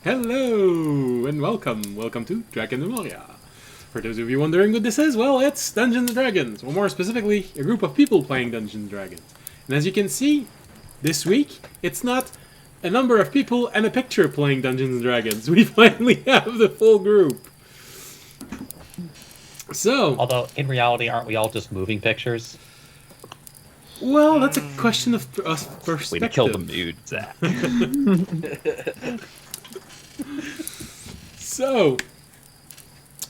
Hello and welcome. Welcome to Drakenmemoria. For those of you wondering what this is, well, it's Dungeons and Dragons, or more specifically, a group of people playing Dungeons and Dragons. And as you can see, this week, it's not a number of people and a picture playing Dungeons and Dragons. We finally have the full group. So, Although, in reality, aren't we all just moving pictures? well, that's a question of perspective. Way to kill the mood, Zach. So,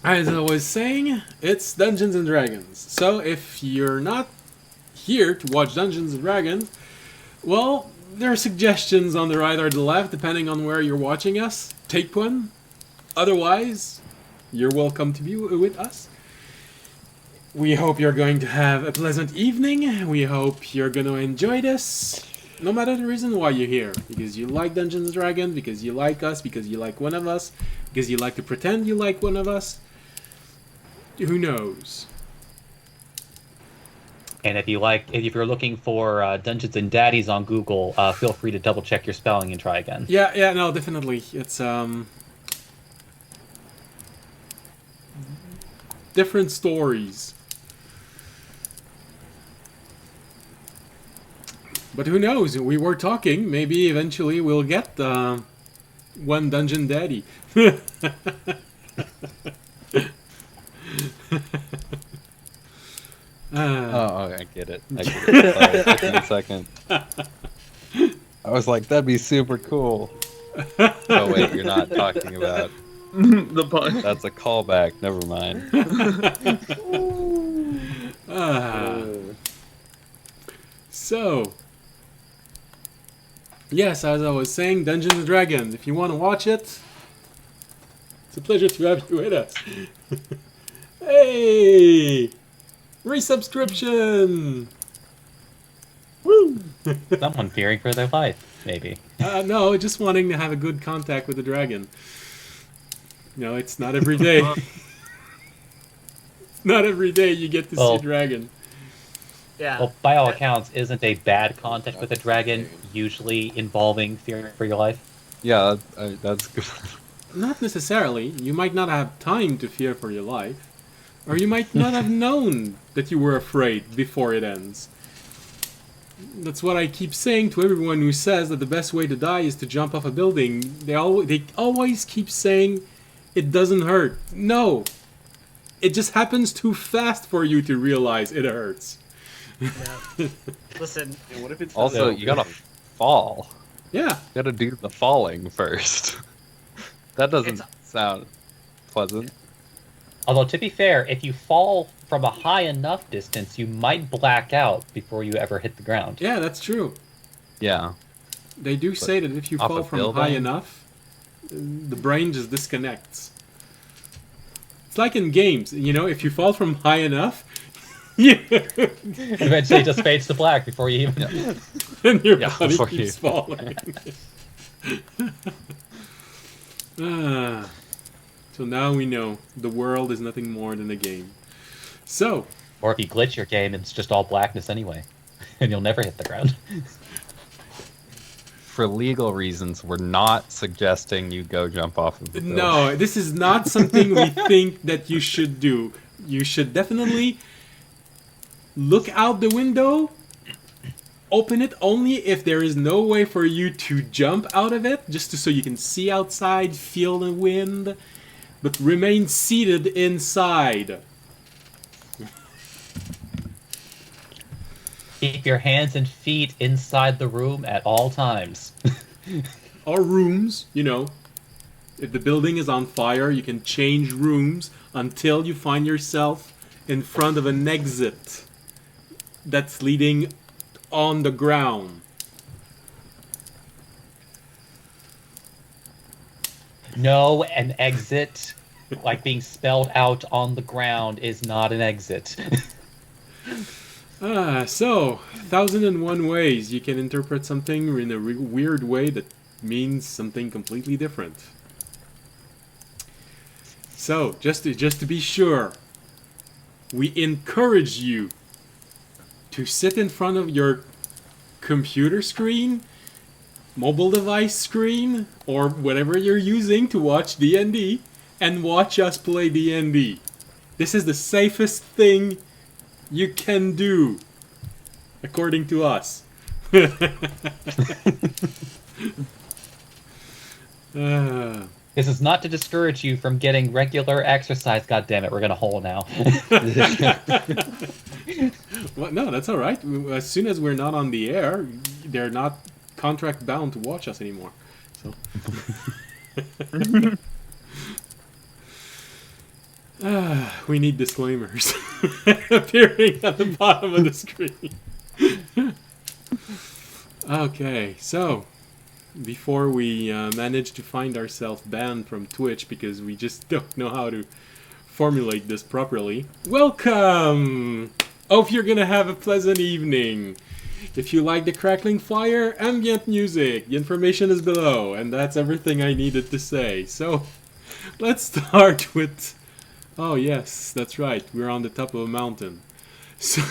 as I was saying, it's Dungeons and Dragons. So if you're not here to watch Dungeons and Dragons, well, there are suggestions on the right or the left, depending on where you're watching us. Take one. Otherwise, you're welcome to be with us. We hope you're going to have a pleasant evening. We hope you're going to enjoy this. No matter the reason why you're here. Because you like Dungeons and Dragons, because you like us, because you like one of us, because you like to pretend you like one of us. Who knows? And if you're looking for Dungeons and Daddies on Google, feel free to double check your spelling and try again. Yeah, no, definitely. It's different stories. But who knows? We were talking. Maybe eventually we'll get one Dungeon Daddy. Oh, I get it. Sorry, it took me a second. I was like, that'd be super cool. Oh wait, you're not talking about The pun. that's a callback. Never mind. So, yes, as I was saying, Dungeons and Dragons. If you want to watch it, it's a pleasure to have you with us. Hey! Resubscription! Woo! Someone fearing for their life, maybe. No, just wanting to have a good contact with the dragon. No, it's not every day. It's not every day you get to see a dragon. Yeah. Well, by all accounts, isn't a bad contact with a dragon usually involving fearing for your life? Yeah, that's good. Not necessarily. You might not have time to fear for your life. Or you might not have known that you were afraid before it ends. That's what I keep saying to everyone who says that the best way to die is to jump off a building. They always keep saying it doesn't hurt. No. It just happens too fast for you to realize it hurts. Yeah. Listen. What if it's Also, you gotta fall. Yeah. You gotta do the falling first. That doesn't sound pleasant. Although, to be fair, if you fall from a high enough distance, you might black out before you ever hit the ground. Yeah, that's true. Yeah. They do say that if you off fall a from building? high enough, the brain just disconnects. It's like in games, you know, if you fall from high enough, Eventually, it just fades to black before you even. and your Yeah, body before keeps you- falling. So now we know the world is nothing more than a game. So, Or if you glitch your game, it's just all blackness anyway, and you'll never hit the ground. For legal reasons, we're not suggesting you go jump off of the building. no, this is not something we think that you should do. You should definitely look out the window, open it only if there is no way for you to jump out of it, so you can see outside, feel the wind, but remain seated inside. Keep your hands and feet inside the room at all times. Or rooms, you know. If the building is on fire, you can change rooms until you find yourself in front of an exit that's leading on the ground. No, an exit, like being spelled out on the ground, is not an exit. So, 1001 ways you can interpret something in a weird way that means something completely different. So, just to be sure, we encourage you to sit in front of your computer screen mobile device screen or whatever you're using to watch D&D and watch us play D&D. This is the safest thing you can do, according to us. This is not to discourage you from getting regular exercise. God damn it, we're gonna hole now. Well, no, that's all right. As soon as we're not on the air, they're not contract bound to watch us anymore. So. We need disclaimers appearing at the bottom of the screen. Okay, so before we manage to find ourselves banned from Twitch because we just don't know how to formulate this properly, welcome! Hope you're gonna have a pleasant evening. If you like the crackling fire, ambient music, the information is below, and that's everything I needed to say. So, let's start with... Oh yes, that's right, we're on the top of a mountain. So...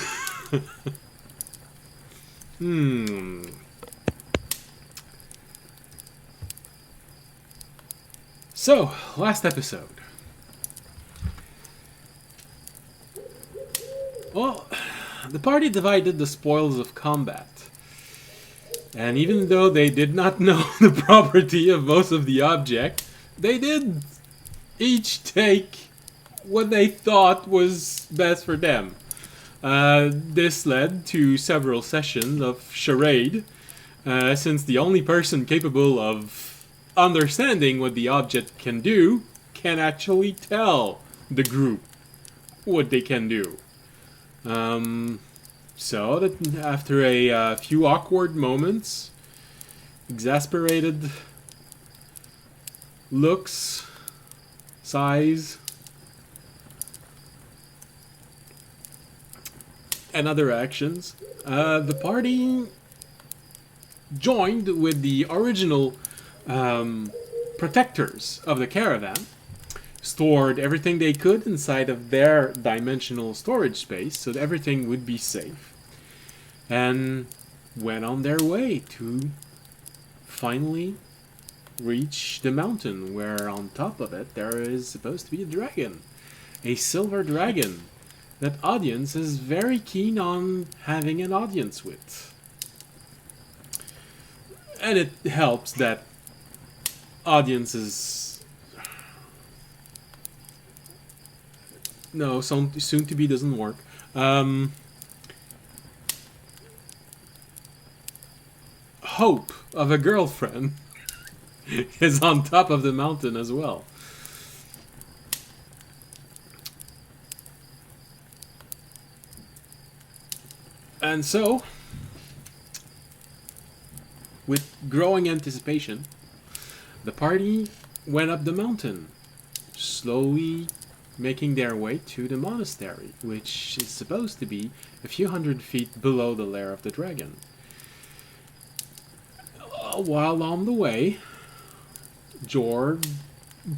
So, last episode. Well, the party divided the spoils of combat. And even though they did not know the property of most of the object, they did each take what they thought was best for them. This led to several sessions of charade, since the only person capable of understanding what the object can do can actually tell the group what they can do. So that after a few awkward moments, exasperated looks, sighs, and other actions, the party joined with the original protectors of the caravan, stored everything they could inside of their dimensional storage space so that everything would be safe, and went on their way to finally reach the mountain, where on top of it there is supposed to be a dragon, a silver dragon that audience is very keen on having an audience with. And it helps that audiences... No, soon to be doesn't work. Hope of a girlfriend is on top of the mountain as well. And so, with growing anticipation, the party went up the mountain, slowly making their way to the monastery, which is supposed to be a few hundred feet below the lair of the dragon. While on the way, Jord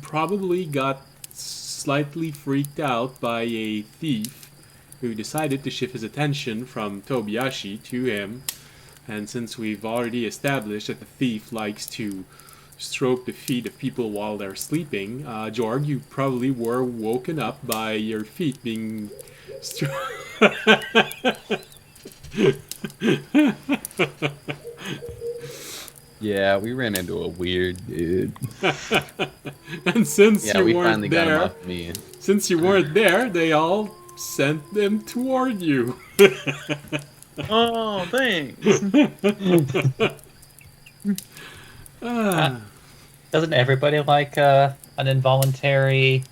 probably got slightly freaked out by a thief who decided to shift his attention from Tobiyashi to him. And since we've already established that the thief likes to stroke the feet of people while they're sleeping, Jorg, you probably were woken up by your feet being Yeah, we ran into a weird dude. And since Yeah, you we weren't finally got him there, off me. since you weren't there, they all sent them toward you. Oh, thanks. Doesn't everybody like an involuntary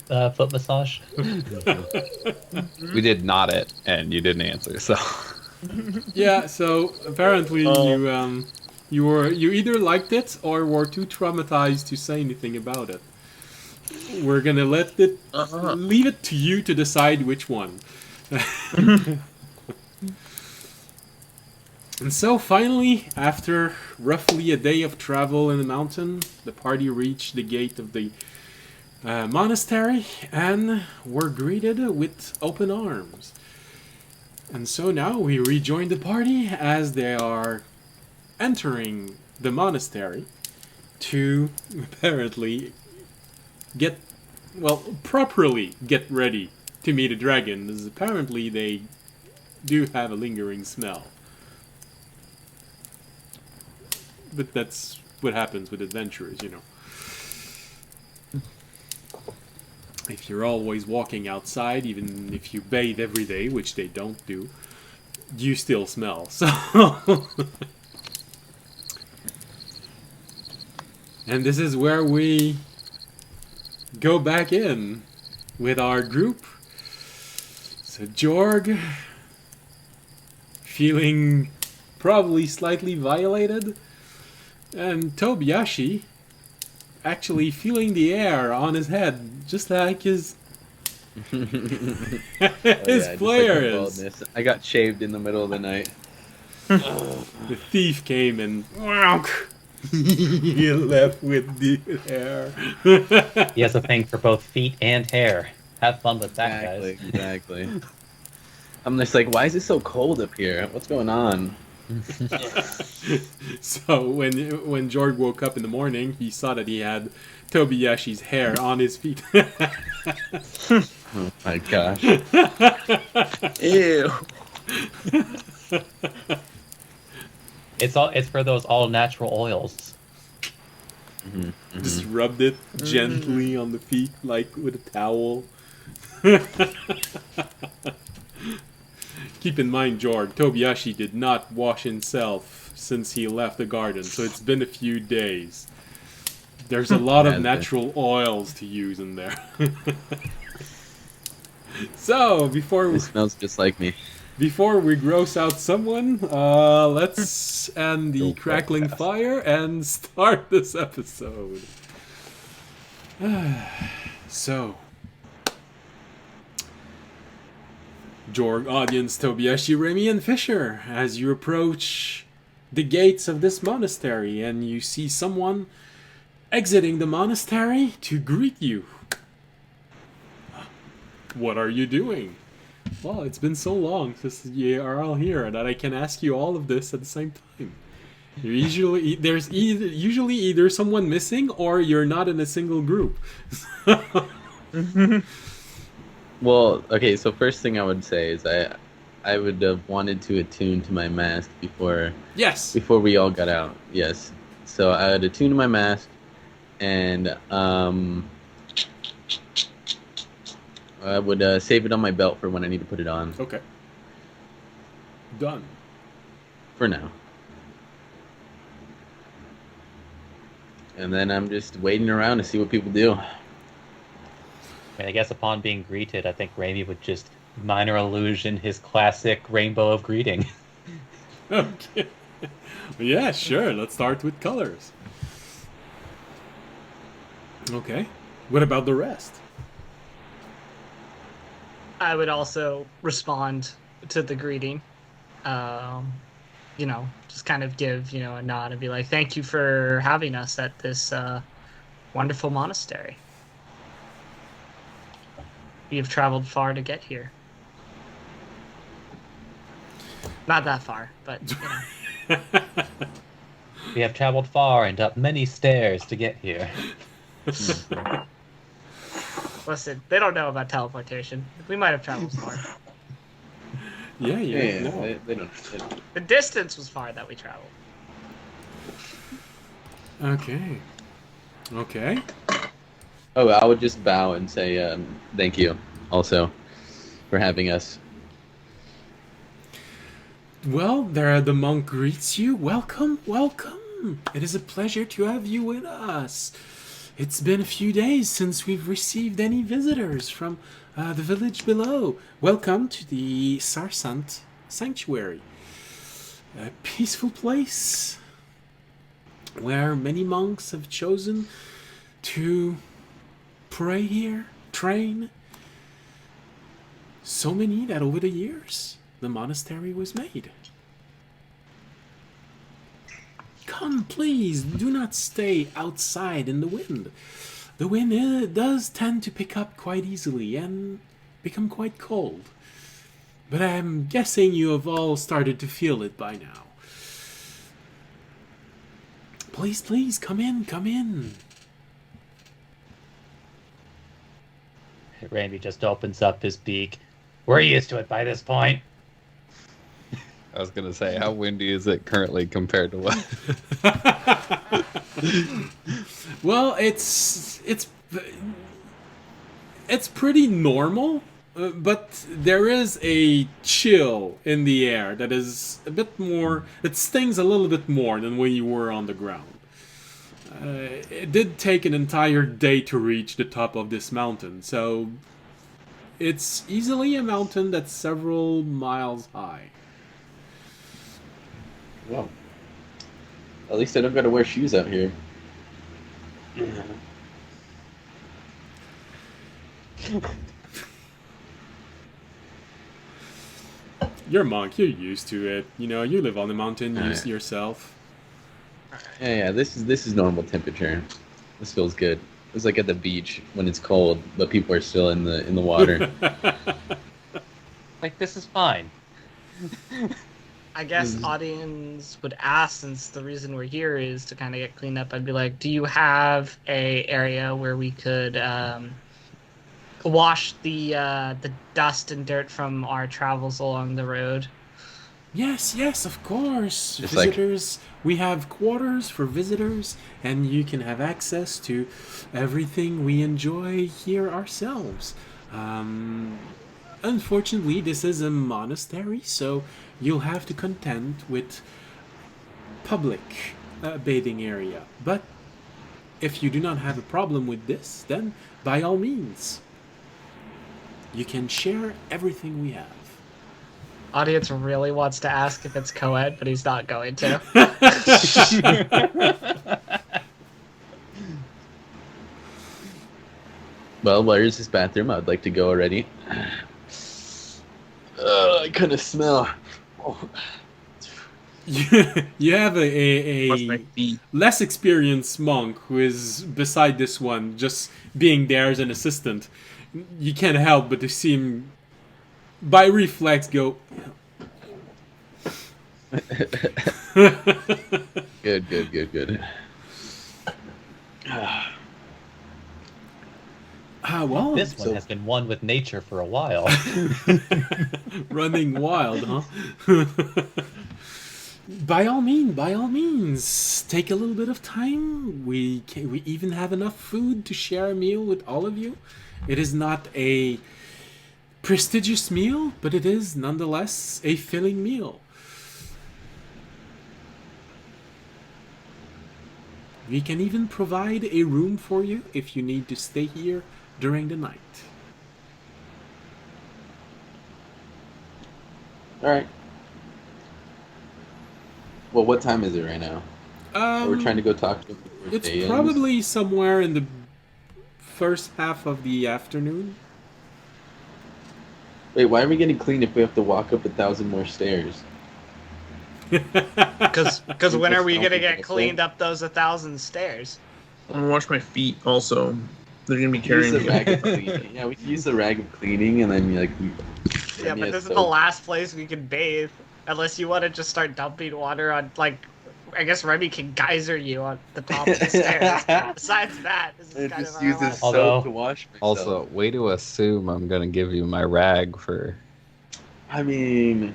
foot massage? We did nod it, and you didn't answer, so... Yeah, so apparently you either liked it or were too traumatized to say anything about it. We're gonna leave it to you to decide which one. And so finally, after roughly a day of travel in the mountain, the party reached the gate of the monastery and were greeted with open arms. And so now we rejoin the party as they are entering the monastery to apparently properly get ready to meet a dragon, as apparently they do have a lingering smell. But that's what happens with adventurers, you know. If you're always walking outside, even if you bathe every day, which they don't do, you still smell. So, and this is where we go back in with our group. So Jorg, feeling probably slightly violated, and Tobiyashi actually feeling the air on his head, just like his his player is. I got shaved in the middle of the night. The thief came and he left with the hair. He has a thing for both feet and hair. Have fun with that, guys. Exactly. I'm just like, why is it so cold up here? What's going on? So when George woke up in the morning, he saw that he had Tobiyashi's hair on his feet. Oh my gosh. Ew. It's for those all natural oils. Just rubbed it gently on the feet, like with a towel. Keep in mind, George, Tobiyashi did not wash himself since he left the garden, so it's been a few days. There's a lot of natural oils to use in there. So, It smells just like me. before we gross out someone, let's end the crackling fire and start this episode. So, Jorg, audience, Tobiyashi, Remy, and Fisher, as you approach the gates of this monastery and you see someone exiting the monastery to greet you. What are you doing? Well, it's been so long since you are all here that I can ask you all of this at the same time. There's usually either someone missing or you're not in a single group. Well, okay, so first thing I would say is I would have wanted to attune to my mask before Yes. we all got out. Yes. So I would attune to my mask and I would save it on my belt for when I need to put it on. Okay. Done. For now. And then I'm just waiting around to see what people do. And I guess upon being greeted, I think Raimi would just minor illusion his classic rainbow of greeting. Okay. Yeah, sure. Let's start with colors. Okay. What about the rest? I would also respond to the greeting. Just kind of give, a nod and be like, thank you for having us at this wonderful monastery. You've traveled far to get here. Not that far, but, We have traveled far and up many stairs to get here. Listen, they don't know about teleportation. We might have traveled far. Yeah. They don't. The distance was far that we traveled. Okay. Oh, I would just bow and say thank you also for having us. Well, there the monk greets you. Welcome. It is a pleasure to have you with us. It's been a few days since we've received any visitors from the village below. Welcome to the Sarsant Sanctuary. A peaceful place where many monks have chosen to pray here, train. So many that over the years, the monastery was made. Come, please, do not stay outside in the wind. The wind does tend to pick up quite easily and become quite cold. But I'm guessing you have all started to feel it by now. Please, come in, come in. Randy just opens up his beak. We're used to it by this point. I was gonna say, how windy is it currently compared to what? Well, it's pretty normal, but there is a chill in the air that is a bit more. It stings a little bit more than when you were on the ground. It did take an entire day to reach the top of this mountain, so it's easily a mountain that's several miles high. Well, at least I don't got to wear shoes out here. You're a monk, you're used to it. You know, you live on the mountain, Oh, used to yeah. yourself. Yeah. This is normal temperature. This feels good. It's like at the beach when it's cold, but people are still in the water. Like, this is fine. I guess audience would ask, since the reason we're here is to kind of get cleaned up. I'd be like, do you have a area where we could wash the dust and dirt from our travels along the road? Yes, of course. Just like- Visitors, we have quarters for visitors, and you can have access to everything we enjoy here ourselves. Unfortunately, this is a monastery, so you'll have to contend with public bathing area. But if you do not have a problem with this, then by all means, you can share everything we have. Audience really wants to ask if it's co-ed, but he's not going to. Well, where is this bathroom? I'd like to go already. I kind of smell. Oh. You have What's my a feet? less experienced monk who is beside this one, just being there as an assistant. You can't help but to see him, by reflex, go. Good. Well, This one has been one with nature for a while. running wild, huh? By all means, take a little bit of time. We even have enough food to share a meal with all of you. It is not a prestigious meal, but it is nonetheless a filling meal. We can even provide a room for you if you need to stay here during the night. All right. Well, what time is it right now? We're trying to go talk to him before It's day ends. probably somewhere in the first half of the afternoon. Wait, why are we getting clean if we have to walk up 1,000 more stairs? Because when are we Just gonna don't get think cleaned up those 1,000 stairs? I'm gonna wash my feet also. They're gonna be Use carrying the me. rag of cleaning. Yeah, we can use the rag of cleaning and then Yeah, but this is the last place we can bathe. Unless you want to just start dumping water on, like, I guess Remy can geyser you on the top of the stairs. Besides that, this is kind of our last- Although- to wash myself. Also, way to assume I'm gonna give you my rag for. I mean,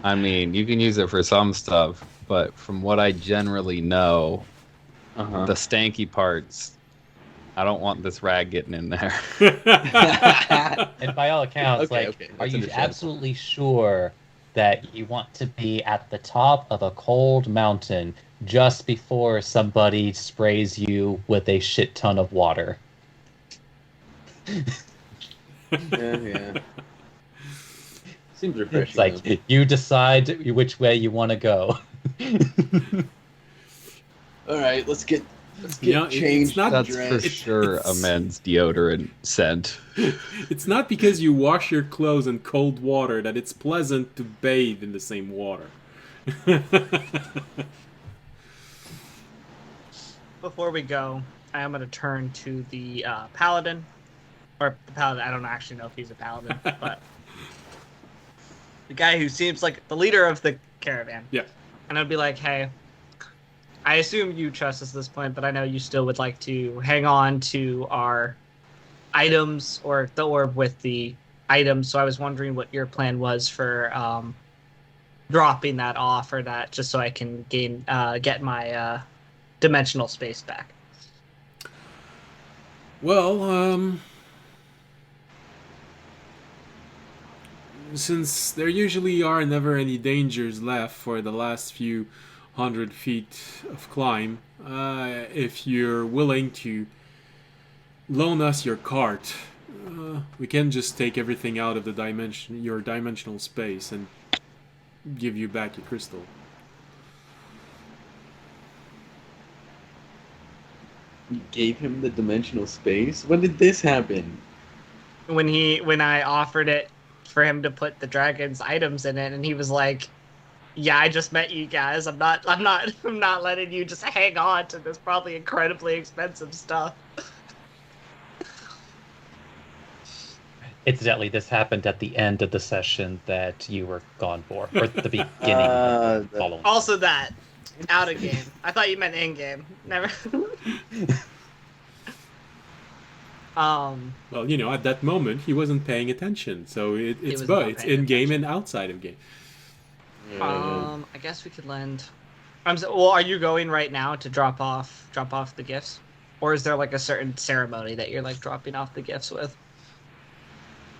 You can use it for some stuff, but from what I generally know, the stanky parts, I don't want this rag getting in there. And by all accounts, Okay, like, okay, are that's you understandable. absolutely sure that you want to be at the top of a cold mountain just before somebody sprays you with a shit ton of water? yeah. Seems refreshing. It's like, though. you decide which way you want to go. All right, let's get You know, changed. it's not. That's for It's- sure a men's deodorant scent. It's not because you wash your clothes in cold water that it's pleasant to bathe in the same water. Before we go, I am going to turn to the paladin. Or the paladin, I don't actually know if he's a paladin, but the guy who seems like the leader of the caravan. Yeah. And I'd be like, hey, I assume you trust us at this point, but I know you still would like to hang on to our items or the orb with the items. So I was wondering what your plan was for dropping that off, or that just so I can get my dimensional space back. Well, since there usually are never any dangers left for the last few 100 feet of climb, if you're willing to loan us your cart, we can just take everything out of the your dimensional space and give you back your crystal. You gave him the dimensional space? When did this happen? When I offered it for him to put the dragon's items in it, and he was like, "Yeah, I just met you guys. I'm not letting you just hang on to this probably incredibly expensive stuff." Incidentally, this happened at the end of the session that you were gone for, or at the beginning of the following. Also that. Out of game. I thought you meant in game. Never. Well, at that moment he wasn't paying attention, so it's was both. not It's paying in game and outside of game. I guess we could lend. Well, are you going right now to drop off the gifts, or is there like a certain ceremony that you're like dropping off the gifts with?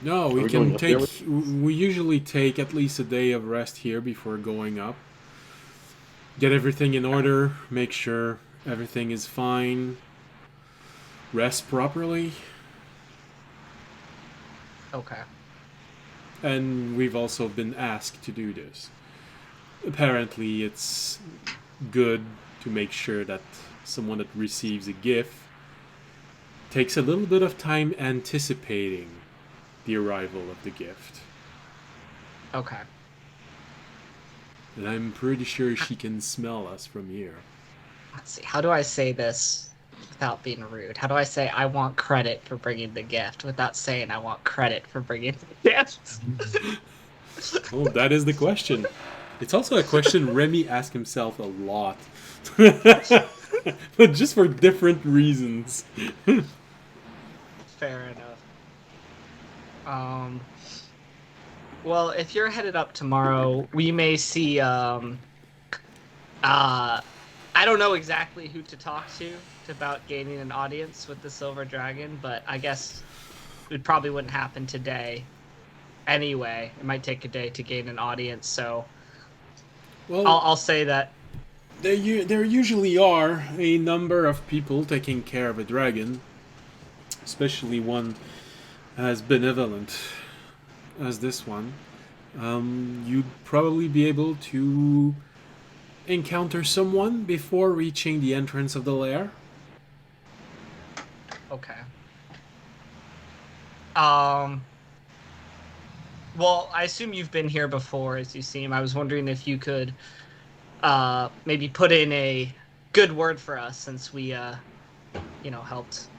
No, we we can going up there take. We usually take at least a day of rest here before going up. Get everything in order. Make sure everything is fine. Rest properly. Okay. And we've also been asked to do this. Apparently, it's good to make sure that someone that receives a gift takes a little bit of time anticipating the arrival of the gift. Okay. And I'm pretty sure she can smell us from here. Let's see. How do I say this without being rude? How do I say I want credit for bringing the gift without saying I want credit for bringing the gift? Oh, that is the question. It's also a question Remy asks himself a lot. But just for different reasons. Fair enough. Well, if you're headed up tomorrow, we may see. I don't know exactly who to talk to about gaining an audience with the Silver Dragon, but I guess it probably wouldn't happen today. Anyway, it might take a day to gain an audience, so Well, I'll say that. there usually are a number of people taking care of a dragon, especially one as benevolent as this one. You'd probably be able to encounter someone before reaching the entrance of the lair. Okay. Well, I assume you've been here before, as you seem. I was wondering if you could maybe put in a good word for us, since we, helped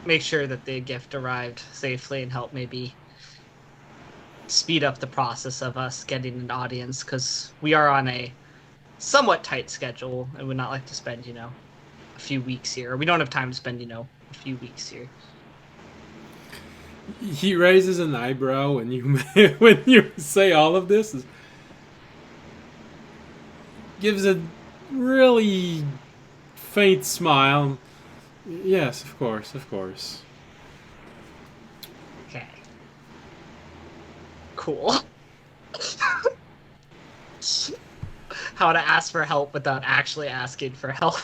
make sure that the gift arrived safely, and help maybe speed up the process of us getting an audience, because we are on a somewhat tight schedule and would not like to spend, a few weeks here. Or we don't have time to spend, a few weeks here. He raises an eyebrow when you say all of this. Gives a really faint smile. Yes, of course. Okay. Cool. How to ask for help without actually asking for help.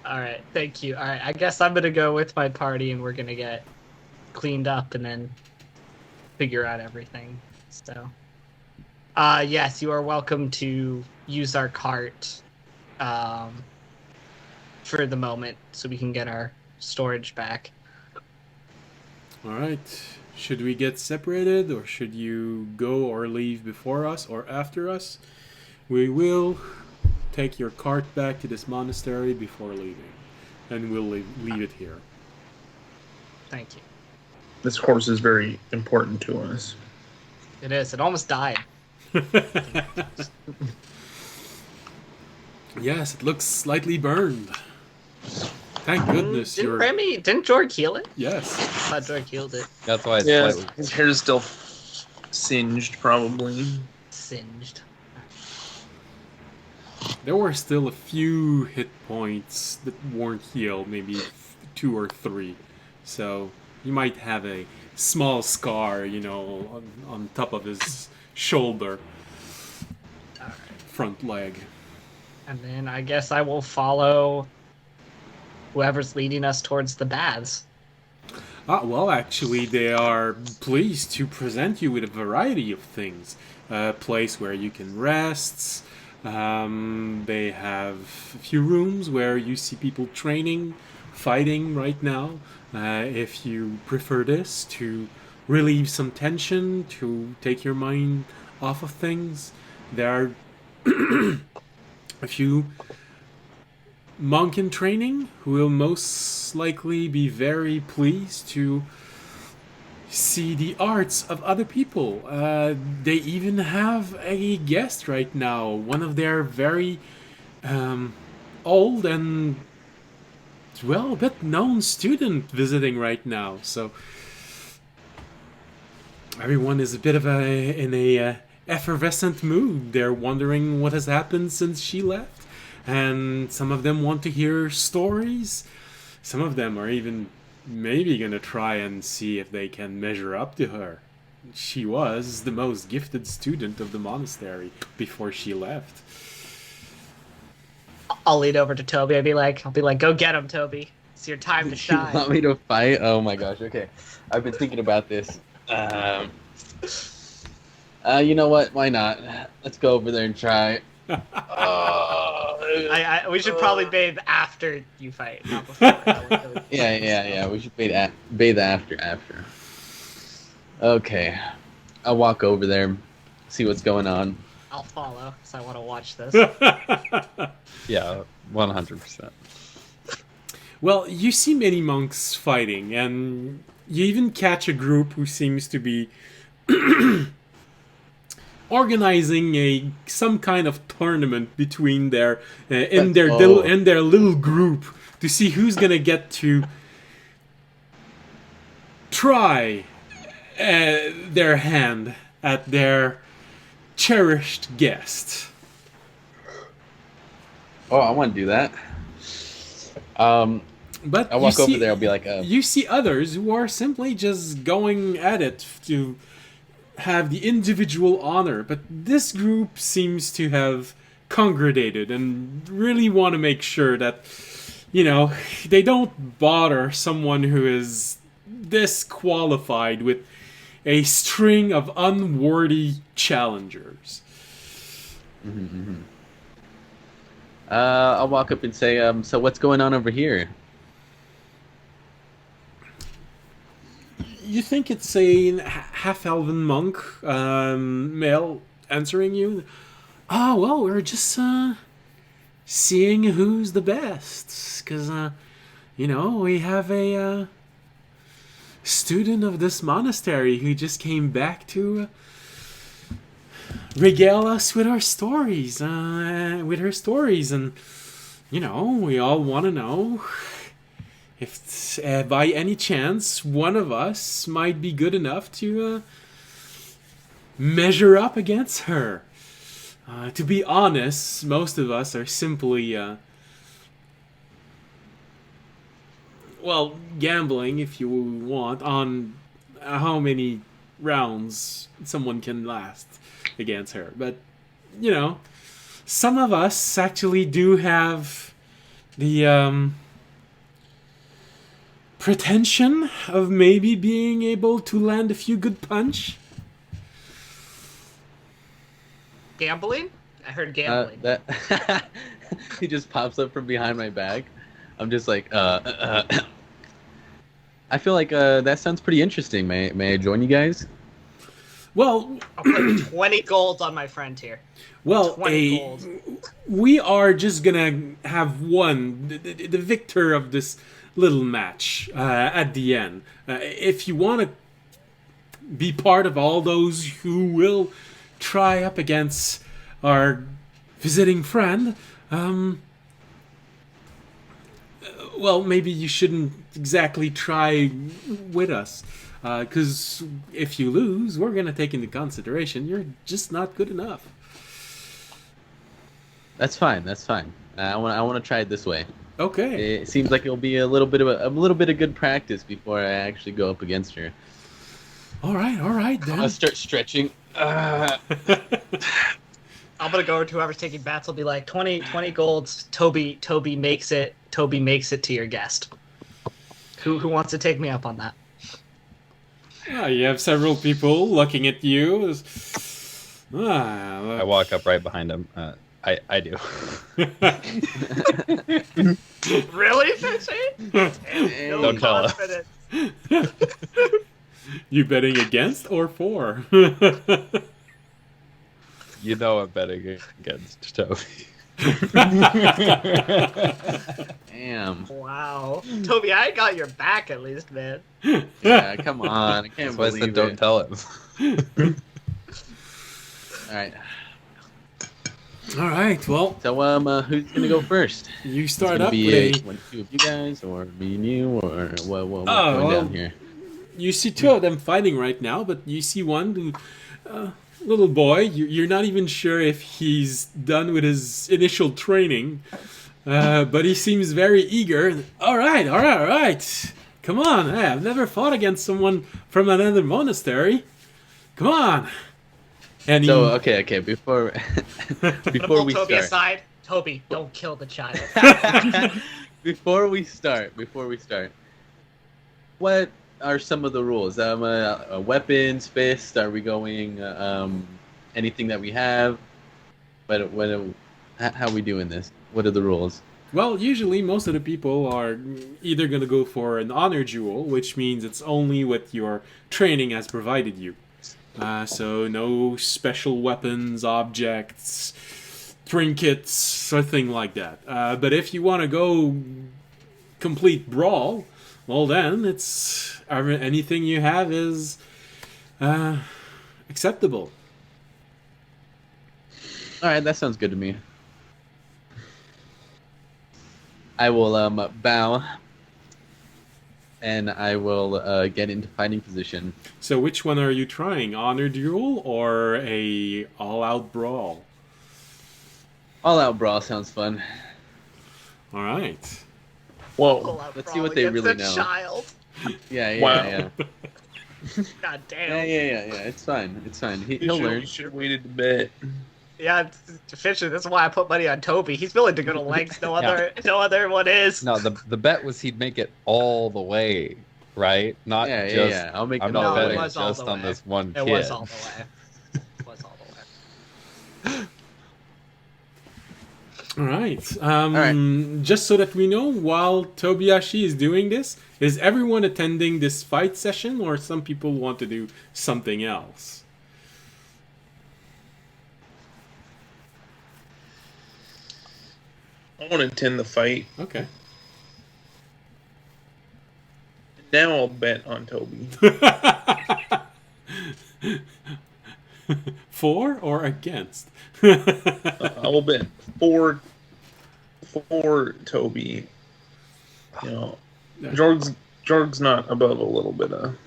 Alright, thank you. Alright, I guess I'm gonna go with my party and we're gonna get cleaned up and then figure out everything. So, yes, you are welcome to use our cart for the moment so we can get our storage back. Alright. Should we get separated, or should you go or leave before us or after us? We will take your cart back to this monastery before leaving, and we'll leave it here. Thank you. This horse is very important to us. It is. It almost died. Yes, it looks slightly burned. Thank goodness you're... Didn't Jorg heal it? Yes. I thought Jorg healed it. That's why it's Yeah, slightly. his hair is still singed, probably. Singed. There were still a few hit points that weren't healed, maybe 2 or 3. So you might have a small scar, you know, on top of his shoulder, Alright. front leg. And then I guess I will follow whoever's leading us towards the baths. Well, actually, they are pleased to present you with a variety of things. A place where you can rest. They have a few rooms where you see people training, fighting right now. If you prefer this to relieve some tension, to take your mind off of things, there are a few monk in training who will most likely be very pleased to see the arts of other people. They even have a guest right now, one of their very old and, well, a bit known student visiting right now. So everyone is a bit of in a effervescent mood. They're wondering what has happened since she left, and some of them want to hear stories. Some of them are even maybe gonna try and see if they can measure up to her. She was the most gifted student of the monastery before she left. I'll lead over to Toby. I'll be like, go get him, Toby. It's your time to You shine. want me to fight? Oh my gosh, okay. I've been thinking about this. You know what? Why not? Let's go over there and try. We should probably bathe after you fight, not before. That would really- Yeah. We should bathe after. Okay. I'll walk over there, see what's going on. I'll follow, because I want to watch this. Yeah, 100%. Well, you see many monks fighting, and you even catch a group who seems to be organizing some kind of tournament between their in their little group to see who's gonna get to try their hand at their cherished guest. Oh, I want to do that. But I'll walk over there. I'll be like, you see others who are simply just going at it to have the individual honor. But this group seems to have congregated and really want to make sure that, you know, they don't bother someone who is disqualified with a string of unworthy challengers. I'll walk up and say, so what's going on over here? You think it's a half-elven monk, male, answering you? Oh, well, we're just seeing who's the best. Because, you know, we have a student of this monastery who just came back to regale us with our stories, with her stories. And, you know, we all want to know if by any chance one of us might be good enough to measure up against her. To be honest, most of us are simply, well, gambling, if you want, on how many rounds someone can last against her. But, you know, some of us actually do have the pretension of maybe being able to land a few good punch. Gambling? I heard gambling. That he just pops up from behind my back. I'm just like, I feel like that sounds pretty interesting. May I join you guys? Well, I'll put 20 gold on my friend here. well, 20 gold. we are just gonna have the victor of this little match at the end. If you want to be part of all those who will try up against our visiting friend, well, maybe you shouldn't exactly try with us. Because if you lose, we're going to take into consideration you're just not good enough. That's fine. That's fine. I want to try it this way. Okay. It seems like it'll be a little bit of good practice before I actually go up against her. All right then. I'll start stretching. I'm gonna go over to whoever's taking bats. I'll be like 20 golds. Toby makes it. Toby makes it to your guest. Who wants to take me up on that? You have several people looking at you. I walk up right behind him. I do. Really, Fishy? Don't tell us. You betting against or for? You know I'm betting against Toby. Damn. Wow. Toby, I got your back at least, man. Yeah, come on. I can't That's why I believe said don't it. tell him. All right. All right. Well, So who's gonna go first? you It's start gonna up be with one, two of you guys, or me and you, or what going well, down here? you see two of them fighting right now, but you see one who, little boy. You're not even sure if he's done with his initial training, but he seems very eager. All right. Come on. Hey, I've never fought against someone from another monastery. Come on. And he, So okay, before Pull we Toby start, aside. Toby, don't kill the child. before we start, what are some of the rules? Weapons, fist. Are we going anything that we have? How are we doing this? What are the rules? well, usually most of the people are either going to go for an honor duel, which means it's only what your training has provided you. So no special weapons, objects, trinkets, or thing like that. But if you want to go complete brawl, well then it's anything you have is acceptable. All right, that sounds good to me. I will bow, and I will get into fighting position. So which one are you trying? Honor duel or a all-out brawl? All out brawl sounds fun. All right. Whoa. Let's see what they really Against know. a child. Yeah. Wow. God damn. Yeah. It's fine. He'll learn. You should have waited a bit. Yeah, Fisher. This is why I put money on Toby. He's willing to go to lengths no other one is. No, the bet was he'd make it all the way, right? Not just. Yeah. I'll make I'm it not all the betting way. was all just the on way. this one It kid. was all the way. It was all the way. All right. right. Just so that we know, while Tobiyashi is doing this, is everyone attending this fight session, or some people want to do something else? I want to attend the fight. Okay. Now I'll bet on Toby. For or against? I will bet for Toby. You know, Jorg's not above a little bit of.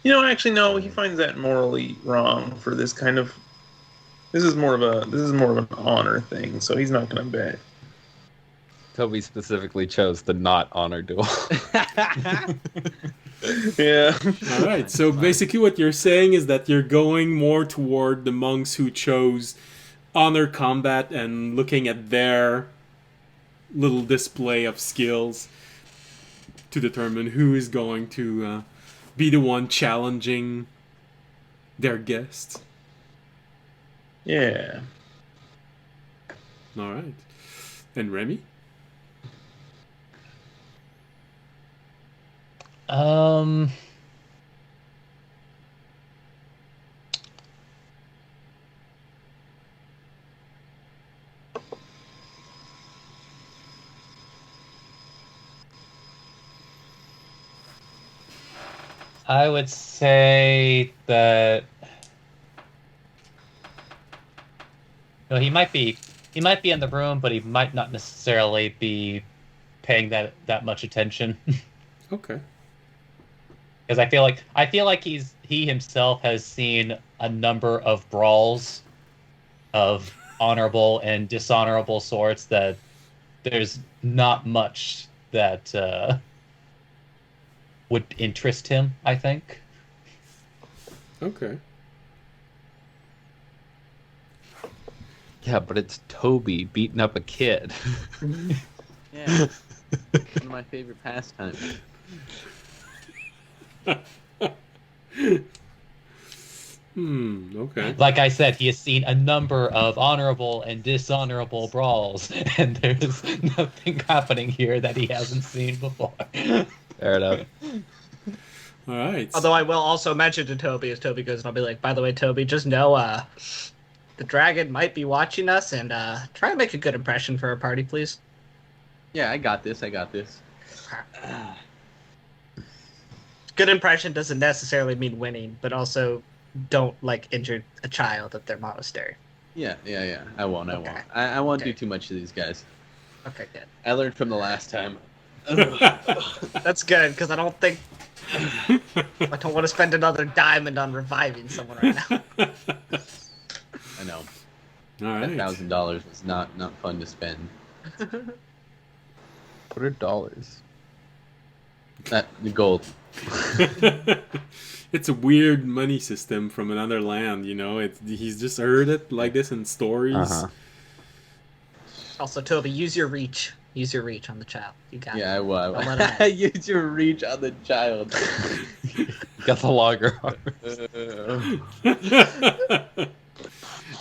Actually, no. He finds that morally wrong for this kind of. This is more of an honor thing, so he's not going to bet. Toby specifically chose the not honor duel. Yeah. All right. So basically, what you're saying is that you're going more toward the monks who chose honor combat and looking at their little display of skills to determine who is going to be the one challenging their guest. Yeah. All right. And Remy? I would say that No, he might be in the room, but he might not necessarily be paying that much attention. Okay. Because I feel like he himself has seen a number of brawls of honorable and dishonorable sorts that there's not much that would interest him, I think. Okay. Yeah, but it's Toby beating up a kid. Yeah. One of my favorite pastimes. Okay. Like I said, he has seen a number of honorable and dishonorable brawls, and there's nothing happening here that he hasn't seen before. Fair enough. All right. Although I will also mention to Toby as Toby goes, and I'll be like, by the way, Toby, just know the dragon might be watching us, and try and make a good impression for our party, please. Yeah, I got this. Good impression doesn't necessarily mean winning, but also don't injure a child at their monastery. Yeah. I won't. Okay. I won't Okay. do too much to these guys. Okay, good. I learned from the last time. That's good, because I don't want to spend another diamond on reviving someone right now. I know. All right. $1,000 was not fun to spend. What are dollars? The gold. It's a weird money system from another land, you know. He's just heard it like this in stories. Uh-huh. Also, Toby, use your reach. Use your reach on the child. You got Yeah, it. I will. Don't let him in. Use your reach on the child. Got the longer arm.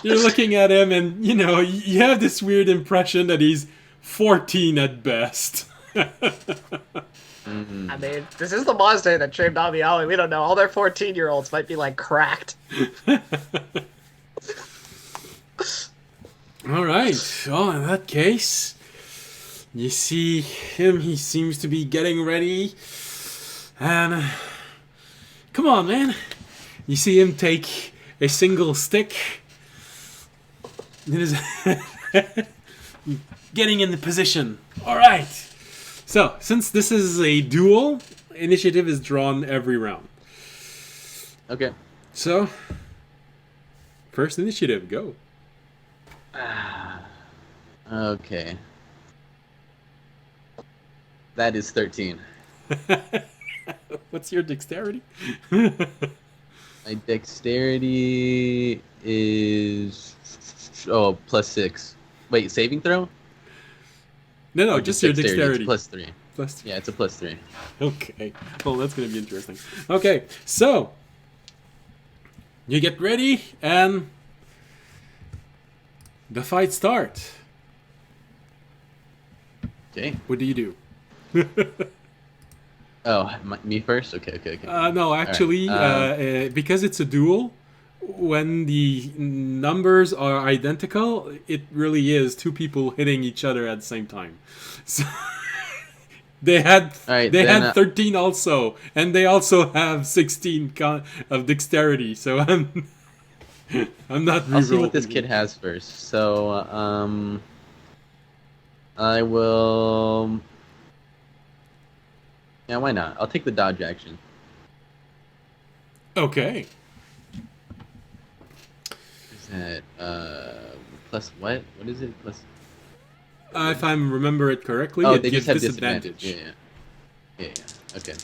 You're looking at him, and you know you have this weird impression that he's 14 at best. Mhm. I mean, this is the monastery that trained Namiyawi. We don't know. All their 14-year-olds might be cracked. All right. Well, in that case, you see him. He seems to be getting ready. And come on, man. You see him take a single stick. It is getting in the position. All right. So, since this is a duel, initiative is drawn every round. Okay. So, first initiative, go. Okay. That is 13. What's your dexterity? My dexterity is +6. Wait, saving throw? No, Or just your dexterity. It's +3. Plus- Yeah, it's a +3. Okay. Well, that's going to be interesting. Okay, so you get ready and the fight starts. Okay. What do you do? Oh, me first? Okay. No, actually, because it's a duel, when the numbers are identical, it really is two people hitting each other at the same time. So they had All right, they then, had 13 also, and they also have 16 of dexterity. So I'm not. I'll see what rerolling this kid has first. So, I will... Yeah, why not? I'll take the dodge action. Okay. Is that, plus what? What is it? Plus... If I remember it correctly, Oh, it they gives just have disadvantage. disadvantage. Yeah. Okay.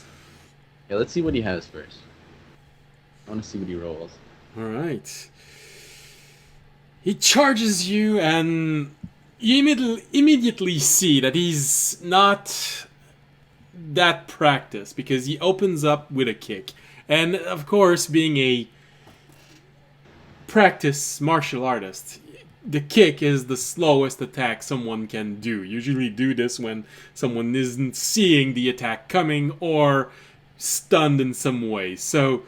Yeah, let's see what he has first. I want to see what he rolls. All right. He charges you, and you immediately see that he's not that practiced because he opens up with a kick. And of course, being a practiced martial artist, the kick is the slowest attack someone can do. Usually do this when someone isn't seeing the attack coming or stunned in some way. So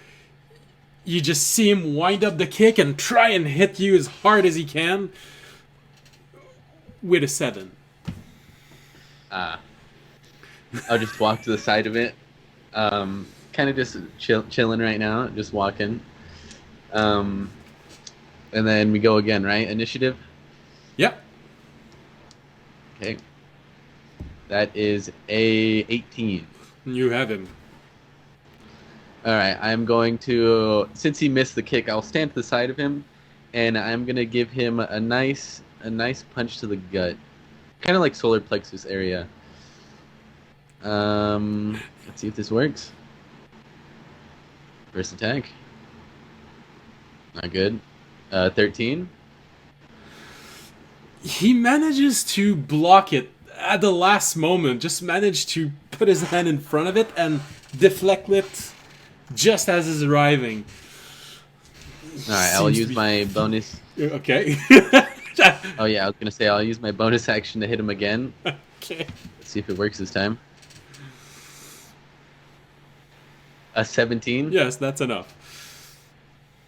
you just see him wind up the kick and try and hit you as hard as he can with a 7. I'll just walk to the side of it. Kind of just chilling right now, just walking. And then we go again, right? Initiative? Yep. Okay. That is a 18. You have him. All right, I'm going to, since he missed the kick, I'll stand to the side of him, and I'm gonna give him a nice punch to the gut, kind of like solar plexus area. Let's see if this works. First attack. Not good. 13. He manages to block it at the last moment. Just managed to put his hand in front of it and deflect it just as it's arriving. All right, I'll use my bonus. Okay. Oh yeah, I was gonna say I'll use my bonus action to hit him again. Okay. Let's see if it works this time. A 17. Yes, that's enough.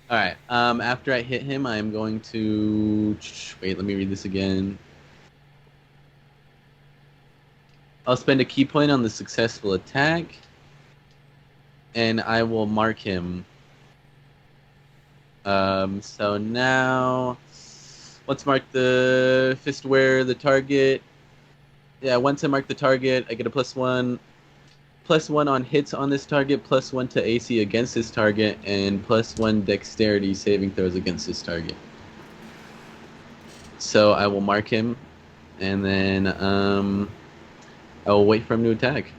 All right. After I hit him, I'm going to wait. Let me read this again. I'll spend a key point on the successful attack, and I will mark him. So now, let's mark the fist where the target. Yeah, once I mark the target, I get a +1 on hits on this target, +1 to AC against this target, and +1 dexterity saving throws against this target. So I will mark him, and then I will wait for him to attack.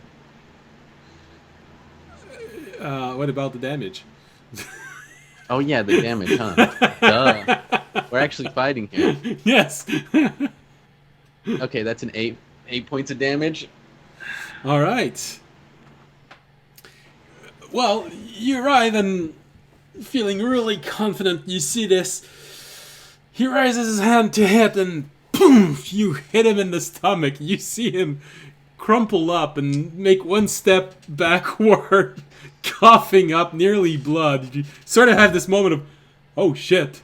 What about the damage? Oh yeah, the damage, huh? Duh. We're actually fighting here. Yes. Okay, that's an 8 points of damage. All right. Well, you arrive and feeling really confident. You see this. He raises his hand to hit, and boom! You hit him in the stomach. You see him crumple up and make one step backward, coughing up nearly blood. You sort of have this moment of, oh shit.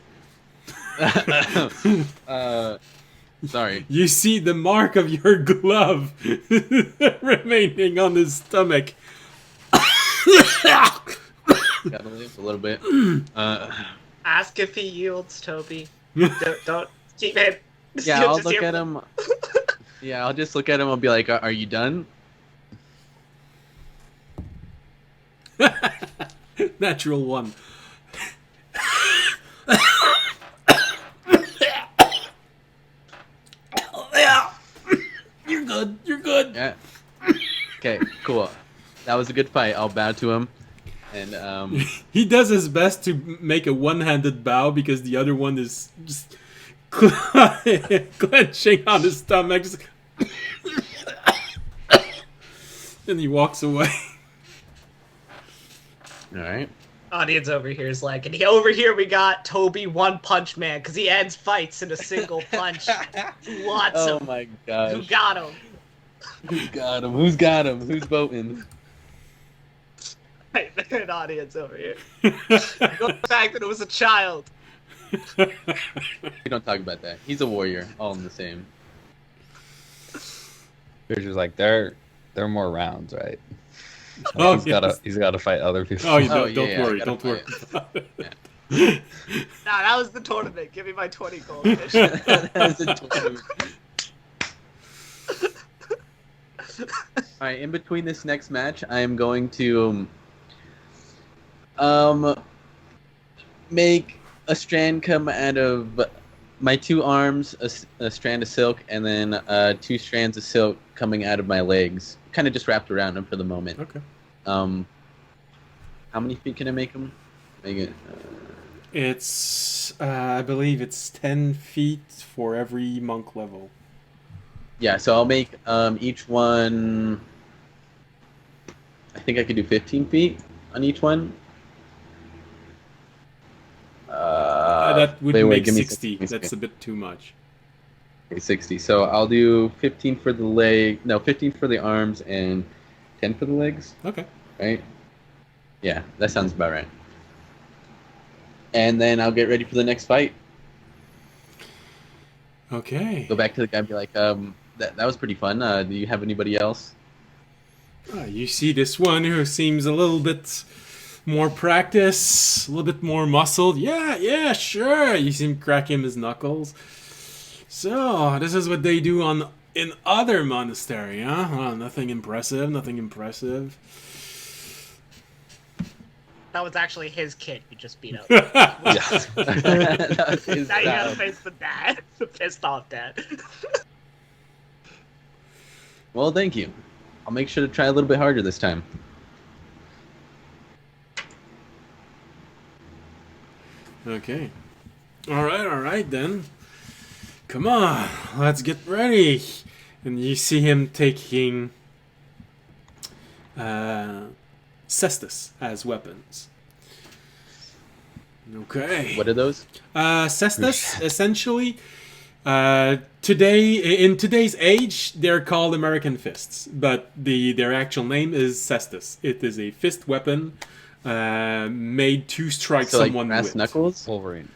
Sorry. You see the mark of your glove remaining on his stomach. Gotta live a little bit. Ask if he yields, Toby. Don't keep it. Yeah, I'll look at him. Yeah, I'll just look at him. I'll be like, "Are you done?" Natural one. You're good. You're good. Yeah. Okay, cool. That was a good fight. I'll bow to him, and He does his best to make a one-handed bow because the other one is just clenching on his stomach. Just and he walks away. all right. Audience over here is like, and over here we got Toby One Punch Man because he ends fights in a single punch. Lots Oh of my gosh. who got him. Who's got him? Who's got him? Who's voting? Right, an audience over here. The fact that it was a child. We don't talk about that. He's a warrior. All in the same. Fisher's like, there are more rounds, right? Oh, He's gotta fight other people. Oh, you Oh, don't yeah, worry. I Don't gotta worry. Nah, that was the tournament. Give me my 20 goldfish. That's a total- All right. In between this next match, I am going to make a strand come out of my 2 arms, a strand of silk, and then 2 strands of silk coming out of my legs, kind of just wrapped around them for the moment. Okay. How many feet can I make them? Make it. It's, I believe it's 10 feet for every monk level. Yeah, so I'll make each one. I think I could do 15 feet on each one. That would wait, make give me 60. That's a bit too much. Okay, 60. So I'll do 15 for the leg. No, 15 for the arms and 10 for the legs. Okay. Right? Yeah, that sounds about right. And then I'll get ready for the next fight. Okay. Go back to the guy and be like, that was pretty fun. Do you have anybody else? You see this one who seems a little bit more practice, a little bit more muscled. Yeah, sure. You see him cracking his knuckles. So, this is what they do in other monastery, huh? Oh, nothing impressive, nothing impressive. That was actually his kid you just beat up. That was his Now you gotta dad. face the dad. The pissed off dad. Well, thank you. I'll make sure to try a little bit harder this time. Okay. Alright then. Come on, let's get ready. And you see him taking cestus as weapons. Okay. What are those? Cestus, essentially, in today's age, they're called American fists, but their actual name is cestus. It is a fist weapon made to strike So like someone brass with. knuckles? Wolverine.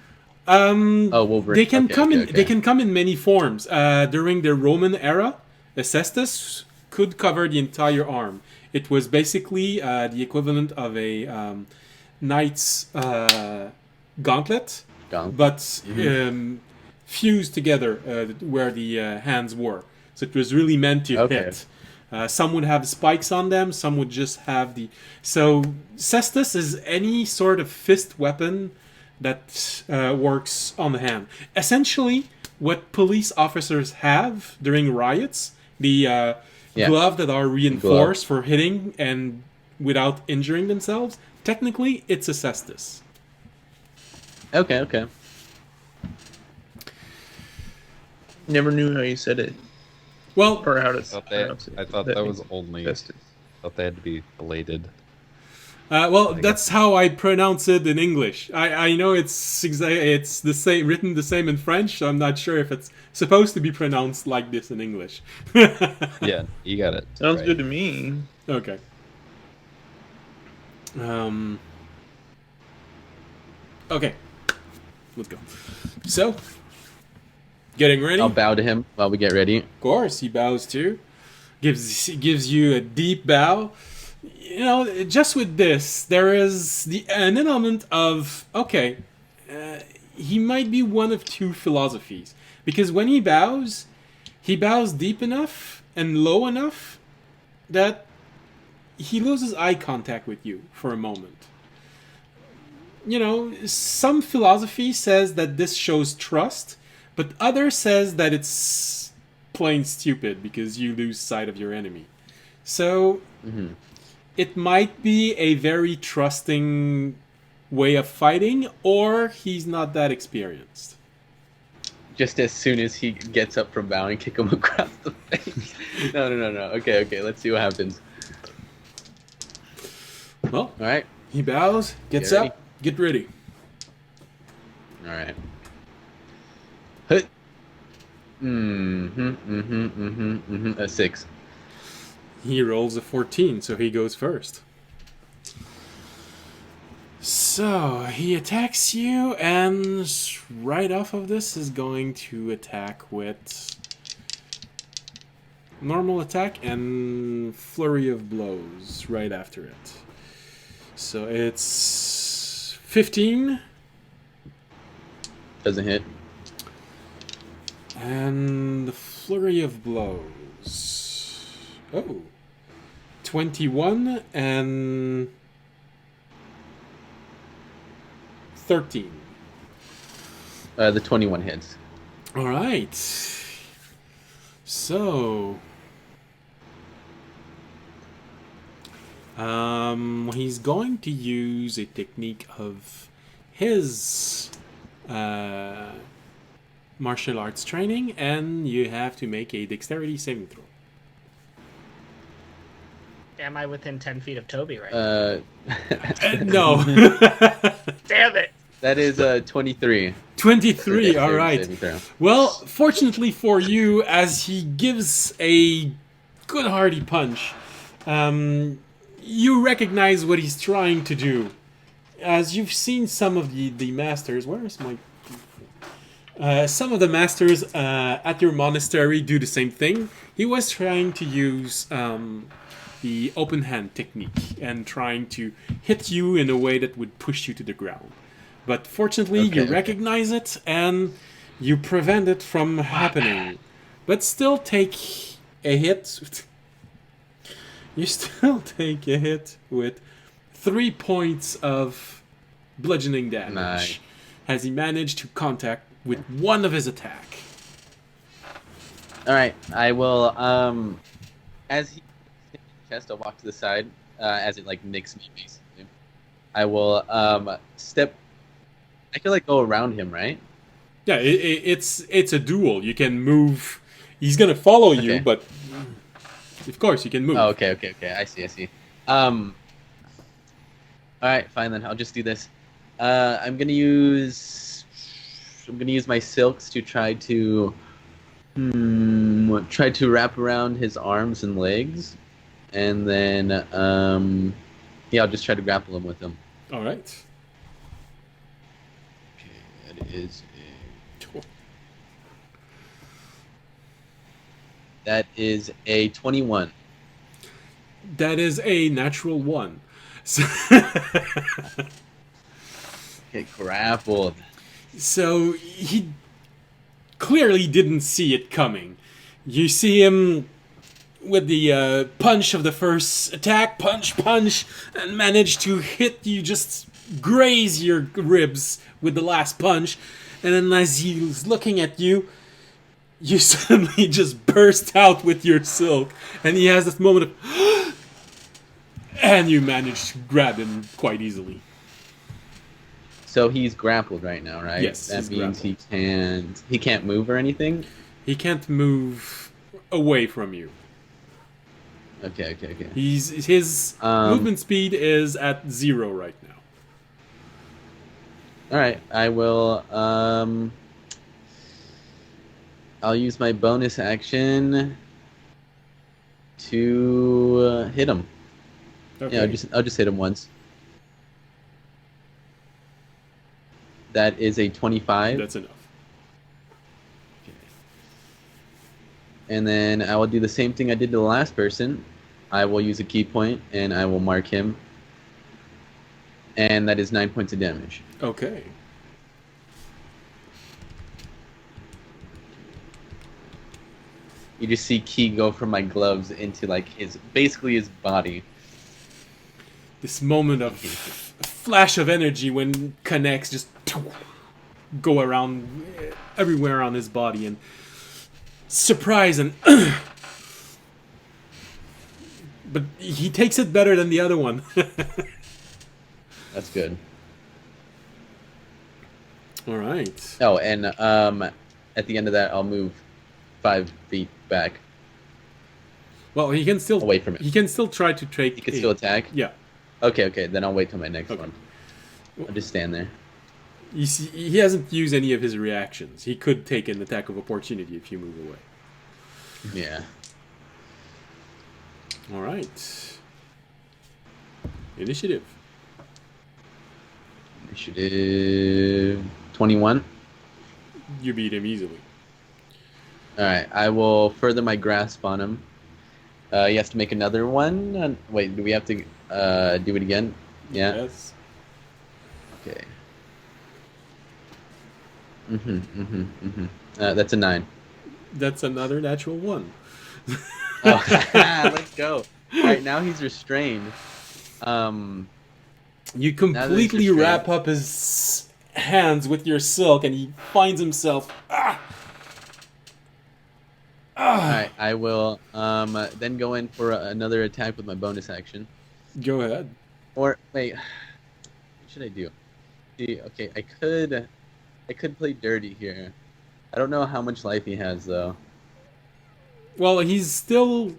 Oh, Wolverine. They can Okay, come okay, in. okay. They can come in many forms. During the Roman era, a cestus could cover the entire arm. It was basically the equivalent of a knight's gauntlet, but fused together where the hands were. So it was really meant to Okay. hit. Some would have spikes on them. Some would just have the. So cestus is any sort of fist weapon that works on the hand. Essentially, what police officers have during riots, the glove that are reinforced for hitting and without injuring themselves, technically it's a cestus. Okay. Never knew how you said it Well, or how to I thought that was only. Thought they had to be bladed. that's how I pronounce it in English. I know it's the same, written the same in French, so I'm not sure if it's supposed to be pronounced like this in English. Yeah, you got it. Sounds right. good to me. Okay. Okay. Let's go. So, getting ready. I'll bow to him while we get ready. Of course, he bows too. Gives you a deep bow. You know, just with this, there is an element of he might be one of two philosophies, because when he bows deep enough and low enough that he loses eye contact with you for a moment. You know, some philosophy says that this shows trust, but others says that it's plain stupid because you lose sight of your enemy. So it might be a very trusting way of fighting, or he's not that experienced. Just as soon as he gets up from bowing, kick him across the face. No. Okay. Let's see what happens. Well, All right. he bows, gets Get ready. up, get ready. All right. Hut. A 6. He rolls a 14, so he goes first. So, he attacks you, and right off of this is going to attack with normal attack and flurry of blows right after it. So it's 15, Doesn't hit. and the flurry of blows. Oh. 21 and 13. The 21 hits. All right. So, he's going to use a technique of his martial arts training, and you have to make a dexterity saving throw. Am I within 10 feet of Toby right No. Damn it! That is 23. 23, all right. Saving throw. Well, fortunately for you, as he gives a good hearty punch, you recognize what he's trying to do. As you've seen some of the masters, where is my... some of the masters at your monastery do the same thing. He was trying to use the open hand technique and trying to hit you in a way that would push you to the ground. But fortunately, you recognize it, and You prevent it from happening, but still take a hit. You still take a hit with 3 points of bludgeoning damage. Nice. As he managed to contact with one of his attack. All right, I will. As he hits the chest, I'll walk to the side. As it like nicks me, basically. I will step. I can like go around him, right? Yeah, it's a duel. You can move. He's gonna follow you, Okay. but of course you can move. Oh, okay. I see. All right, fine then. I'll just do this. I'm gonna use my silks to try to wrap around his arms and legs, and then I'll just try to grapple him with them. All right. Okay, that is a 21. That is a natural 1. So, Okay, grappled. so he clearly didn't see it coming. You see him with the punch of the first attack, punch, and manage to hit you, just graze your ribs with the last punch. And then as he's looking at you, you suddenly just burst out with your silk. And he has this moment of... and you manage to grab him quite easily. So he's grappled right now, right? Yes, That he's means grappled. he can't move or anything. He can't move away from you. Okay. His movement speed is at 0 right now. All right, I will. I'll use my bonus action to hit him. Okay. Yeah, I'll just hit him once. That is a 25. That's enough. And then I will do the same thing I did to the last person. I will use a key point and I will mark him. And that is 9 points of damage. Okay. You just see Key go from my gloves into like basically his body. This moment of flash of energy when connects just go around everywhere on his body, and surprise and but he takes it better than the other one. That's good. All right. Oh, and at the end of that, I'll move 5 feet back Well, he can still away from it. He can still try to take. He can still attack. Yeah. Okay. Then I'll wait till my next Okay. one. I'll just stand there. You see, he hasn't used any of his reactions. He could take an attack of opportunity if you move away. Yeah. All right. Initiative. Initiative 21. You beat him easily. All right. I will further my grasp on him. He has to make another one. Wait, do we have to do it again? Yeah. Yes. Okay. That's a 9. That's another natural 1. Oh, let's go. All right, now he's restrained. You completely restrained. wrap up his hands with your silk, and he finds himself. All right, I will then go in for another attack with my bonus action. Go ahead. Or wait, what should I do? See, okay, I could play dirty here. I don't know how much life he has though. Well, he's still.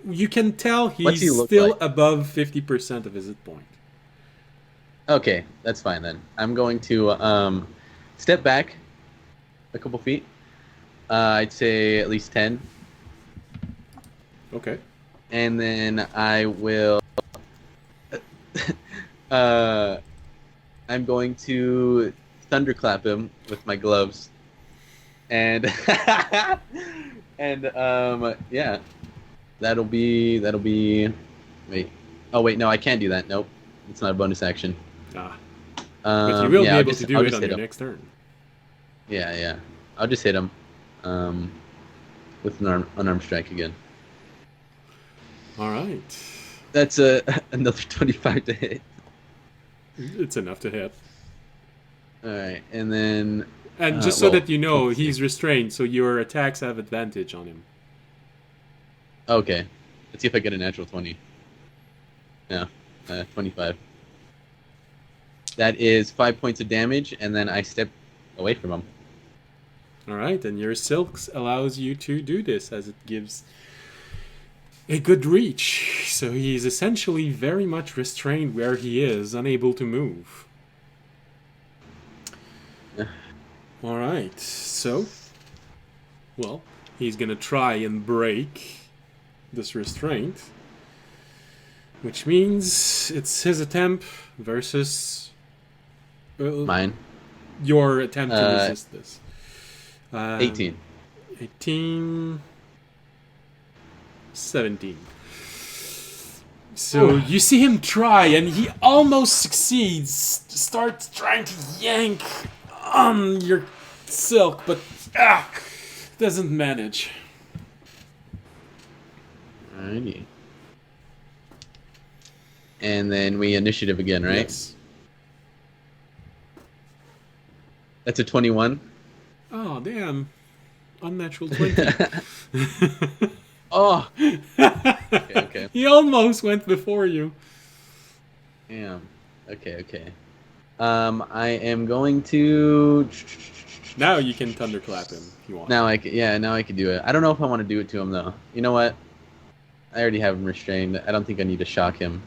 You can tell What's he he's look still like? above 50% of his hit point. Okay, that's fine then. I'm going to step back a couple feet. I'd say at least 10. Okay. And then I will. I'm going to thunderclap him with my gloves, and yeah, that'll be. Wait. Oh wait, no, I can't do that. Nope, it's not a bonus action. But you will be I'll able just- to do I'll it just on hit your him. next turn. Yeah. I'll just hit him. With an unarmed strike again. All right. That's another 25 to hit. It's enough to hit. All right, and then. And just so that you know, he's restrained, so your attacks have advantage on him. Okay. Let's see if I get a natural 20. No, 25. That is 5 points of damage, and then I step away from him. All right, and your silks allows you to do this, as it gives a good reach. So he's essentially very much restrained where he is, unable to move. All right, so, well, he's gonna try and break this restraint, which means it's his attempt versus Mine. your attempt to resist this. 18. 18. 17. So you see him try, and he almost succeeds. Starts trying to yank on your silk, but doesn't manage. Alrighty. And then we initiative again, right? Yes. That's a 21. Oh, damn. Unnatural 20. Oh! Okay. He almost went before you. Damn. Okay. I am going to... Now you can thunderclap him if you want. Now I can do it. I don't know if I want to do it to him, though. You know what? I already have him restrained. I don't think I need to shock him.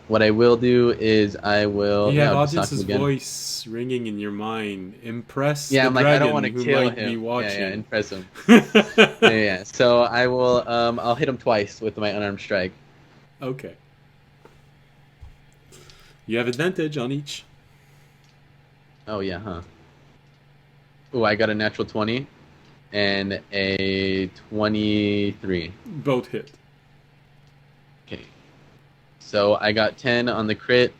What I will do is I will... You have I'll just knock audience's him again. voice ringing in your mind. Impress Yeah, the I'm like, dragon I don't want to who kill might him. be watching. Yeah, impress him. Yeah. So I will, I'll hit him twice with my unarmed strike. Okay. You have advantage on each. Oh, yeah, huh? Oh, I got a natural 20 and a 23. Both hit. Okay. So I got 10 on the crit,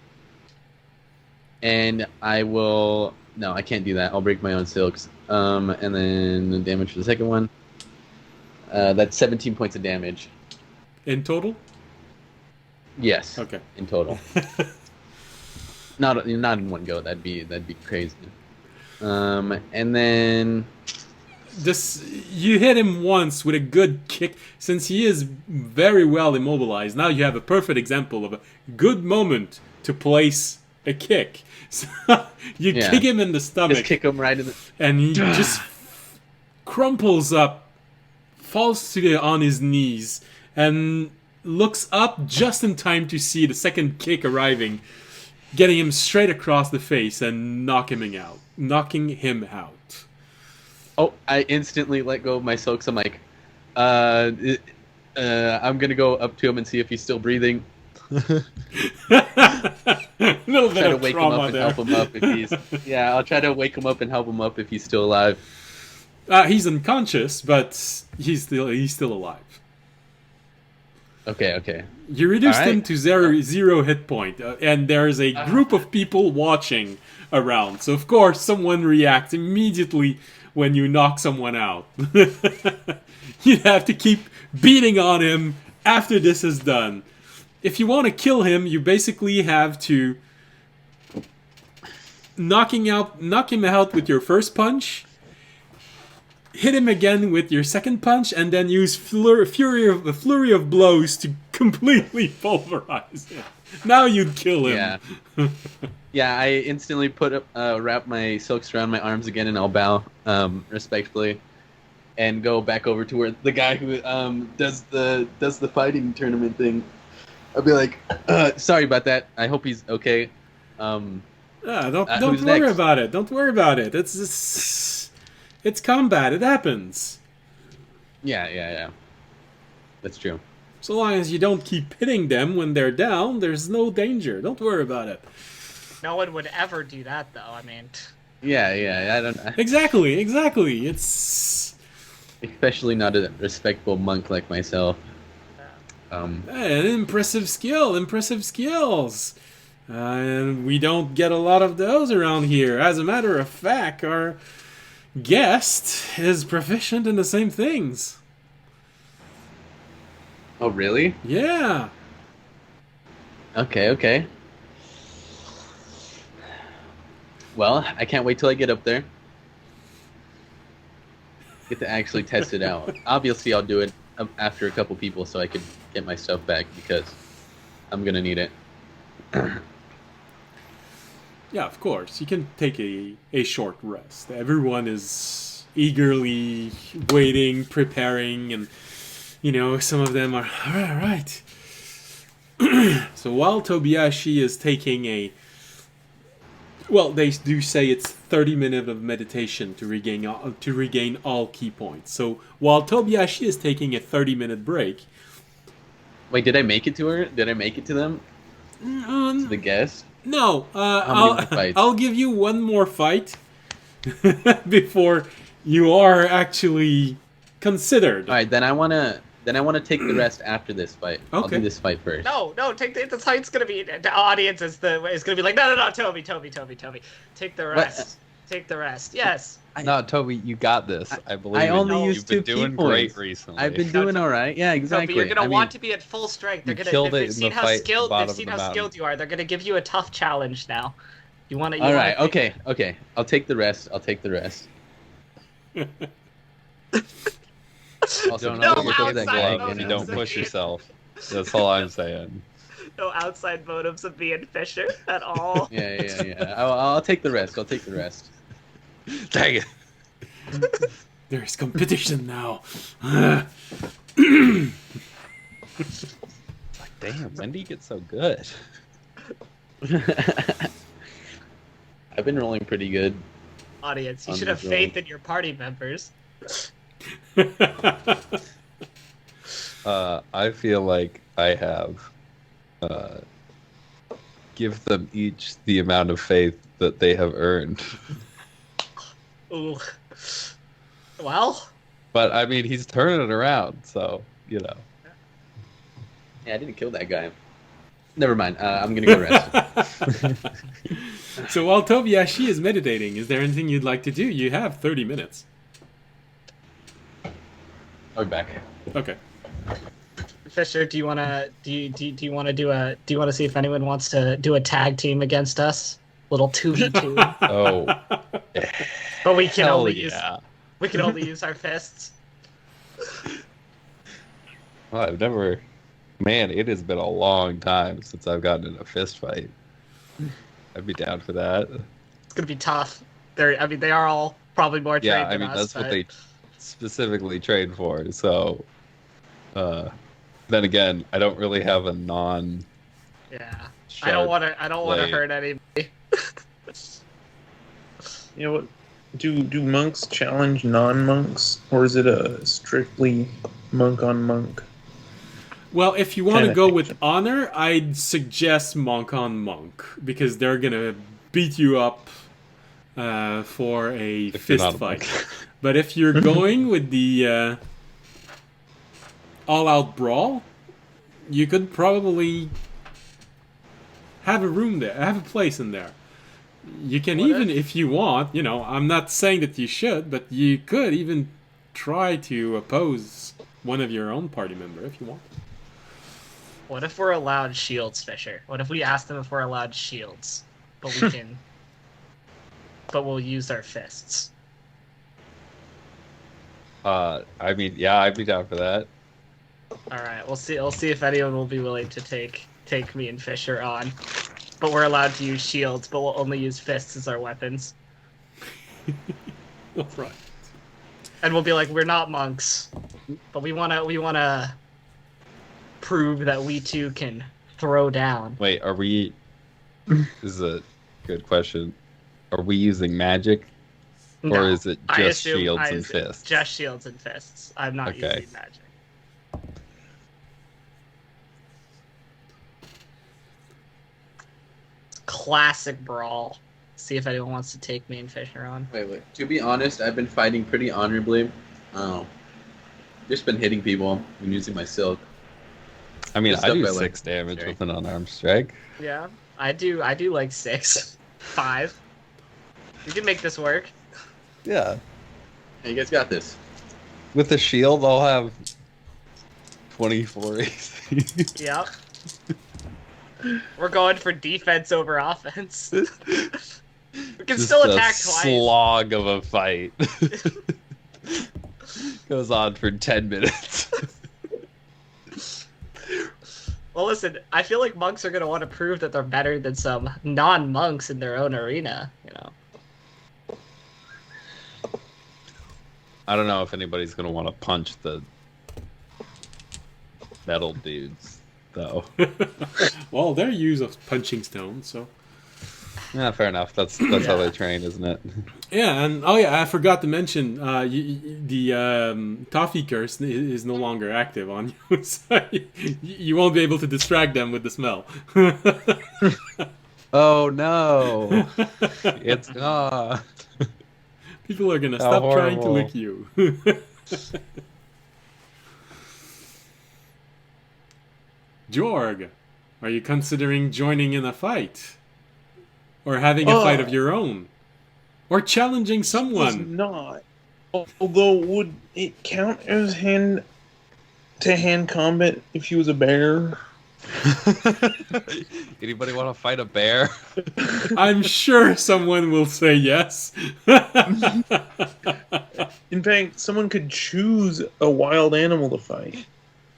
and I will... No, I can't do that. I'll break my own silks. And then the damage for the second one. That's 17 points of damage. In total? Yes. Okay. In total. Not in one go. That'd be crazy. And then... You hit him once with a good kick. Since he is very well immobilized, now you have a perfect example of a good moment to place a kick. So you kick him in the stomach. Just kick him right in the... And he just crumples up, falls on his knees, and looks up just in time to see the second kick arriving, getting him straight across the face and knocking him out. Oh, I instantly let go of my silks. I'm like, I'm gonna go up to him and see if he's still breathing. A little bit Try to of wake him trauma up and there. help him up if he's... Yeah, I'll try to wake him up and help him up if he's still alive. He's unconscious, but he's still alive. Okay. You reduced All right. him to zero hit point, and there's a group of people watching around. So of course, someone reacts immediately when you knock someone out. You have to keep beating on him after this is done. If you want to kill him, you basically have to knock him out with your first punch, hit him again with your second punch, and then use a flurry of blows to completely pulverize him. Now you'd kill him. Yeah. Yeah, I instantly wrap my silks around my arms again, and I'll bow respectfully, and go back over to where the guy who does the fighting tournament thing. I'll be like, sorry about that. I hope he's okay. Don't Who's worry next? about it. Don't worry about it. It's combat. It happens. Yeah. That's true. So long as you don't keep hitting them when they're down, there's no danger. Don't worry about it. No one would ever do that, though. I mean, Yeah. I don't. Exactly. It's Especially not a respectable monk like myself. an impressive skills. And we don't get a lot of those around here. As a matter of fact, our guest is proficient in the same things. Oh, really? Yeah. Okay. Well, I can't wait till I get up there. Get to actually test it out. Obviously, I'll do it after a couple people so I can get my stuff back because I'm gonna need it. Yeah, of course. You can take a short rest. Everyone is eagerly waiting, preparing, and, some of them are, all right. So while Tobiashi is taking well, they do say it's 30 minutes of meditation to regain all key points. So while Tobiashi is taking a 30-minute break... Wait, did I make it to her? Did I make it to them? To the guest? No. How many fights? I'll give you one more fight before you are actually considered. All right, then I wanna take the rest after this fight. Okay. I'll do this fight first. No, take the fight's gonna be the audience is gonna be like no, Toby, take the rest. What? Take the rest. Yes. No, Toby, you got this. I believe I only in you. used You've been 2 key doing points. great recently. I've been doing all right. Yeah, exactly. Toby, you're gonna want to be at full strength. you They've killed it in seen the how fight at the skilled. bottom They've of seen the how mountain. skilled you are. They're gonna give you a tough challenge now. You want to? All right. Okay. I'll take the rest. Also, don't don't No put that outside glove motives and you don't of push being- yourself. That's all I'm saying. No outside motives of being Fisher at all. Yeah. I'll take the rest. Dang it. There's competition now. Like, damn, when do you get so good? I've been rolling pretty good. Audience, you On should the have roll. faith in your party members. I feel like I have give them each the amount of faith that they have earned. Ooh. Well, But I mean, he's turning it around, so Yeah, I didn't kill that guy. Never mind. I'm gonna go rest. So while Tobiashi is meditating, is there anything you'd like to do? You have 30 minutes. I'll be back. Okay. Fisher, do you want to see if anyone wants to do a tag team against us? Little 2v2. oh, But we can hell only use yeah. our fists. Well, I've never. Man, it has been a long time since I've gotten in a fist fight. I'd be down for that. It's gonna be tough. They are all probably more trained Yeah, I than mean us, that's what but- they specifically train for. So, then again, I don't really have a non. Yeah. I don't want to blade. hurt anybody. You know what? Do monks challenge non-monks, or is it a strictly monk on monk? Well, if you want to Kinda go think with honor, I'd suggest monk on monk because they're gonna beat you up for a If you're fist not a fight. monk. But if you're going with the all-out brawl, you could probably have a room there, have a place in there. You can What even, if you want, I'm not saying that you should, but you could even try to oppose one of your own party member if you want. What if we're allowed shields, Fisher? What if we ask them if we're allowed shields, but we can, but we'll use our fists? I mean, yeah, I'd be down for that. All right, we'll see. We'll see if anyone will be willing to take me and Fisher on. But we're allowed to use shields, but we'll only use fists as our weapons. Right. And we'll be like, we're not monks, but we wanna prove that we too can throw down. Wait, are we? This is a good question. Are we using magic, or No, is it I just assume- shields I and assume fists? Just shields and fists. I'm not Okay. using magic. Classic brawl. See if anyone wants to take me and Fisher on. Wait. To be honest, I've been fighting pretty honorably. Just been hitting people and using my silk. I mean, Just I stuff do I like. 6 damage Sorry. with an unarmed strike. Yeah. I do like 6. 5. We can make this work. Yeah. Hey, you guys got this. With the shield, I'll have 24 AC. Yep. We're going for defense over offense. We can Just still a attack twice. slog of a fight. Goes on for 10 minutes. Well, listen, I feel like monks are going to want to prove that they're better than some non-monks in their own arena, you know. I don't know if anybody's gonna want to punch the metal dudes, though. Well, their use of punching stones, so. Yeah, fair enough. That's how they train, isn't it? Yeah, and oh yeah, I forgot to mention the toffee curse is no longer active on you, so you won't be able to distract them with the smell. Oh no! It's People are gonna How stop trying to horrible. lick you. Jorg, are you considering joining in a fight? Or having a fight of your own? Or challenging It's someone? not. Although, would it count as hand-to-hand combat if he was a bear? Anybody want to fight a bear? I'm sure someone will say yes. In fact, someone could choose a wild animal to fight.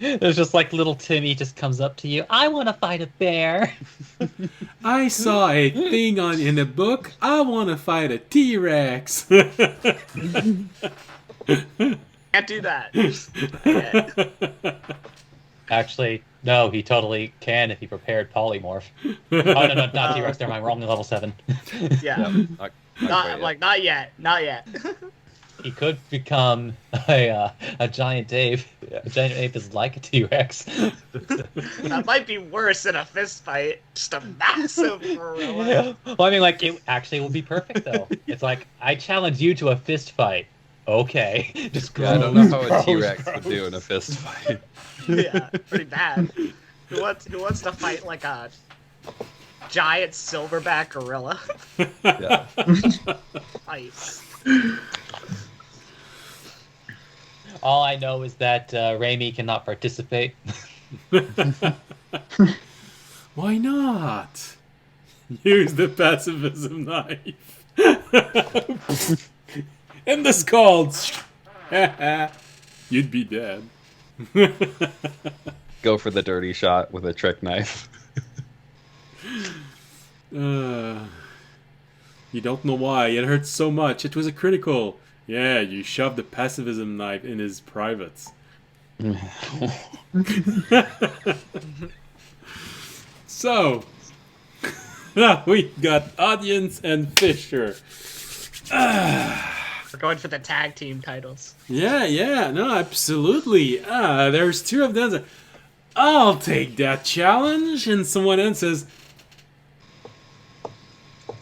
It's just like little Timmy just comes up to you. I want to fight a bear. I saw a thing in a book. I want to fight a T-Rex. Can't do that. Okay. Actually, no, he totally can if he prepared polymorph. Oh, no, not T-Rex. Never mind. We're only level 7. Yeah. Not quite yet. Not yet. He could become a giant ape. A giant ape is like a T-Rex. That might be worse than a fist fight. Just a massive gorilla. Well, I mean, like, it actually will be perfect, though. It's like, I challenge you to a fist fight. Okay. Just Yeah, I don't know how a T-Rex would do in a fist fight. Yeah, pretty bad. Who wants to fight like a giant silverback gorilla? Yeah. Fight. All I know is that Raimi cannot participate. Why not? Use the pacifism knife. And the scalds. You'd be dead. Go for the dirty shot with a trick knife. You don't know why. It hurts so much. It was a critical. Yeah, you shoved the pacifism knife in his privates. So, we got Audience and Fisher. We're going for the tag team titles. Yeah, no, absolutely. There's 2 of them. I'll take that challenge. And someone else says,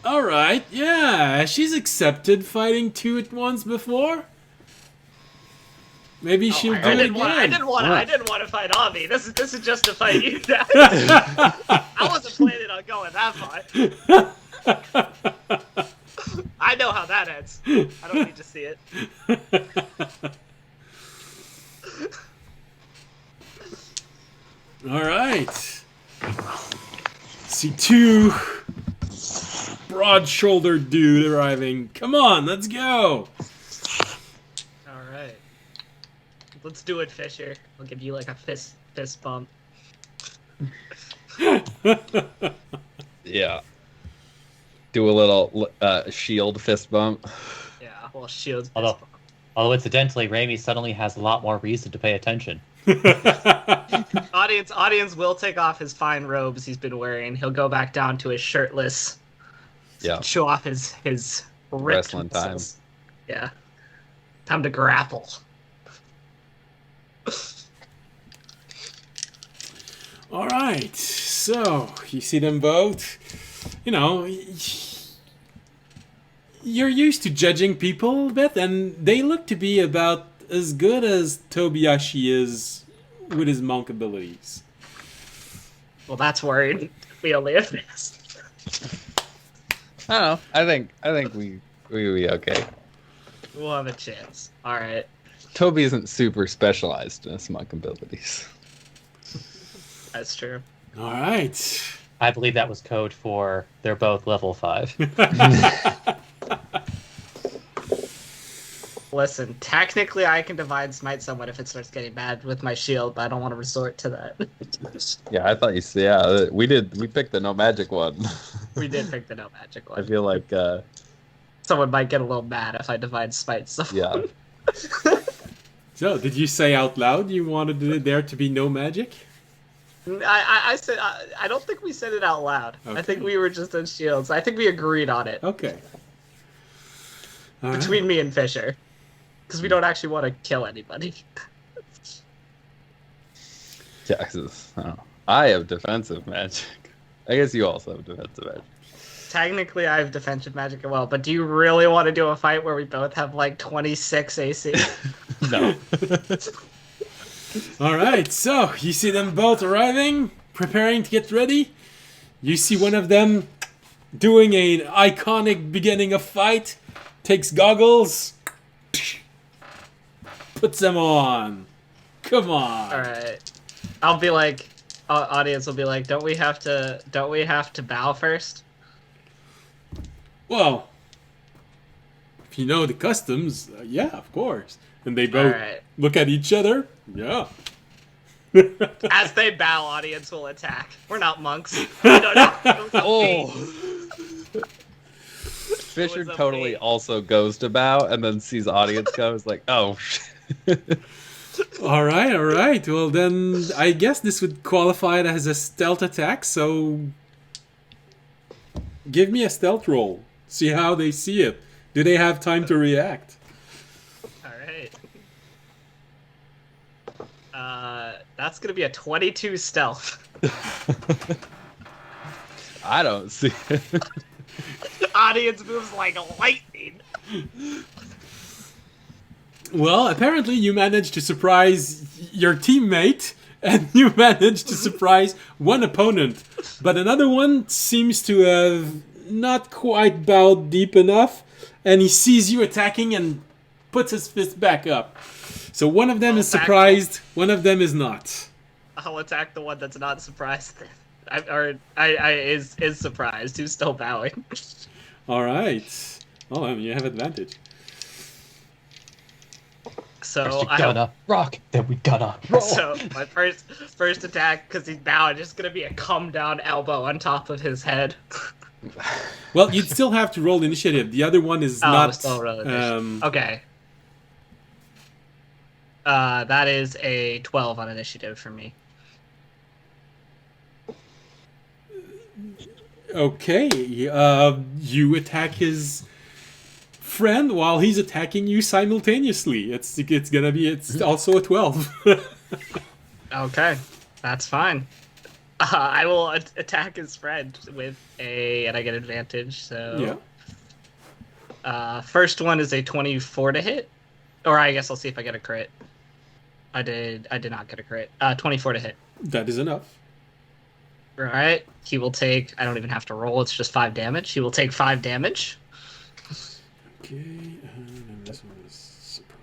alright, yeah, she's accepted fighting 2 at once before. Maybe she'll do I it didn't again. want to fight Avi. This is just to fight you guys. I wasn't planning on going that far. I know how that ends. I don't need to see it. Alright. See 2 broad-shouldered dude arriving. Come on, let's go. Alright. Let's do it, Fisher. I'll give you like a fist bump. Yeah. Do a little shield fist bump. Yeah, well, shields. Although incidentally, Raimi suddenly has a lot more reason to pay attention. Audience will take off his fine robes he's been wearing. He'll go back down to his shirtless. Yeah. Show off his ripped Wrestling time. muscles. Yeah. Time to grapple. Alright, so you see them both. You know, you're used to judging people a bit, and they look to be about as good as Tobiyashi is with his monk abilities. Well, that's worried. We only have this. I don't know. I think we be okay. We'll have a chance. All right. Toby isn't super specialized in his monk abilities. That's true. All right. I believe that was code for they're both level 5. Listen, technically I can divine smite someone if it starts getting bad with my shield, but I don't want to resort to that. Yeah, I thought you said, yeah, we picked the no magic one. We did pick the no magic I one. feel like, Someone might get a little mad if I divine smite someone. yeah. So, did you say out loud you wanted there to be no magic? I said I don't think we said it out loud. Okay. I think we were just on shields. I think we agreed on it Okay. All right. between me and Fisher, because we don't actually want to kill anybody. Yeah, 'cause, I don't know. I have defensive magic. I guess you also have defensive magic. Technically, I have defensive magic as well, but do you really want to do a fight where we both have like 26 AC? No. All right, so you see them both arriving, preparing to get ready. You see one of them doing an iconic beginning of fight, takes goggles, puts them on. Come on. All right, I'll be like, audience will be like, don't we have to bow first? Well, if you know the customs, yeah, of course. And they both Alright. look at each other. Yeah. As they bow, audience will attack. We're not monks. No. Oh. Fisher It was a totally bait. also goes to bow and then sees audience go. Is like, oh, shit. All right. Well, then I guess this would qualify it as a stealth attack. So give me a stealth roll. See how they see it. Do they have time to react? Alright. That's gonna be a 22 stealth. I don't see it. Audience moves like lightning. Well, apparently you managed to surprise your teammate, and you managed to surprise one opponent. But another one seems to have not quite bowed deep enough, and he sees you attacking and puts his fist back up. So one of them is surprised, one of them is not. I'll attack the one that's not surprised. Is surprised. Who's still bowing? All right. Oh, I mean, you have advantage. First So we gonna rock, then we gonna roll. So my first attack, because he's bowing, is gonna be a come down elbow on top of his head. Well, you'd still have to roll initiative. The other one is not. Still roll initiative. Okay. That is a 12 on initiative for me. Okay. You attack his friend while he's attacking you simultaneously. It's also a 12. Okay, that's fine. I will attack his friend with and I get advantage. So Yeah. First one is a 24 to hit, or I guess I'll see if I get a crit. I did not get a crit. 24 to hit. That is enough. Right. He will take. I don't even have to roll. It's just 5 damage. He will take 5 damage. Okay, and this one is surprise.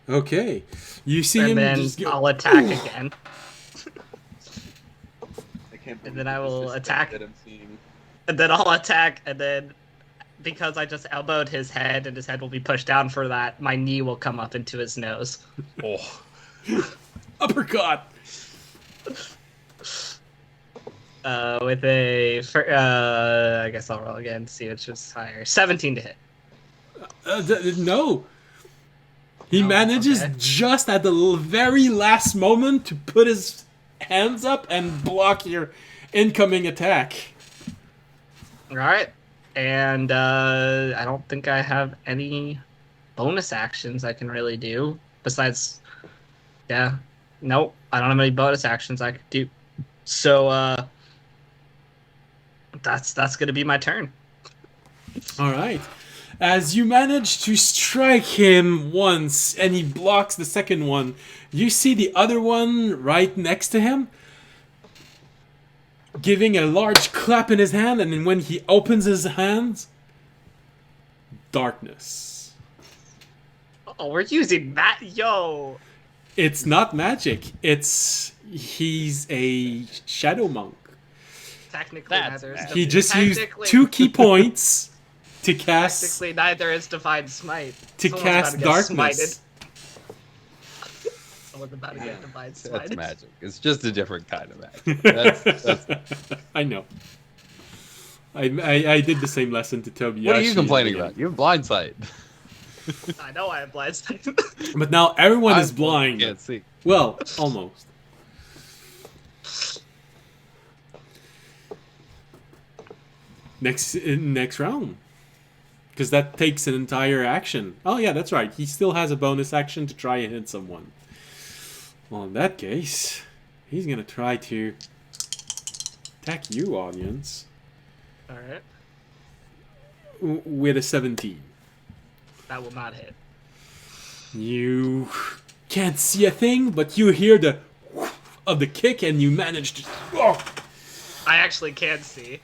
Okay, you see him And then just go, I'll attack "Ooh." again. And then I will attack. And then I'll attack, and then because I just elbowed his head, and his head will be pushed down for that, my knee will come up into his nose. Oh. Uppercut. With I guess I'll roll again to see which is higher. 17 to hit. No. He manages okay. just at the very last moment to put his hands up and block your incoming attack. All right. And I don't think I have any bonus actions I can really do besides. Yeah. Nope. I don't have any bonus actions I could do. So that's gonna be my turn. All right. As you manage to strike him once and he blocks the second one, you see the other one right next to him giving a large clap in his hand, and then when he opens his hands, darkness. Oh, we're using that. Yo. It's not magic. He's a shadow monk. Technically, That's neither is bad. He just used technically- 2 key points to cast Technically, neither is divine smite. to Someone's cast about to get darkness. Someone's about to get divine That's smited. magic. It's just a different kind of magic. That's I know. I did the same lesson to Toby. what are you complaining about? You have blind sight. I know I have blind sight. But now everyone is I blind. can't see. Well, almost. Next round. Because that takes an entire action. Oh yeah, that's right. He still has a bonus action to try and hit someone. Well, in that case, he's gonna try to attack you, audience, Alright. with a 17. That will not hit. You can't see a thing, but you hear the of the kick, and you manage to. Oh, I actually can see.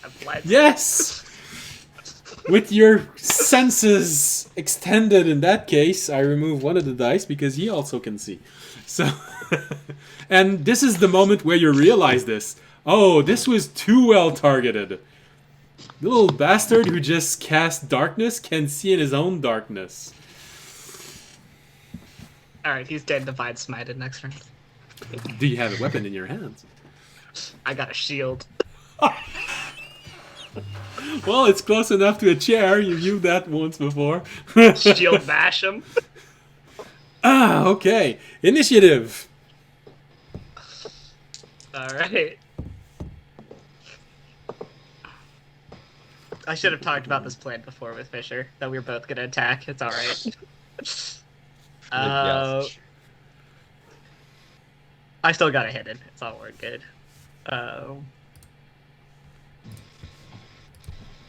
I'm blind. yes! With your senses extended in that case, I remove one of the dice because he also can see. So, and this is the moment where you realize this. Oh, this was too well targeted. The little bastard who just cast darkness can see in his own darkness. Alright, he's dead divine smited next round. Do you have a weapon in your hands? I got a shield. Well, it's close enough to a chair. You used that once before. Shield bash him. Ah, okay. Initiative. Alright. I should have talked about this plan before with Fisher, that we were both gonna attack. It's alright. Yes. I still got a hidden. It's all work good.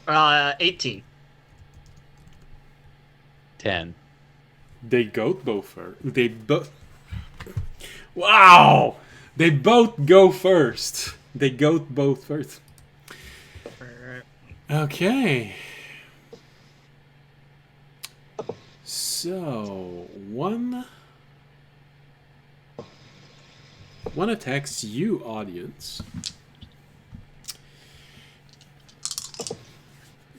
18. 10. They both first. They both. Wow! They both go first. They go both first. Okay. So one attacks you, audience.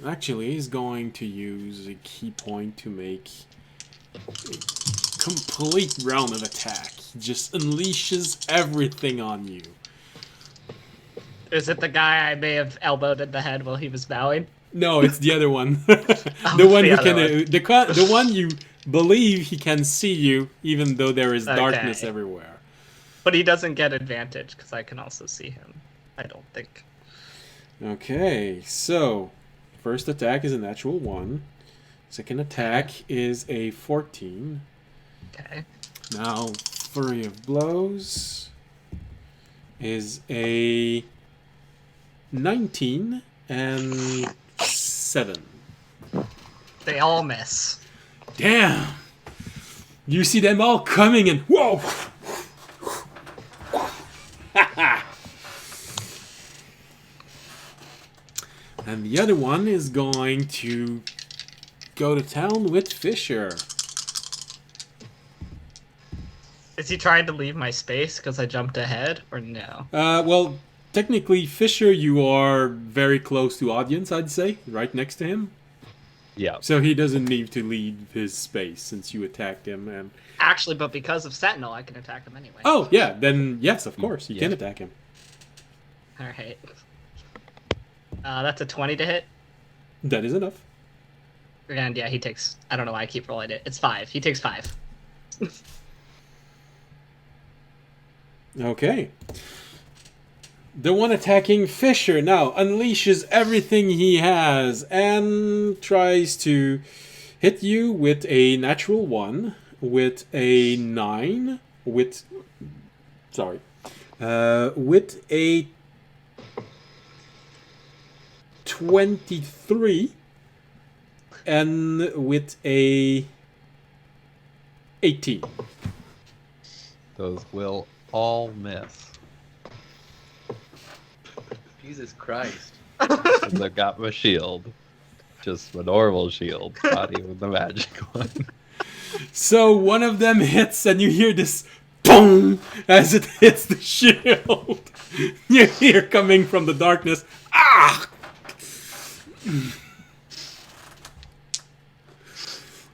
Actually, he's going to use a key point to make a complete round of attack. He just unleashes everything on you. Is it the guy I may have elbowed in the head while he was bowing? No, it's the other one. Oh, the one the who other can, one. the one you believe he can see you, even though there is darkness Okay. everywhere. But he doesn't get advantage because I can also see him. I don't think. Okay, so first attack is a natural 1. Second attack is a 14. Okay. Now, Flurry of Blows is a 19 and 7. They all miss. Damn! You see them all coming and whoa! And the other one is going to go to town with Fisher. Is he trying to leave my space because I jumped ahead, or no? Well, technically, Fisher, you are very close to audience, I'd say, right next to him. Yeah. So he doesn't need to leave his space since you attacked him. And Actually, but because of Sentinel, I can attack him anyway. oh yeah, then yes, of course, you can Yeah. attack him. Alright. That's a 20 to hit. That is enough. And yeah, he takes... I don't know why I keep rolling it. It's 5. He takes 5. Okay. The one attacking Fisher now unleashes everything he has and tries to hit you with a natural 1, with a 9, with a 23, and with a 18. Those will all miss. Jesus Christ. Because I've got my shield. Just my normal shield, not even the magic one. So one of them hits, and you hear this boom as it hits the shield. You hear coming from the darkness. Ah!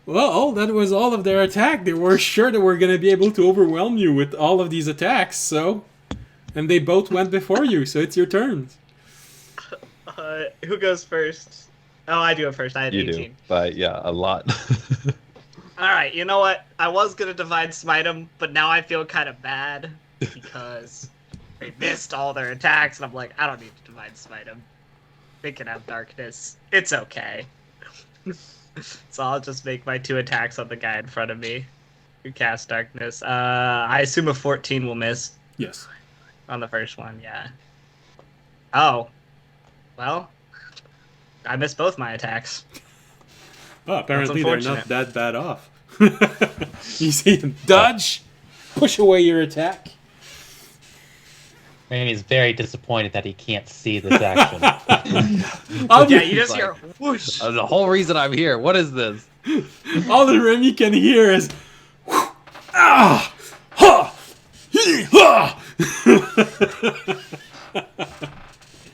Well, that was all of their attack. They were sure that we're going to be able to overwhelm you with all of these attacks, so... And they both went before you, so it's your turn. Who goes first? Oh, I do it first. I had You 18. do, but yeah, a lot. Alright, you know what? I was gonna Divine Smite them, but now I feel kind of bad because they missed all their attacks, and I'm like, I don't need to Divine Smite them. They can have darkness. It's okay. So I'll just make my 2 attacks on the guy in front of me who cast darkness. I assume a 14 will miss Yes. on the first one, yeah. Oh. Well, I missed both my attacks. Oh, apparently they're not unfortunate. that bad off. You see him dodge, push away your attack. Randy is very disappointed that he can't see this action. All Yeah, the, you just hear whoosh. The whole reason I'm here. What is this? all the Remy can hear is ah, ha, hee, ha.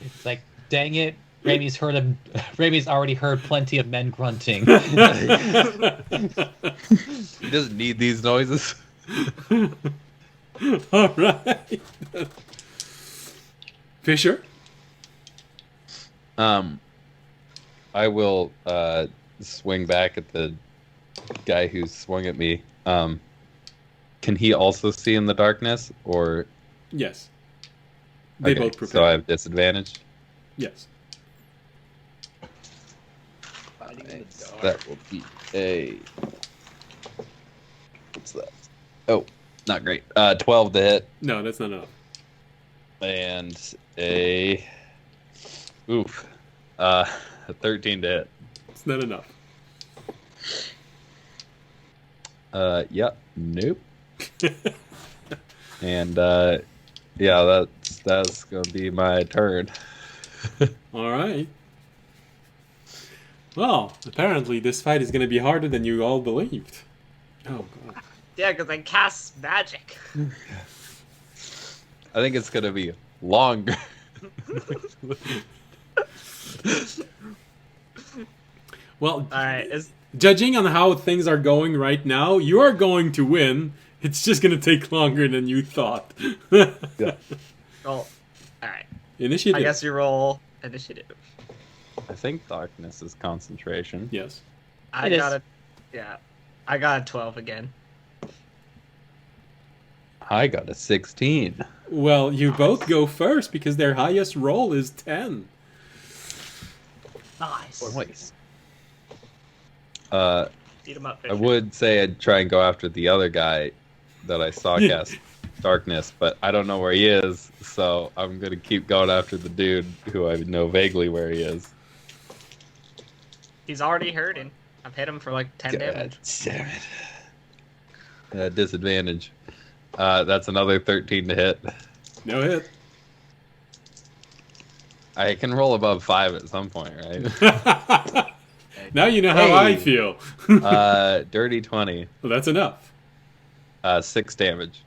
It's like, dang it, Ramy's already heard plenty of men grunting. He doesn't need these noises. All right. Fisher? I will swing back at the guy who swung at me. Can he also see in the darkness, or Yes. They okay, both prepare. so I have disadvantage? Yes. That will be a... What's that? Oh, not great. 12 to hit, No, that's not enough. and a... Oof. 13 to hit. It's not enough. Yep. Nope. And, yeah, that's gonna be my turn. All right. Well, apparently this fight is going to be harder than you all believed. Oh, God. Yeah, because I cast magic. I think it's gonna be longer. Well, Alright, judging on how things are going right now, you are going to win. It's just going to take longer than you thought. Yeah. well, alright. Initiative. I guess you roll initiative. I think darkness is concentration. Yes. I It got is. I got a 12 again. I got a 16. Well, you both go first because their highest roll is 10. Nice. Nice. Beat him up, I Fisher. would say I'd try and go after the other guy that I saw cast darkness, but I don't know where he is, so I'm gonna keep going after the dude who I know vaguely where he is. He's already hurting. I've hit him for like 10 damage. Damn it. Disadvantage. That's another 13 to hit. No hit. I can roll above 5 at some point, right? Now you know how I Hey. feel. Dirty 20. Well, that's enough. 6 damage.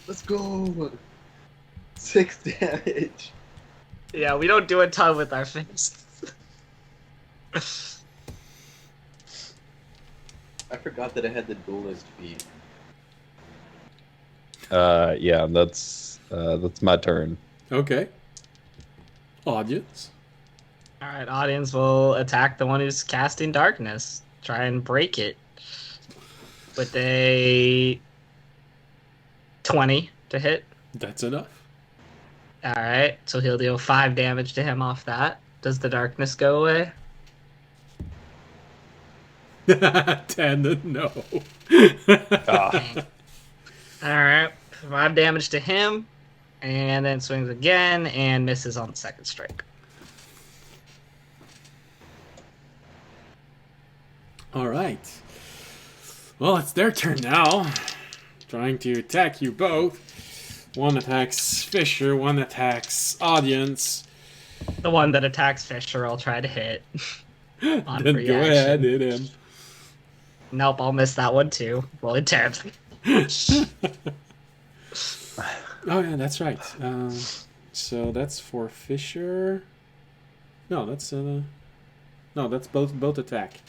Let's go. 6 damage. Yeah, we don't do a ton with our fists. I forgot that I had the duelist feat. Yeah, that's my turn. Okay. Audience. Alright, audience will attack the one who's casting darkness. Try and break it. With a 20 to hit. That's enough. Alright, so he'll deal 5 damage to him off that. Does the darkness go away? 10, no. Alright, 5 damage to him. And then swings again and misses on the second strike. All right. Well, it's their turn now. Trying to attack you both. One attacks Fisher, one attacks Audience. The one that attacks Fisher, I'll try to hit. On Then go ahead, reaction. hit him. Nope, I'll miss that one too. Rolling terribly. Oh yeah, that's right. So that's for Fisher. No, that's both attack,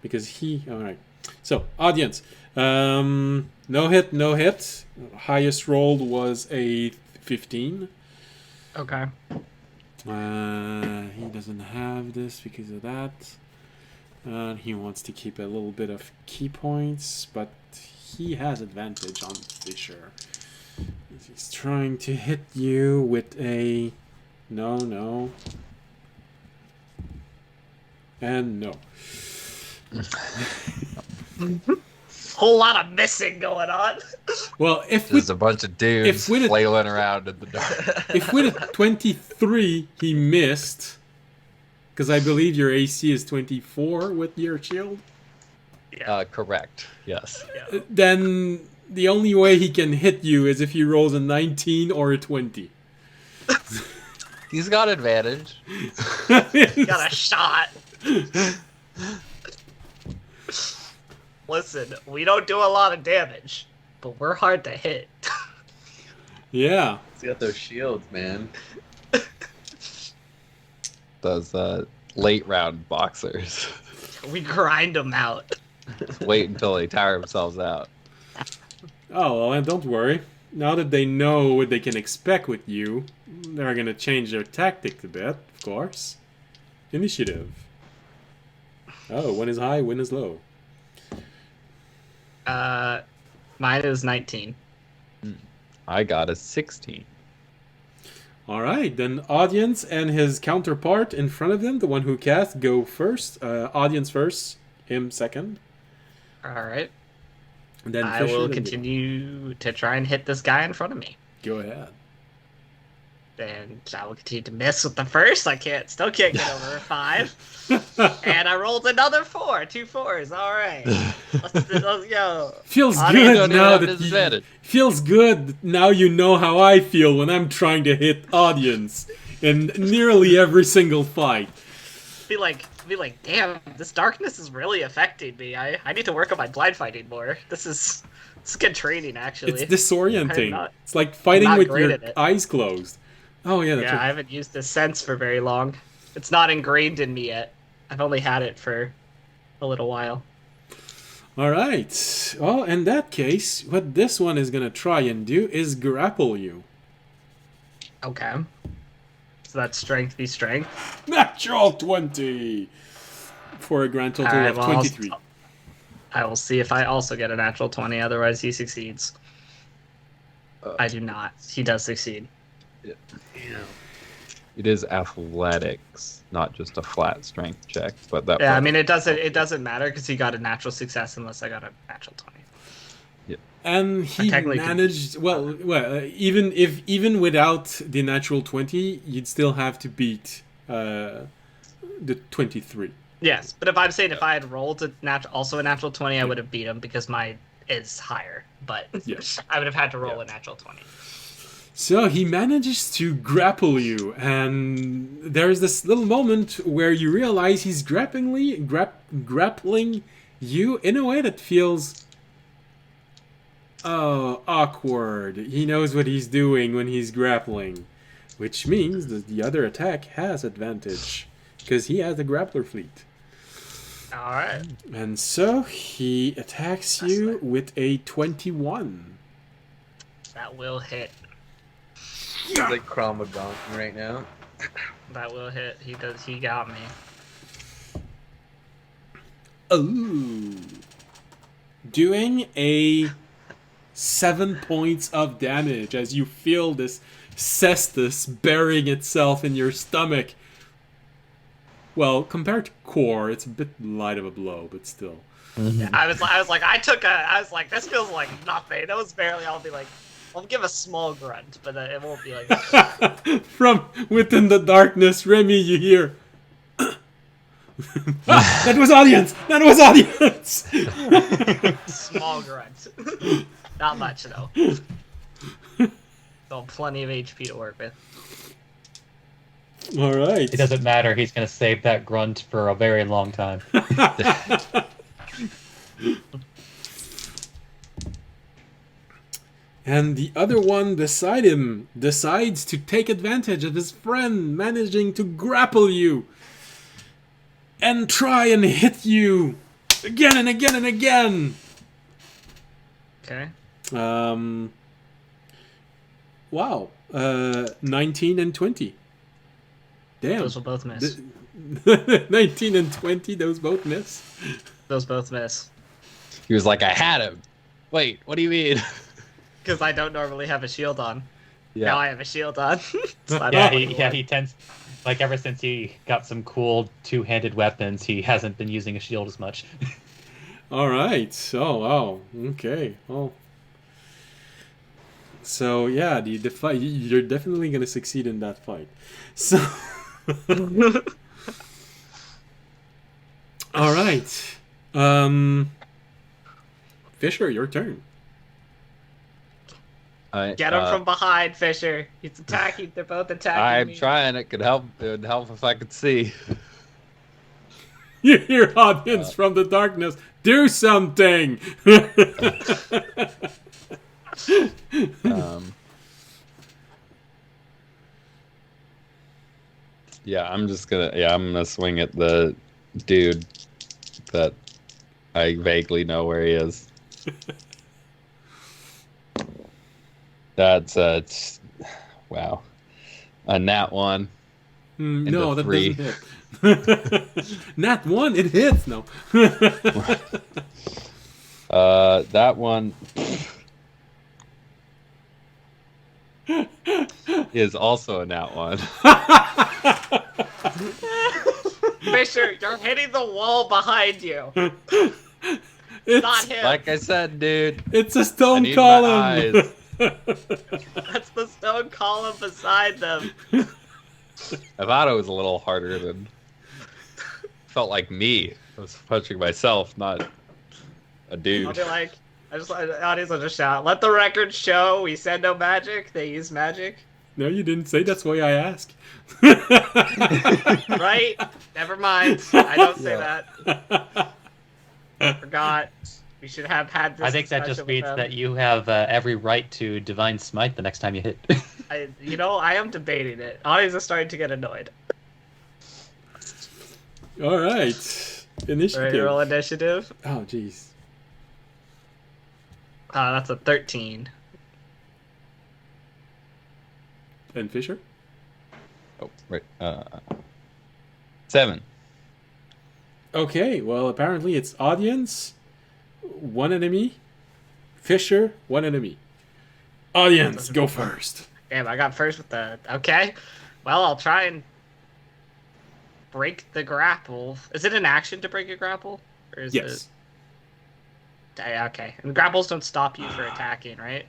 because he. All right. So Audience, no hit. Highest rolled was a 15. Okay. He doesn't have this because of that. He wants to keep a little bit of key points, but he has advantage on Fisher. He's trying to hit you with a no, and no. Whole lot of missing going on. Well, if There's a bunch of dudes with a- flailing around in the dark. if with a 23 he missed, because I believe your AC is 24 with your shield, Correct. Yes. then the only way he can hit you is if he rolls a 19 or a 20. He's got advantage. Got a shot. Listen, we don't do a lot of damage, but we're hard to hit. Yeah. He's got those shields, man. Those late round boxers. We grind them out. Wait until they tire themselves out. Oh, well, and don't worry. Now that they know what they can expect with you, they're going to change their tactics a bit, of course. Initiative. Oh, one is high, one is low. Mine is 19. I got a 16. All right, then Audience and his counterpart in front of him, the one who cast, go first. Audience first, him second. All right. And then I Fisher, will then continue to try and hit this guy in front of me. Go ahead. And I will continue to miss with the first. Still can't get over a 5. And I rolled another 4. 2 4s. All right. Let's go. Feels Audience good don't now have that disadvantage. feels good now you know how I feel when I'm trying to hit Audience in nearly every single fight. Be like, damn, this darkness is really affecting me. I need to work on my blind fighting more. This is good training, actually. It's disorienting. I'm not- It's like fighting not with great your at it. eyes closed. Oh yeah, that's Yeah, I right. haven't used this sense for very long. It's not ingrained in me yet. I've only had it for a little while. All right. Well, in that case, what this one is gonna try and do is grapple you. Okay. So that's strength v strength. Natural 20 for a grand total Alright, of well, 23. I will see if I also get a natural 20, otherwise he succeeds. I do not. He does succeed. It is athletics, not just a flat strength check. But that. Yeah, I mean it doesn't matter because he got a natural success unless I got a natural 20. And he technically could- managed even without the natural 20, you'd still have to beat the 23. Yes, but if I had rolled a natural 20, I would have beat him because mine is higher. But Yeah. I would have had to roll a natural 20. So he manages to grapple you, and there's this little moment where you realize he's grappling you in a way that feels awkward. He knows what he's doing when he's grappling, which means that the other attack has advantage because he has the grappler fleet. All right. And so he attacks you with a 21. That will hit. He's like Cromwell right now. That will hit. He got me. Ooh. Doing a 7 points of damage as you feel this cestus burying itself in your stomach. Well, compared to core, it's a bit light of a blow, but still. I was like, this feels like nothing. That was barely. I'll give a small grunt, but it won't be like that. From within the darkness, Remy, you hear. That was audience! That was audience! Small grunt. Not much though. So plenty of HP to work with. All right. It doesn't matter. He's going to save that grunt for a very long time. And the other one beside him decides to take advantage of his friend managing to grapple you and try and hit you again and again and again. Okay. Wow. 19 and 20. Damn. Those will both miss. 19 and 20, those both miss. Those both miss. He was like, I had him. Wait, what do you mean? Because I don't normally have a shield on. Yeah. Now I have a shield on. So I Yeah, don't he tends, like, ever since he got some cool two-handed weapons, he hasn't been using a shield as much. All right. Oh, wow. Okay. Oh. So yeah, the fight, you're definitely gonna succeed in that fight. So. All right. Fisher, your turn. Get him from behind, Fisher. He's attacking. They're both attacking I'm me. trying. It could help. It would help if I could see. You hear audience from the darkness. Do something. Yeah, I'm just gonna. Yeah, I'm gonna swing at the dude that I vaguely know where he is. That's wow, a nat 1. No, that 3. doesn't hit. Nat 1, it hits. No. That one is also a nat 1. Fisher, you're hitting the wall behind you. It's Not him. Like I said, dude. It's a I stone need column. my eyes. That's the stone column beside them. I thought it was a little harder than. Felt like me. I was punching myself, not a dude. I'll be like, the audience will just shout, "Let the record show we said no magic. They use magic." No, you didn't say. That's why I asked. Right? Never mind. I don't say that. Forgot. We should have had this. I think that just discussion with means them. that you have every right to Divine Smite the next time you hit. I am debating it. Audience is starting to get annoyed. All right. Initiative. Ready to roll initiative? Oh, jeez. That's a 13. And Fisher? Oh, right. 7. Okay, well, apparently it's audience, 1 enemy. Fisher, 1 enemy. Audience, go first. Damn, I got first with the... Okay. Well, I'll try and break the grapple. Is it an action to break a grapple? Or is Yes. Okay. And grapples don't stop you for attacking, right?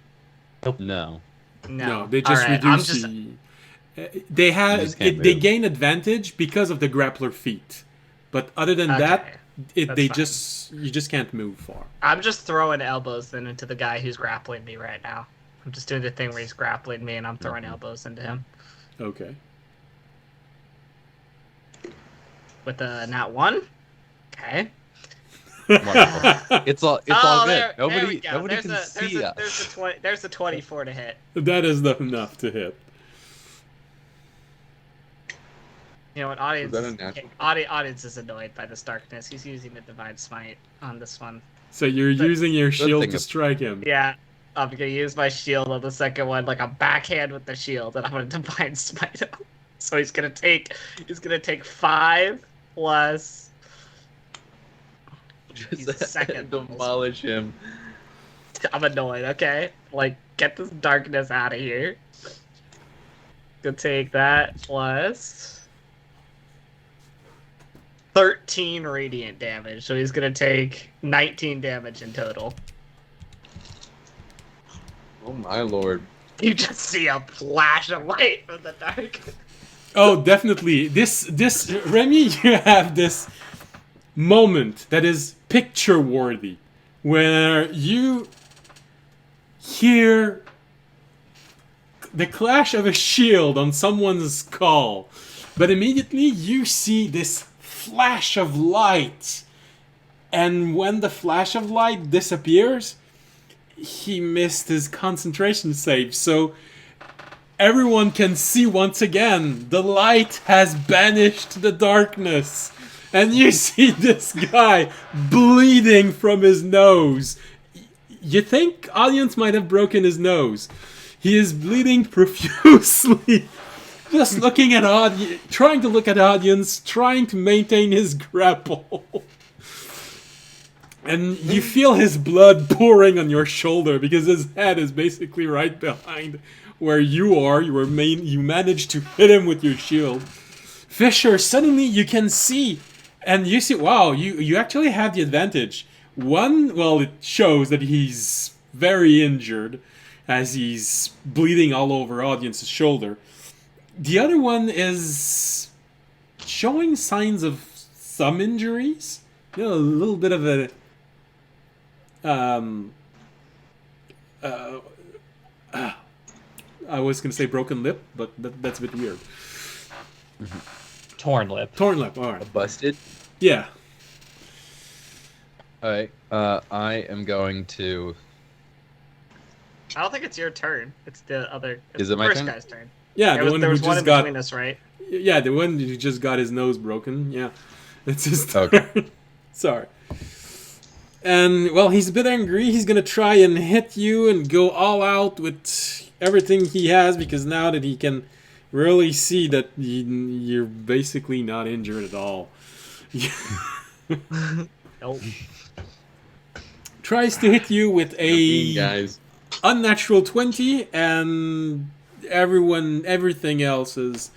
No. No, they just Alright, reduce the... They have just can't they move. gain advantage because of the grappler feat, but other than that, Okay, they that's fine. you just can't move far. I'm just throwing elbows then into the guy who's grappling me right now. I'm just doing the thing where he's grappling me and I'm throwing elbows into him. Okay. With a nat 1? Okay. Wonderful. It's all good. There we Nobody go. can see us. There's a 24 to hit. That is not enough to hit. You know what, audience? Was that a natural? Audience is annoyed by this darkness. He's using the divine smite on this one. So you're using your shield thing to of- strike him. Yeah, I'm gonna use my shield on the second one, like a backhand with the shield, and I'm gonna divine smite him. So he's gonna take 5 plus. He's second. Demolish him. I'm annoyed. Okay, like get this darkness out of here. Gonna take that plus 13 radiant damage, so he's gonna take 19 damage in total. Oh my lord. You just see a flash of light from the dark. Oh, definitely. This Remy, you have this moment that is picture worthy, where you hear the clash of a shield on someone's skull. But immediately you see this flash of light. And when the flash of light disappears, he missed his concentration save. So everyone can see once again, the light has banished the darkness. And you see this guy bleeding from his nose. You think audience might have broken his nose. He is bleeding profusely. Just looking at audience, trying to look at audience, trying to maintain his grapple. And you feel his blood pouring on your shoulder because his head is basically right behind where you are. You managed to hit him with your shield. Fisher, suddenly you can see, and you see, wow, you actually have the advantage. One, well, it shows that he's very injured as he's bleeding all over audience's shoulder. The other one is showing signs of some injuries. You know, a little bit of a I was going to say broken lip, but that's a bit weird. Torn lip. Torn lip, alright. Busted. Yeah. Alright, I am going to... I don't think it's your turn. It's the other. It's Is it the my first turn? guy's turn. Yeah, There was one in between us, right? Yeah, the one who just got his nose broken. Yeah. It's his turn. Okay. Sorry. And, well, he's a bit angry. He's going to try and hit you and go all out with everything he has, because now that he can really see that you're basically not injured at all. Nope. Tries to hit you with a Guys. unnatural 20, and everything else is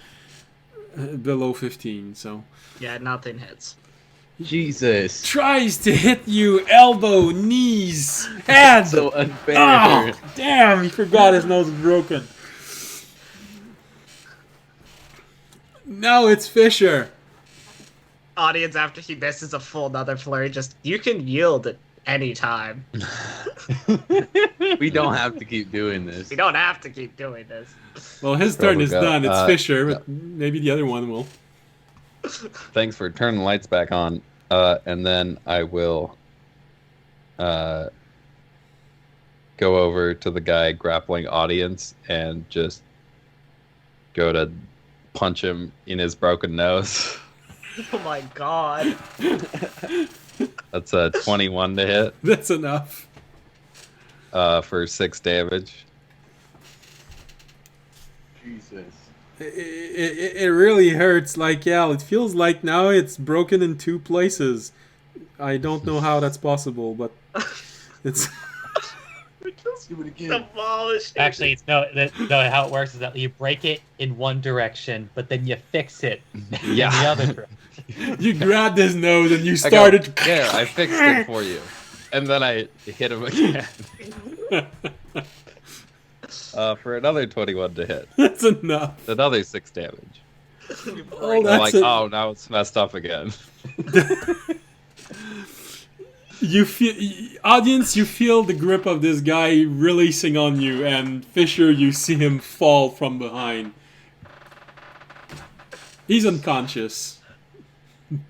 below 15, so... Yeah, nothing hits. Jesus. Tries to hit you, elbow, knees, head. So unfair. Oh, damn, he forgot his nose was broken. Now it's Fisher. Audience, after he misses a full another flurry, just, you can yield at any time. We don't have to keep doing this. We don't have to keep doing this. Well, his turn is go. done. It's Fisher, yeah. but maybe the other one will. Thanks for turning the lights back on. And then I will go over to the guy grappling audience and just go to punch him in his broken nose. Oh my god. That's a 21 to hit That's enough. for 6 damage. Jesus. It really hurts like hell. It feels like now it's broken in 2 places. I don't know how that's possible, but it's... Demolished. Actually, no. How it works is that you break it in one direction, but then you fix it Yeah. in the other direction. You grabbed his nose and you I go, started... yeah, I fixed it for you. And then I hit him again. For another 21 to hit. That's enough. Another 6 damage. Oh, I'm that's like, oh, now it's messed up again. You feel, audience, you feel the grip of this guy releasing on you, and Fisher, you see him fall from behind. He's unconscious,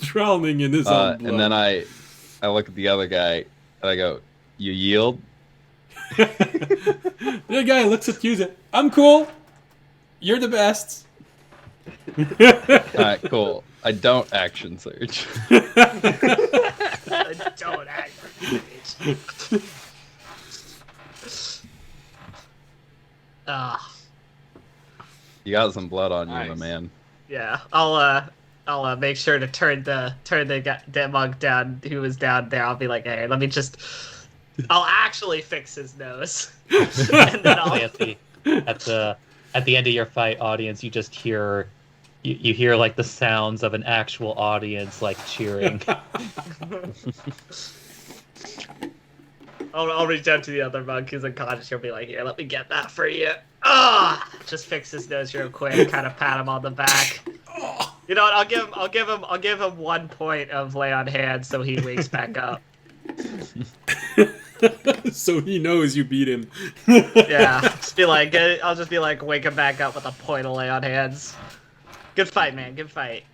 drowning in his own blood. And then I look at the other guy and I go, "You yield?" The other guy looks at you and says, "I'm cool. You're the best." Alright, cool. I don't action search. Don't act. Ah, You got some blood on you, my Nice. man. yeah. I'll make sure to turn the monk down who was down there. I'll be like, hey, I'll actually fix his nose, and then I'll. At the end of your fight, audience, you just hear you hear like the sounds of an actual audience like cheering. I'll reach out to the other monk who's unconscious. He'll be like, "Here, let me get that for you." Ah, just fix his nose real quick. Kind of pat him on the back. You know what? I'll give him 1 point of lay on hands so he wakes back up. So he knows you beat him. Yeah, I'll just be like, wake him back up with a point of lay on hands. Good fight, man. Good fight.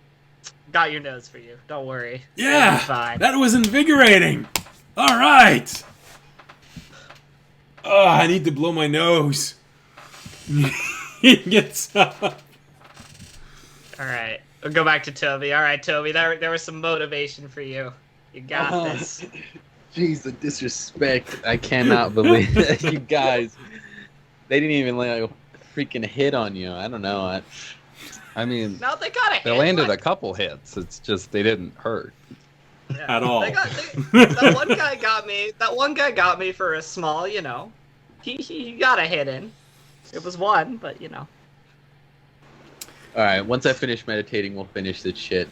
Got your nose for you. Don't worry. Yeah, You'll be fine. that was invigorating. All right. Oh, I need to blow my nose. He gets up. All right, we'll go back to Toby. All right, Toby, there was some motivation for you. You got this. Jeez, the disrespect. I cannot believe that you guys. They didn't even like freaking hit on you. I don't know. I mean, No, they got it. they landed a couple hits. It's just they didn't hurt. At all. That one guy got me. That one guy got me for a small. You know, he got a hit in. It was one, but you know. All right, once I finish meditating, we'll finish this shit.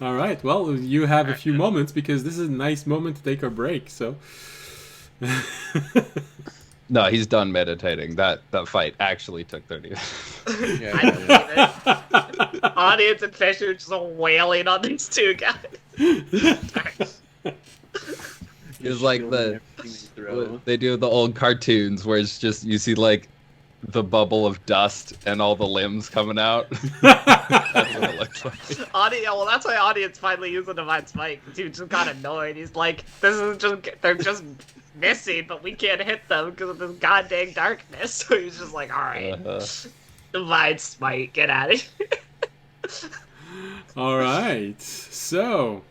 All right. Well, you have a few moments because this is a nice moment to take a break. So. No, he's done meditating. That fight actually took 30 minutes. I believe it. Audience and Fisher just wailing on these two guys. It's like they do the old cartoons where it's just you see like the bubble of dust and all the limbs coming out. That's what it looks like. Well, that's why audience finally used the divine spike. He just got annoyed. He's like, they're just missing, but we can't hit them because of this goddamn darkness. So he's just like, all right, divine spike, get out of here. All right. So,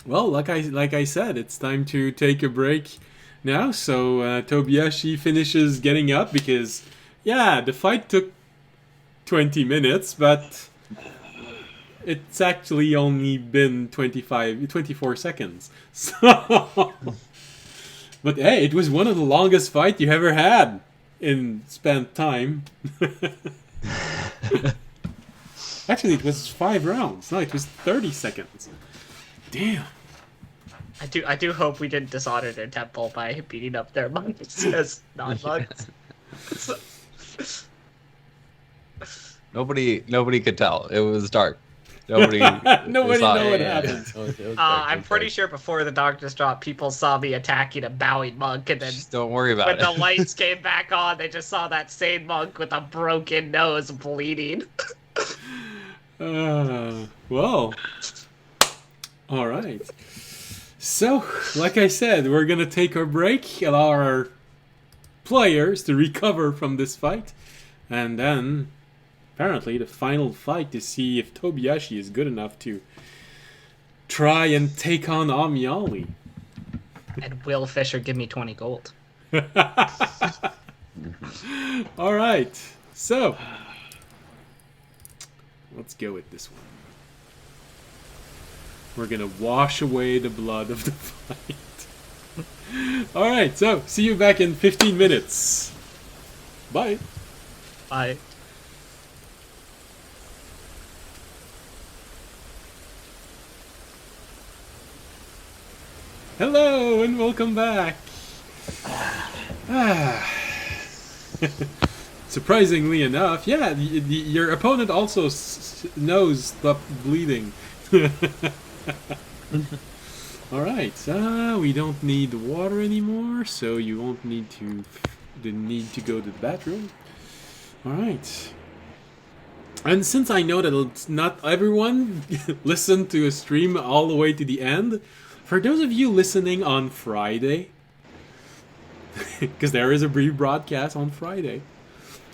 well, like I said, it's time to take a break now. So Tobiyashi finishes getting up because, yeah, the fight took 20 minutes, but it's actually only been 24 seconds. So, but hey, it was one of the longest fights you ever had in spent time. Actually, it was 5 rounds. No, it was 30 seconds. Damn. I do hope we didn't dishonor their temple by beating up their monks as non-monks. Nobody could tell. It was dark. Nobody knew what happened. I'm pretty sure before the darkness dropped, people saw me attacking a bowing monk, and then just don't worry about when it. the lights came back on, they just saw that same monk with a broken nose bleeding. Well, all right. So, like I said, we're gonna take our break, allow our players to recover from this fight, and then apparently the final fight to see if Tobiyashi is good enough to try and take on Amiali. And will Fisher give me 20 gold? All right, so let's go with this one. We're gonna wash away the blood of the fight. Alright, so see you back in 15 minutes. Bye. Bye. Hello and welcome back. Surprisingly enough, yeah, your opponent also nose stopped bleeding. Alright, we don't need water anymore, so you won't need to go to the bathroom. Alright. And since I know that not everyone listened to a stream all the way to the end, for those of you listening on Friday, because there is a brief broadcast on Friday,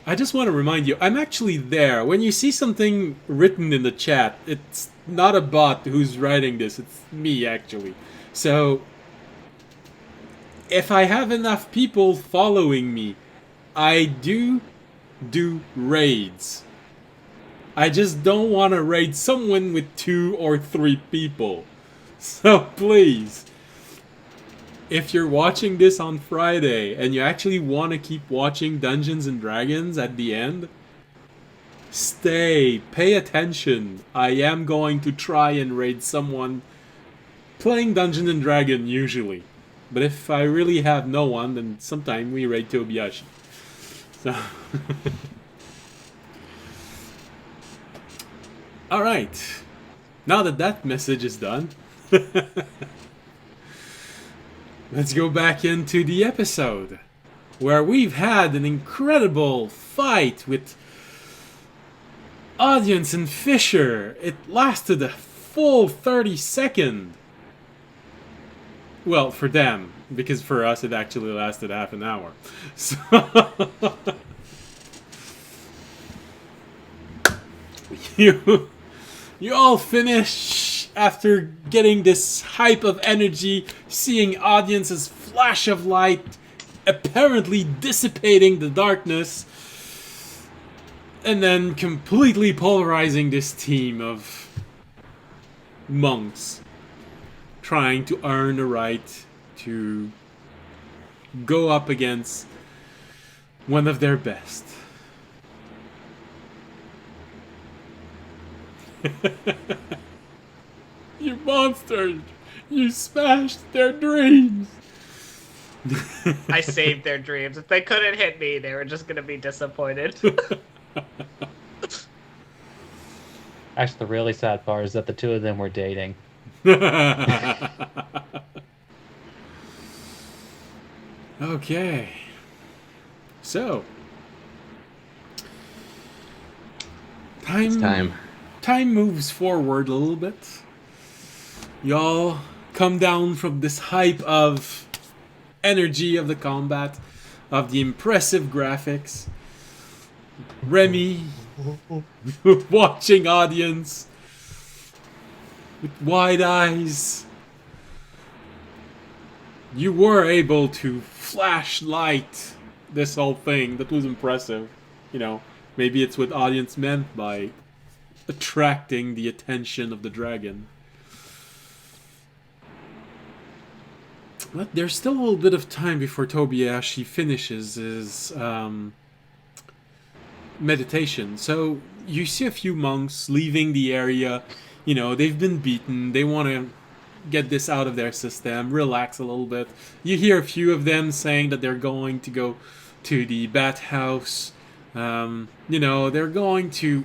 I just want to remind you, I'm actually there. When you see something written in the chat, it's not a bot who's writing this, it's me actually. So, if I have enough people following me, I do raids. I just don't want to raid someone with 2 or 3 people. So please, if you're watching this on Friday and you actually want to keep watching Dungeons and Dragons at the end, stay, pay attention. I am going to try and raid someone playing Dungeons and Dragons usually. But if I really have no one, then sometime we raid Tobiyashi. So Alright. Now that message is done. let's go back into the episode where we've had an incredible fight with Audience and Fisher. It lasted a full 30 seconds. Well, for them, because for us it actually lasted half an hour. So you all finish after getting this hype of energy, seeing Audience's flash of light apparently dissipating the darkness, and then completely polarizing this team of monks trying to earn the right to go up against one of their best. You monsters! You smashed their dreams! I saved their dreams. If they couldn't hit me, they were just gonna be disappointed. Actually, the really sad part is that the two of them were dating. Okay. So. It's time. Time moves forward a little bit. Y'all come down from this hype of energy of the combat, of the impressive graphics. Remy, watching Audience with wide eyes. You were able to flash light this whole thing. That was impressive. You know, maybe it's what Audience meant by attracting the attention of the dragon. But there's still a little bit of time before Tobiashi finishes his meditation. So you see a few monks leaving the area. You know, they've been beaten. They want to get this out of their system, relax a little bit. You hear a few of them saying that they're going to go to the bathhouse. You know, they're going to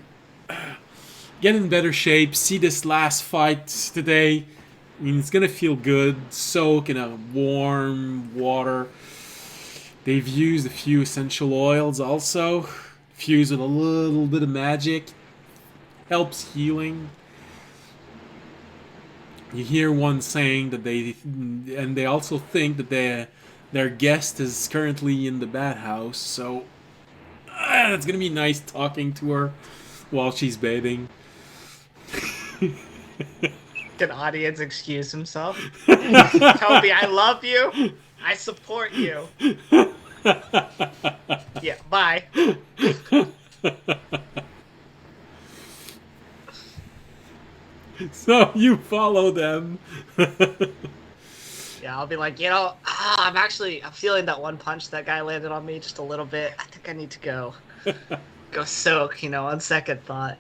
get in better shape, see this last fight today. I mean, it's gonna feel good, soak in a warm water. They've used a few essential oils also, fused with a little bit of magic. Helps healing. You hear one saying that they also think that their guest is currently in the bathhouse, so it's gonna be nice talking to her while she's bathing. Can Audience excuse himself? Toby, I love you. I support you. Yeah, bye. So you follow them. Yeah, I'll be like, you know, I'm feeling that one punch that guy landed on me just a little bit. I think I need to go soak, you know, on second thought.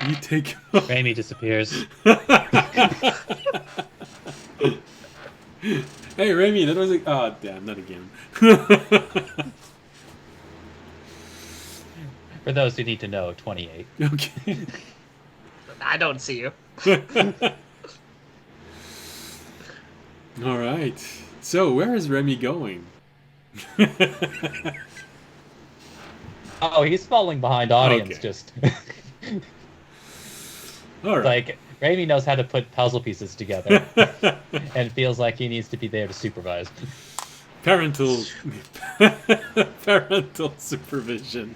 You take. Remy disappears. Hey, Remy, that was like. Oh, damn, not again. For those who need to know, 28. Okay. I don't see you. All right. So, where is Remy going? Oh, he's falling behind Audience. Okay. Just All right. like Remy knows how to put puzzle pieces together, and feels like he needs to be there to supervise. Parental supervision.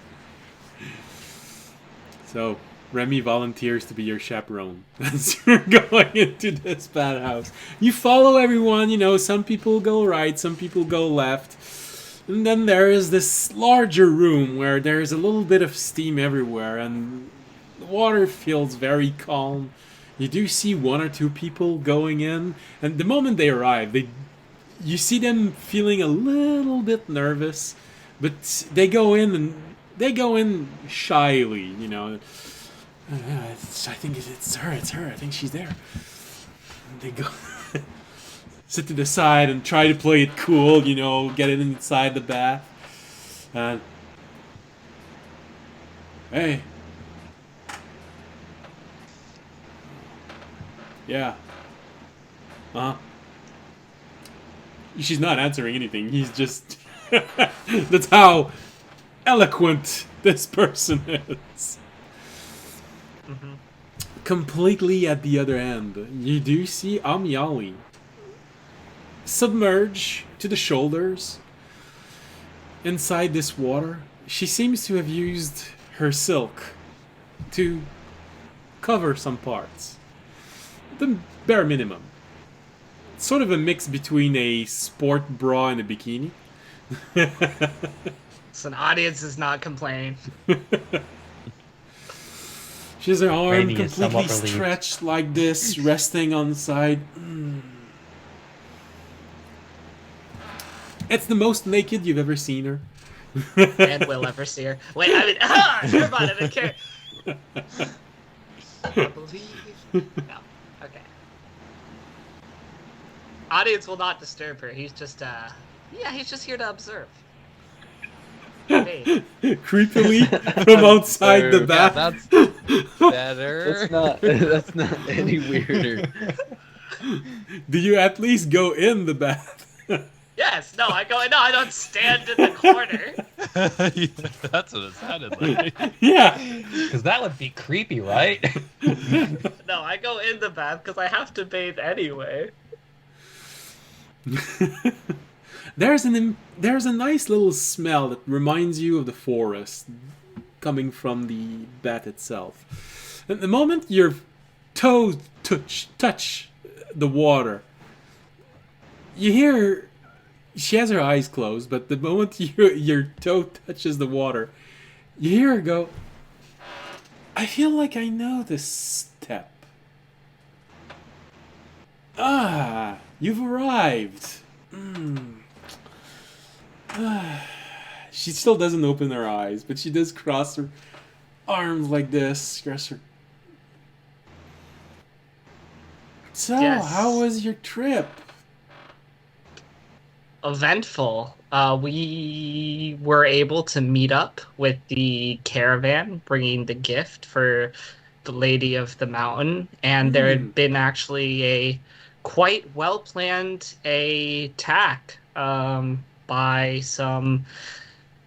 So, Remy volunteers to be your chaperone as you're going into this bathhouse. You follow everyone, you know, some people go right, some people go left. And then there is this larger room where there's a little bit of steam everywhere and the water feels very calm. You do see one or two people going in, and the moment they arrive, you see them feeling a little bit nervous, but they go in shyly, you know. I think it's her. I think she's there. And they go sit to the side and try to play it cool, you know, get it inside the bath. And hey, Yeah. Uh-huh. She's not answering anything. He's just... That's how eloquent this person is. Mm-hmm. Completely at the other end, you do see Amiali submerge to the shoulders inside this water. She seems to have used her silk to cover some parts. The bare minimum. Sort of a mix between a sport bra and a bikini. So an audience is not complaining. She has her arm Raimi is somewhat completely relieved. stretched like this, resting on the side. It's the most naked you've ever seen her. And will ever see her. Wait, I mean, never mind, I didn't care. I believe. No, okay. Audience will not disturb her. He's just, yeah, he's just here to observe. Hey. Creepily from outside the Yeah, bath. that's better. That's not any weirder. Do you at least go in the bath? Yes, no, I don't stand in the corner. That's what it sounded like. Yeah. Because that would be creepy, right? No, I go in the bath because I have to bathe anyway. There's a nice little smell that reminds you of the forest coming from the bath itself. At the moment your toes touch the water, you hear she has her eyes closed, but the moment your toe touches the water, you hear her go, I feel like I know this step. Ah, you've arrived. She still doesn't open her eyes, but she does cross her arms like this. Cross her. So, Yes. how was your trip? Eventful. We were able to meet up with the caravan, bringing the gift for the Lady of the Mountain, and there had been actually a quite well planned attack by some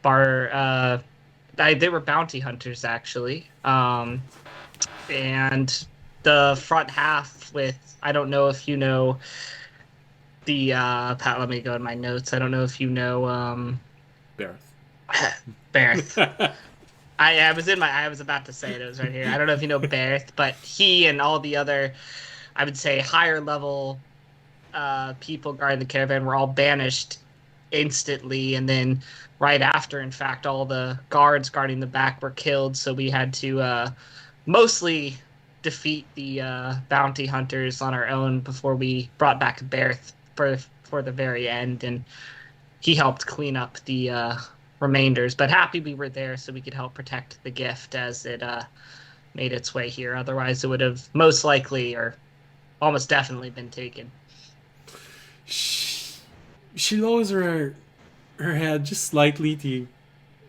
they were bounty hunters actually, and the front half with, I don't know if you know the Pat, let me go in my notes. I don't know if you know Bareth. Bareth. I was about to say it. It was right here. I don't know if you know Bareth, but he and all the other, I would say, higher level people guarding the caravan were all banished instantly, and then right after, in fact, all the guards guarding the back were killed. So we had to mostly defeat the bounty hunters on our own before we brought back Bareth for the very end, and he helped clean up the remainders. But happy we were there so we could help protect the gift as it made its way here. Otherwise, it would have most likely or almost definitely been taken. She lowers her head just slightly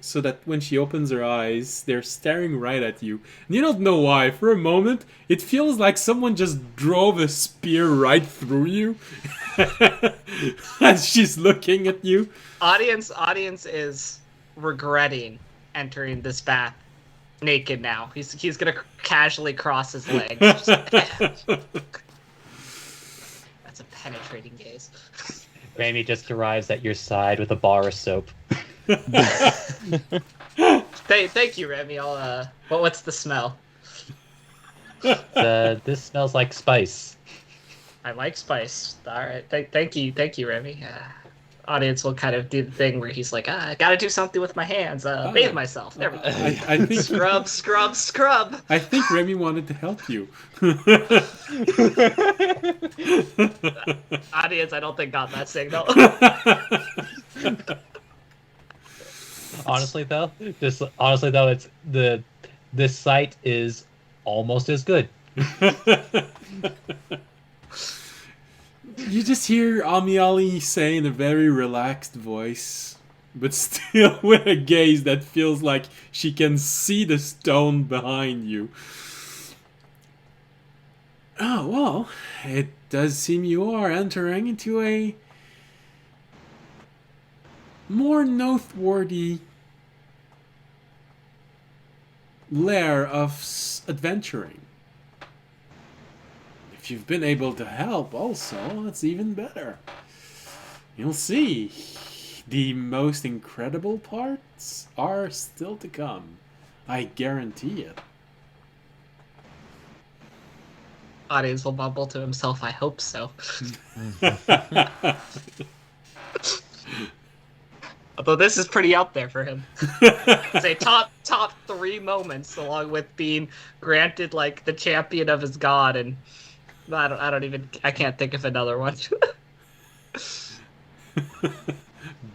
so that when she opens her eyes, they're staring right at you. And you don't know why. For a moment, it feels like someone just drove a spear right through you as she's looking at you. Audience is regretting entering this bath naked now. He's gonna casually cross his legs. Just like, that's a penetrating gaze. Raimi just arrives at your side with a bar of soap. Thank you, Remy. What's the smell? This smells like spice. I like spice. All right, thank you, Remy. Audience will kind of do the thing where he's like, I gotta do something with my hands. Bathe myself. There we go. I think Scrub. I think Remy wanted to help you. Audience, I don't think got that signal. Honestly though, it's this site is almost as good. You just hear Amiali say in a very relaxed voice, but still with a gaze that feels like she can see the stone behind you. Oh, well, it does seem you are entering into a more noteworthy lair of adventuring. If you've been able to help also, that's even better. You'll see. The most incredible parts are still to come. I guarantee it. Audience will mumble to himself, I hope so. Although this is pretty up there for him. Say top 3 moments, along with being granted like the champion of his god, and I can't think of another one.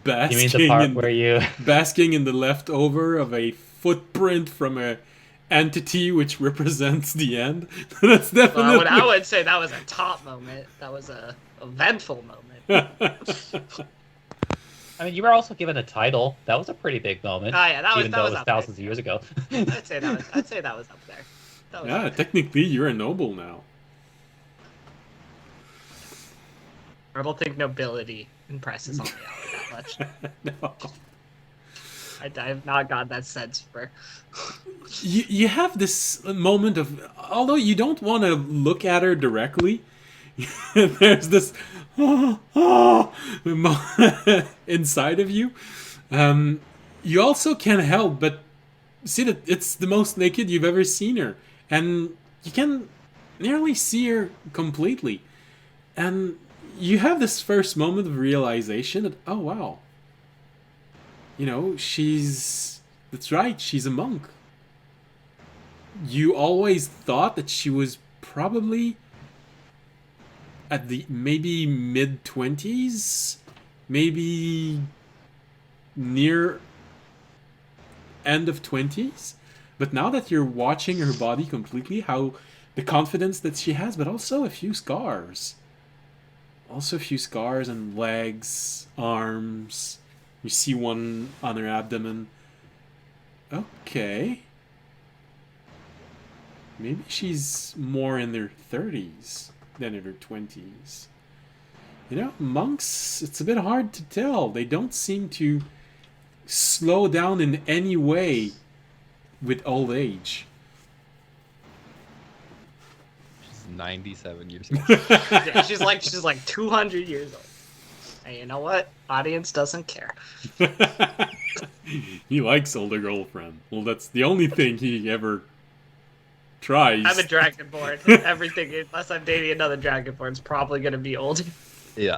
You mean the part where you basking in the leftover of a footprint from a entity which represents the end? That's definitely. Well, I would say that was a top moment. That was a eventful moment. I mean, you were also given a title. That was a pretty big moment. Oh yeah, that was thousands of years ago. I'd say that was up there. Yeah, technically you're a noble now. I don't think nobility impresses on me that much. No. I have not got that sense for. You have this moment of, although you don't want to look at her directly, there's this inside of you. You also can't help but see that it's the most naked you've ever seen her, and you can nearly see her completely. And you have this first moment of realization that, oh wow, you know, that's right, she's a monk. You always thought that she was probably at the maybe mid-20s, maybe near end of 20s. But now that you're watching her body completely, how the confidence that she has, but also a few scars. Also a few scars on legs, arms. You see one on her abdomen. Okay. Maybe she's more in their 30s than in her 20s. You know, monks, it's a bit hard to tell. They don't seem to slow down in any way with old age. She's 97 years old. Yeah, she's like 200 years old. And you know what? Audience doesn't care. He likes older girlfriend. Well, that's the only thing he ever tries. I'm a dragonborn. Everything, unless I'm dating another dragonborn, is probably going to be older. Yeah.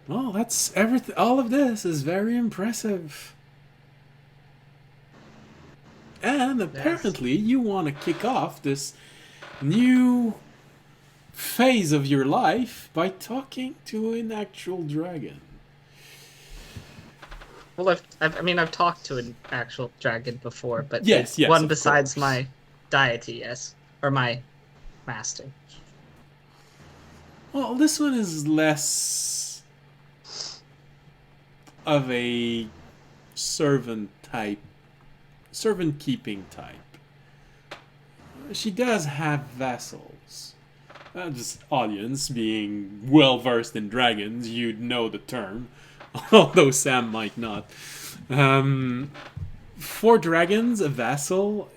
Well, that's everything. All of this is very impressive. And apparently you want to kick off this new phase of your life by talking to an actual dragon. Well, I've talked to an actual dragon before, but yes, one besides my deity, yes, or my master. Well, this one is less of a servant keeping type. She does have vassals. Just audience, being well versed in dragons, you'd know the term, although Sam might not. For dragons, a vassal,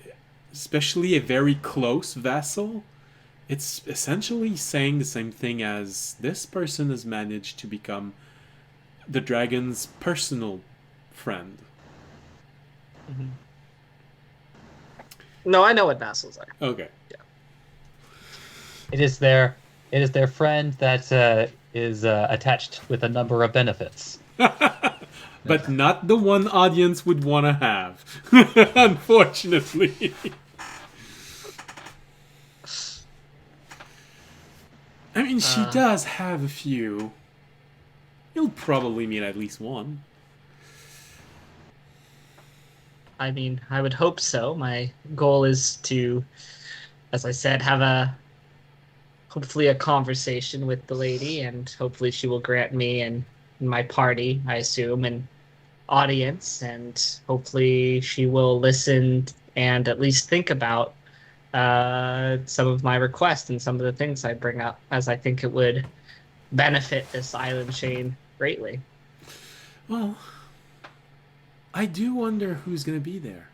especially a very close vassal, it's essentially saying the same thing as this person has managed to become the dragon's personal friend. Mm-hmm. No, I know what vassals are. Okay. Yeah. It is their friend that is attached with a number of benefits. But not the one audience would want to have, unfortunately. I mean, she does have a few. You'll probably meet at least one. I mean, I would hope so. My goal is to, as I said, have hopefully a conversation with the lady, and hopefully she will grant me and my party, I assume, an audience, and hopefully she will listen and at least think about some of my requests and some of the things I bring up, as I think it would benefit this island chain greatly. Well, I do wonder who's going to be there.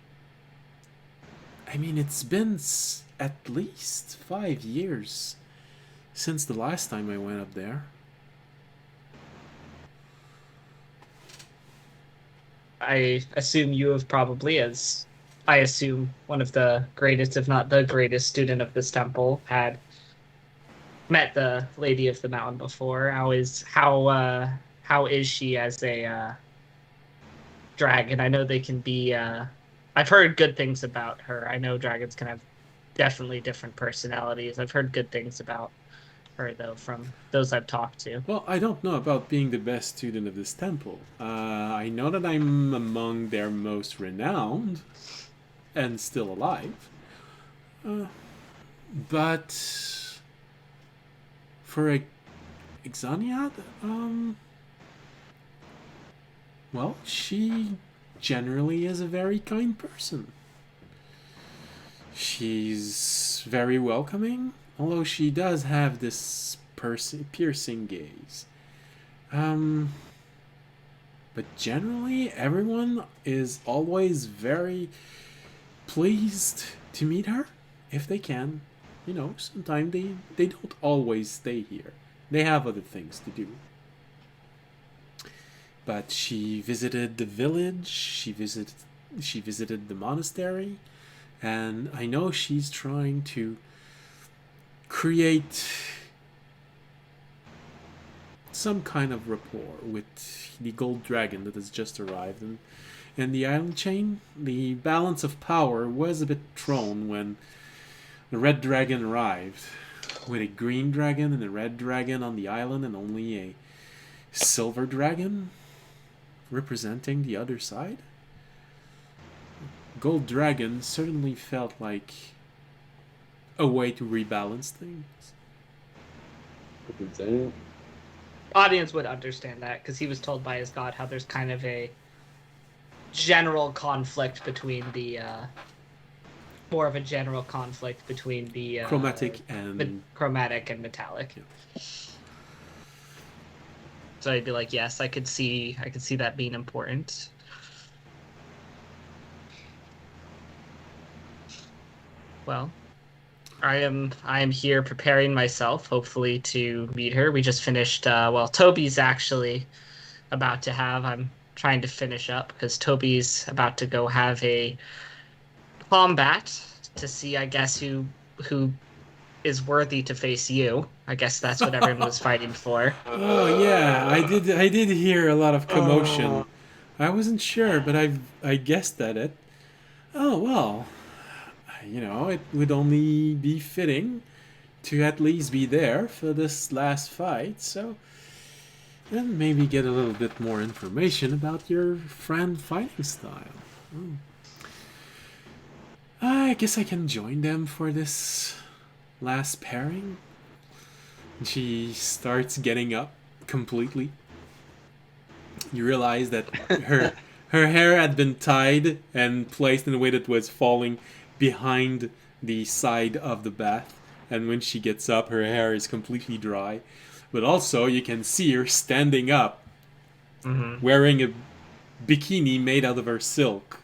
I mean, it's been at least 5 years since the last time I went up there. I assume you have probably, as I assume one of the greatest, if not the greatest student of this temple, had met the Lady of the Mountain before. How is she as a dragon? I know they can be. I've heard good things about her. I know dragons can have definitely different personalities. I've heard good things about her, though, from those I've talked to. Well, I don't know about being the best student of this temple. I know that I'm among their most renowned and still alive. But for a Exaniad, well, she generally is a very kind person. She's very welcoming, although she does have this piercing gaze. But generally, everyone is always very pleased to meet her, if they can. You know, sometimes they don't always stay here. They have other things to do. But she visited the village, she visited the monastery, and I know she's trying to create some kind of rapport with the gold dragon that has just arrived. And in the island chain, the balance of power was a bit thrown when the red dragon arrived, with a green dragon and a red dragon on the island and only a silver dragon representing the other side. Gold dragon certainly felt like a way to rebalance things. Audience would understand that, because he was told by his god how there's kind of a general conflict between the more of a general conflict between the chromatic and metallic. Yeah. So I'd be like, yes, I could see that being important. Well, I am here preparing myself, hopefully to meet her. We just finished. Toby's actually about to have. I'm trying to finish up because Toby's about to go have a combat to see, I guess, who is worthy to face you. I guess that's what everyone was fighting for. Oh yeah, I did hear a lot of commotion. I wasn't sure, but I guessed at it. Oh well, you know, it would only be fitting to at least be there for this last fight, so then maybe get a little bit more information about your friend fighting style. I guess I can join them for this last pairing. She starts getting up completely. You realize that her hair had been tied and placed in a way that was falling behind the side of the bath, and when she gets up, her hair is completely dry. But also, you can see her standing up, wearing a bikini made out of her silk.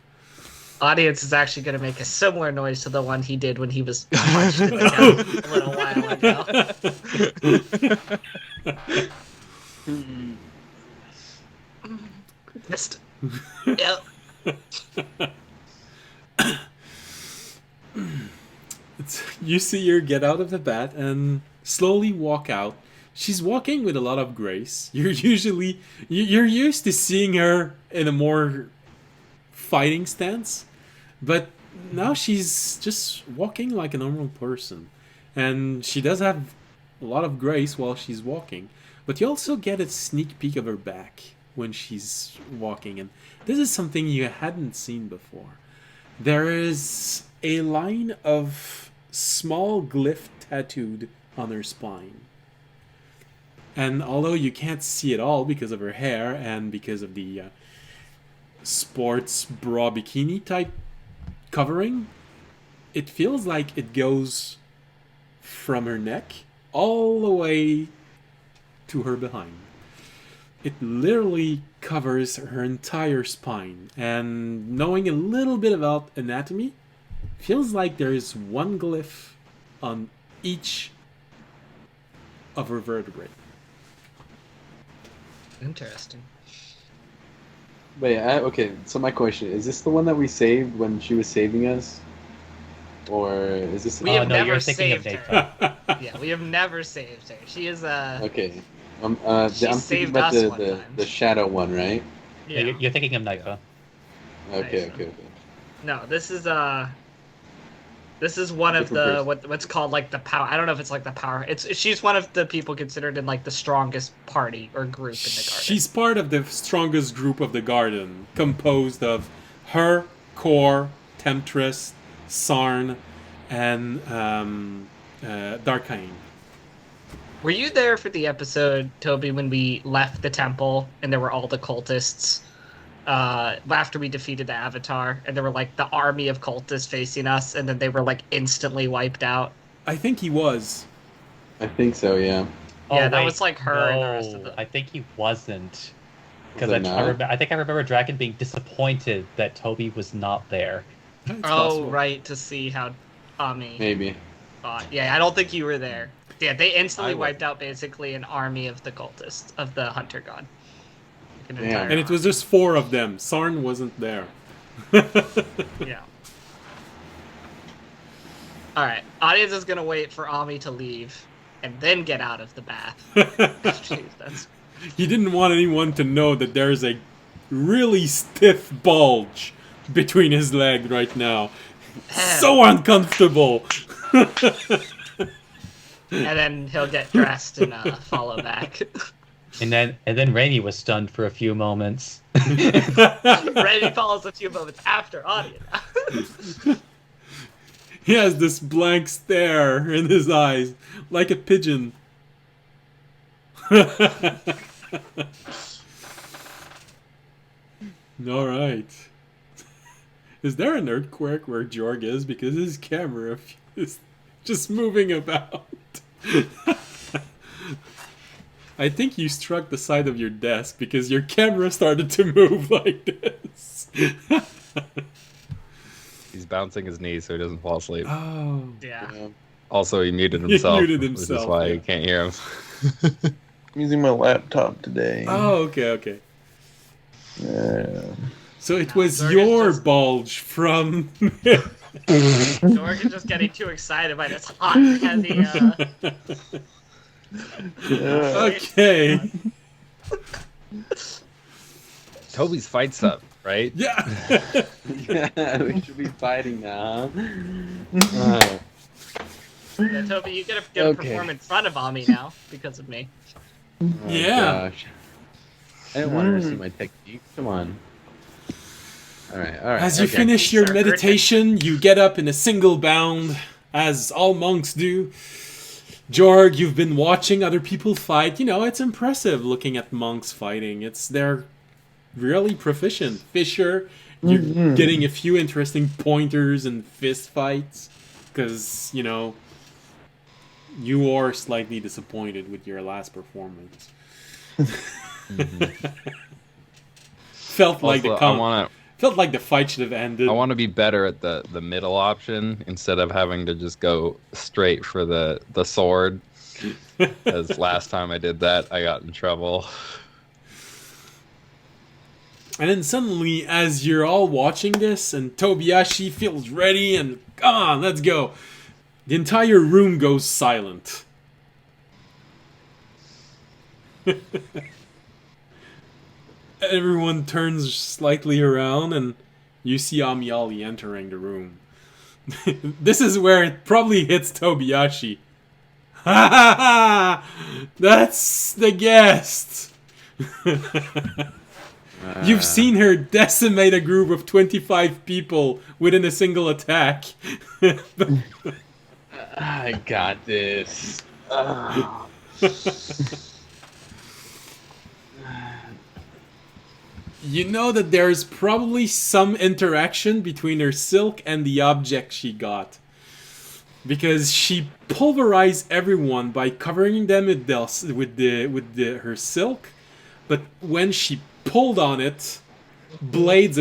Audience is actually going to make a similar noise to the one he did when he was punched in the chest a little while ago. Missed. Yep. You see her get out of the bath and slowly walk out. She's walking with a lot of grace. You're used to seeing her in a more fighting stance, but now she's just walking like a normal person, and she does have a lot of grace while she's walking, but you also get a sneak peek of her back when she's walking, and this is something you hadn't seen before. There is a line of small glyph tattooed on her spine, and although you can't see it all because of her hair and because of the sports bra bikini type covering, it feels like it goes from her neck all the way to her behind. It literally covers her entire spine, and knowing a little bit about anatomy, feels like there is one glyph on each of her vertebrae. Interesting. Wait, okay, so my question, is this the one that we saved when she was saving us? Or is this... We have no, never you're thinking of saved Nathan. her. Yeah, we have never saved her. She is a... Okay. I'm She thinking saved about us the, one the, time. the shadow one, right? Yeah, you're thinking of Naifa. Okay, Nice. okay. No, this is one of the what's called like the power. I don't know if it's like the power. She's one of the people considered in like the strongest party or group in the garden. She's part of the strongest group of the garden, composed of her, Core, Temptress, Sarn, and Darkhain. Were you there for the episode, Toby, when we left the temple and there were all the cultists? After we defeated the Avatar, and there were like the army of cultists facing us, and then they were like instantly wiped out. I think he was. I think so, yeah. Yeah, that wait, was like her and the rest of the... I think he wasn't. Was Because it not? I think I remember Draken being disappointed that Toby was not there. It's Oh, possible. right, to see how Ami Maybe. fought. Yeah, I don't think you were there. Yeah, they instantly I wiped out basically an army of the cultists, of the hunter god. Like an Damn. entire And it was just 4 of them. Sarn wasn't there. Yeah. Alright, audience is gonna wait for Ami to leave and then get out of the bath. Jeez, that's... He didn't want anyone to know that there's a really stiff bulge between his leg right now. So uncomfortable. And then he'll get dressed and follow back. And then Rainey was stunned for a few moments. Randy follows a few moments after audience. He has this blank stare in his eyes, like a pigeon. Alright. Is there an earthquake where Jorg is? Because his camera is just moving about. I think you struck the side of your desk because your camera started to move like this. He's bouncing his knees so he doesn't fall asleep. Oh. Yeah. Also, he muted himself. muted Which is himself, why yeah. you can't hear him. I'm using my laptop today. Oh, okay. Yeah. So it No, was Zorg is your just- bulge from... George is just getting too excited by this hot, heavy, Okay. Toby's fights up, right? Yeah. Yeah, we should be fighting now. Huh? Yeah, Toby, you get to Okay. perform in front of Ami now because of me. Oh, Yeah. gosh. I didn't want her to see my technique. Come on. Alright. As you okay. finish your Sir. meditation, you get up in a single bound, as all monks do. Jorg, you've been watching other people fight. You know, it's impressive looking at monks fighting. They're really proficient. Fisher, you're getting a few interesting pointers and fist fights. Because, you know, you are slightly disappointed with your last performance. Felt like Also, felt like the fight should have ended. I want to be better at the middle option instead of having to just go straight for the sword. As last time I did that, I got in trouble. And then suddenly, as you're all watching this, and Tobiyashi feels ready, and come on, let's go, the entire room goes silent. Everyone turns slightly around, and you see Amiali entering the room. This is where it probably hits Tobiyashi. Ha ha ha! That's the guest! You've seen her decimate a group of 25 people within a single attack. I got this. You know that there's probably some interaction between her silk and the object she got. Because she pulverized everyone by covering them with her silk, but when she pulled on it, blades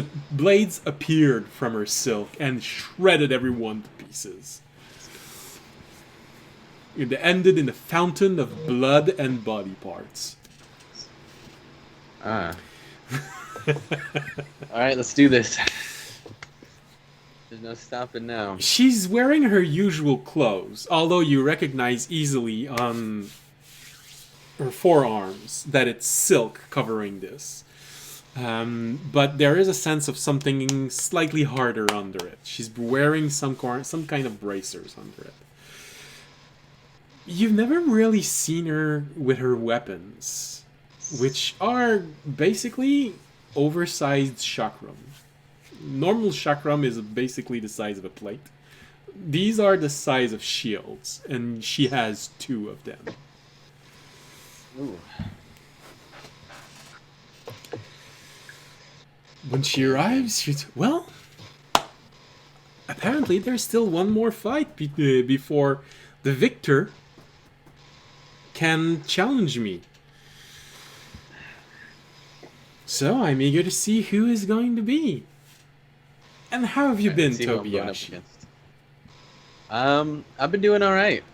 appeared from her silk and shredded everyone to pieces. It ended in a fountain of blood and body parts. Ah. Alright, let's do this. There's no stopping now. She's wearing her usual clothes, although you recognize easily on her forearms that it's silk covering this. But there is a sense of something slightly harder under it. She's wearing some kind of bracers under it. You've never really seen her with her weapons, which are basically oversized chakram. Normal chakram is basically the size of a plate. These are the size of shields, and she has 2 of them. Ooh. When she arrives, she's... Well, apparently there's still one more fight before the victor can challenge me. So I'm eager to see who is going to be. And how have you been, Tobiyashi? I've been doing all right.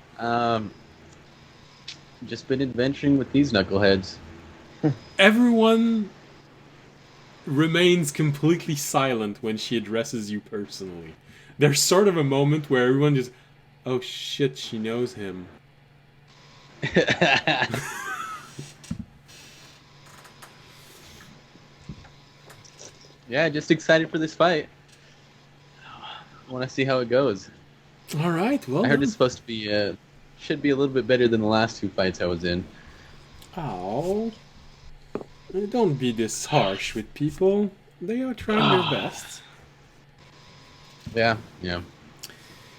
Just been adventuring with these knuckleheads. Everyone remains completely silent when she addresses you personally. There's sort of a moment where everyone just, oh shit, she knows him. Yeah, just excited for this fight. I want to see how it goes. All right, well, I heard it's supposed to be should be a little bit better than the last 2 fights I was in. Oh, don't be this harsh with people. They are trying their best. Yeah.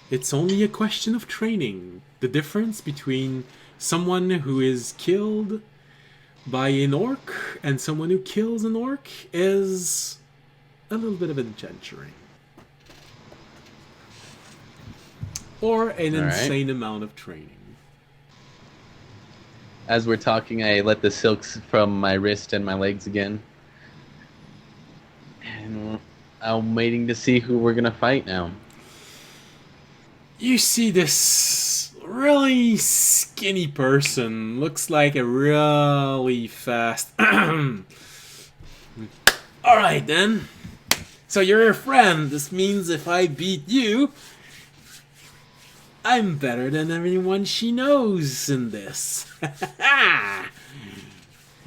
It's only a question of training. The difference between someone who is killed by an orc and someone who kills an orc is a little bit of adventuring. Or an insane amount of training. As we're talking, I let the silks from my wrist and my legs again. And I'm waiting to see who we're going to fight now. You see this really skinny person. Looks like a really fast... Alright then. So you're a friend. This means if I beat you, I'm better than everyone she knows in this.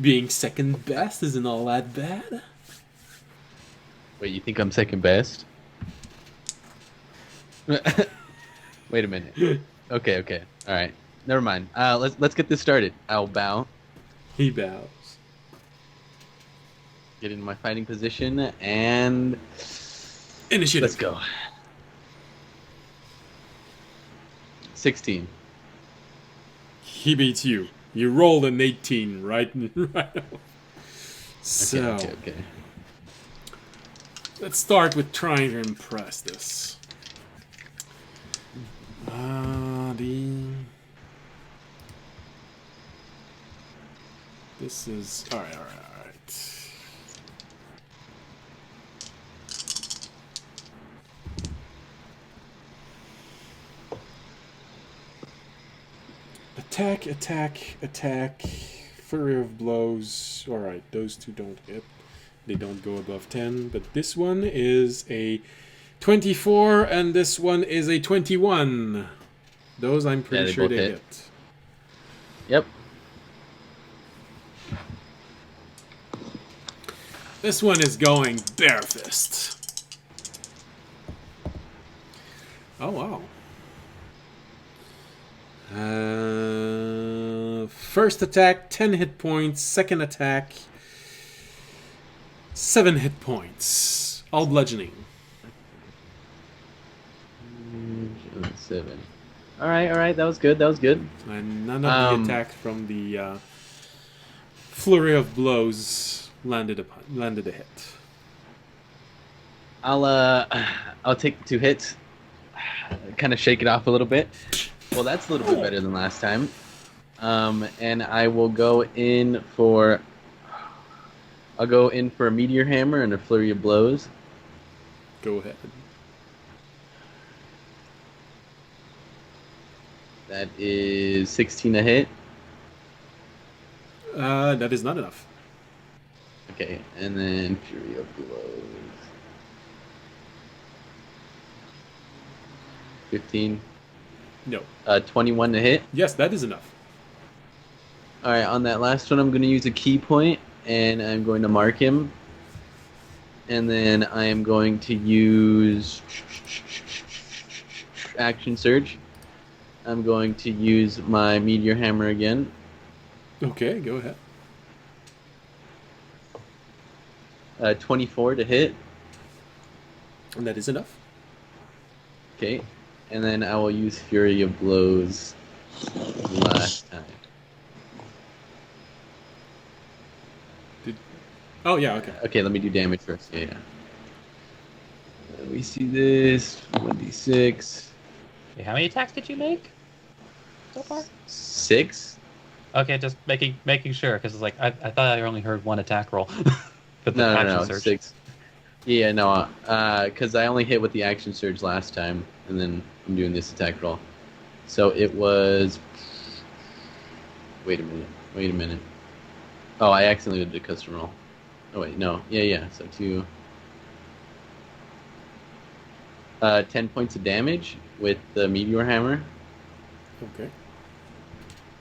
Being second best isn't all that bad. Wait, you think I'm second best? Wait a minute. Okay. All right. Never mind. Let's get this started. I'll bow. He bows. Get into my fighting position and Initiative. let's go. 16. He beats you. You rolled an 18, right? So, Okay. let's start with trying to impress this. This is... Alright. Attack. Flurry of blows. Alright, those 2 don't hit. They don't go above 10. But this one is a 24, and this one is a 21. Those I'm pretty sure they hit. Yep. This one is going bare fist. Oh, wow. First attack, 10 hit points. Second attack, 7 hit points. All bludgeoning. 7. All right. That was good. And none of the attacks from the flurry of blows landed a hit. I'll take the 2 hits, kind of shake it off a little bit. Well, that's a little bit better than last time. And I will go in for. I'll go in for a meteor hammer and a flurry of blows. Go ahead. That is 16 a hit. That is not enough. Okay, and then Fury of Blows. 15. No. 21 to hit. Yes, that is enough. Alright, on that last one, I'm going to use a key point, and I'm going to mark him. And then I am going to use Action Surge. I'm going to use my Meteor Hammer again. Okay, go ahead. 24 to hit. And that is enough. Okay. And then I will use Fury of Blows last time. Oh, yeah, okay. Okay, let me do damage first. Yeah. We see this. 1d6. Okay, how many attacks did you make so far? 6? Okay, just making sure, because it's like I thought I only heard 1 attack roll. But the No, action surge. 6. Yeah, no, because I only hit with the Action Surge last time, and then I'm doing this attack roll. So it was... Wait a minute. Oh, I accidentally did a custom roll. Oh, wait, no. Yeah, so 2... 10 points of damage with the Meteor Hammer. Okay.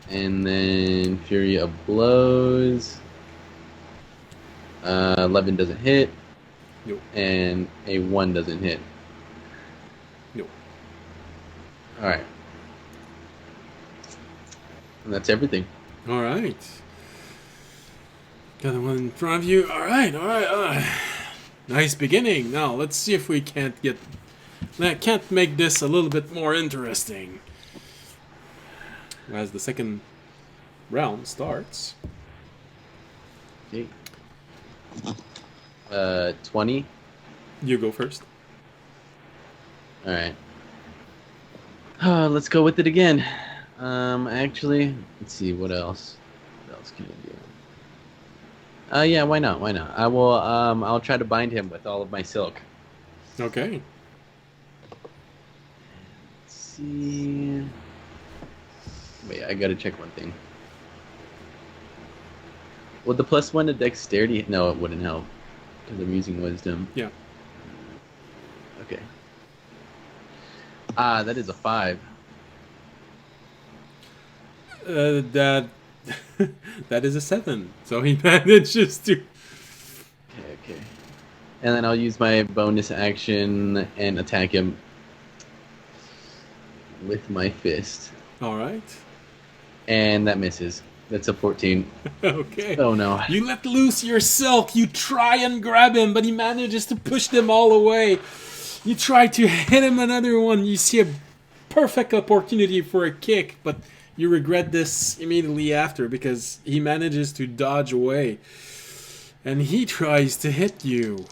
And then Fury of Blows. 11 doesn't hit. Nope. And a 1 doesn't hit. Nope. Alright. And that's everything. All right. Got the one in front of you. All right. Nice beginning. Now let's see if we can't make this a little bit more interesting. As the second round starts. Okay. 20. You go first. Alright. Let's go with it again. Actually, let's see, what else? What else can I do? Yeah, why not? I will, I'll try to bind him with all of my silk. Okay. Let's see... Wait, I gotta check one thing. Would the +1 to dexterity... No, it wouldn't help. Because I'm using wisdom. Yeah. Okay. That is a 5. That is a 7. So he manages to... Okay. And then I'll use my bonus action and attack him with my fist. All right. And that misses. That's a 14. Okay. Oh no. You let loose your silk. You try and grab him, but he manages to push them all away. You try to hit him another one. You see a perfect opportunity for a kick, but you regret this immediately after because he manages to dodge away. And he tries to hit you.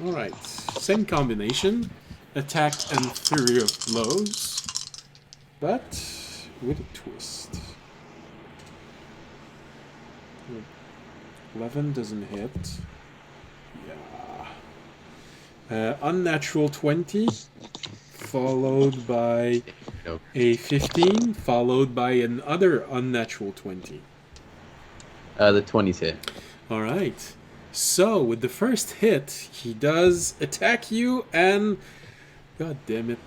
Alright. Same combination. Attack and Fury of Blows. But with a twist. 11 doesn't hit. Yeah. Unnatural 20. Followed by a 15. Followed by another unnatural 20. The 20's hit. Alright. So, with the first hit, he does attack you and... God damn it.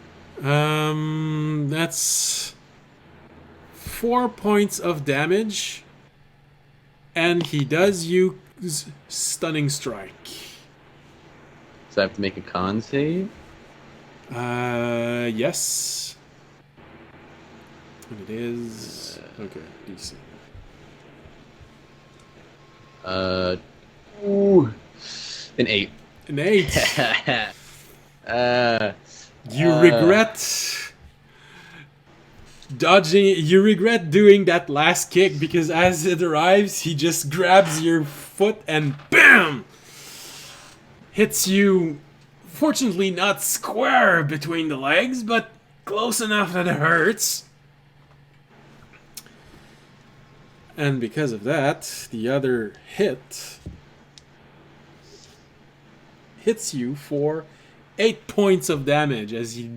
That's 4 points of damage. And he does use Stunning Strike. So I have to make a con save? Yes. And it is... Okay, DC. Ooh. An 8. An 8. You regret dodging. You regret doing that last kick because as it arrives, he just grabs your foot and BAM! Hits you, fortunately not square between the legs, but close enough that it hurts. And because of that, the other hits you for 8 points of damage as he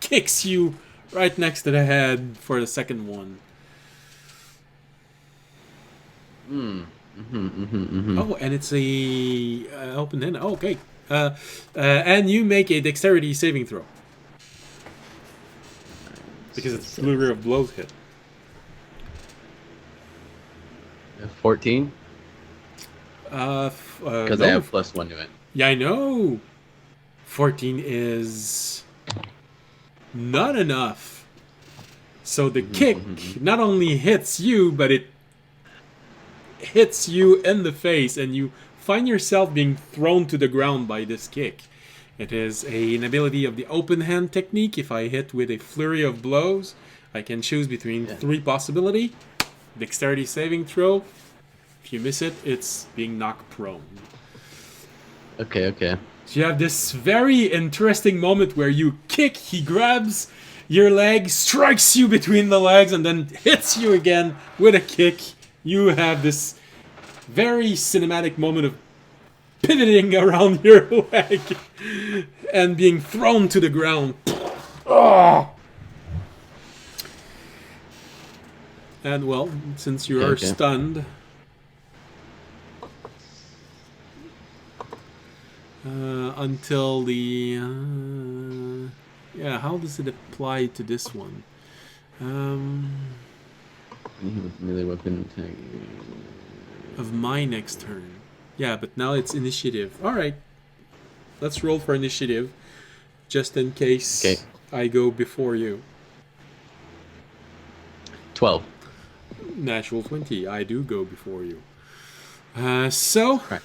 kicks you right next to the head for the second one. Oh, and it's a open hand. Oh, okay. And you make a dexterity saving throw. Because it's flurry of blows hit. 14? Because I have +1 to it. Yeah, I know. 14 is not enough. So the kick not only hits you, but it hits you in the face, and you find yourself being thrown to the ground by this kick. It is an ability of the open hand technique. If I hit with a flurry of blows, I can choose between 3 possibilities. Dexterity saving throw. If you miss it, it's being knocked prone. Okay. So you have this very interesting moment where you kick, he grabs your leg, strikes you between the legs, and then hits you again with a kick. You have this very cinematic moment of pivoting around your leg and being thrown to the ground. Oh! And well, since you are stunned, until the how does it apply to this one? Melee weapon attack of my next turn. Yeah, but now it's initiative. All right, let's roll for initiative, just in case I go before you. 12. Natural 20. I do go before you. So. Right.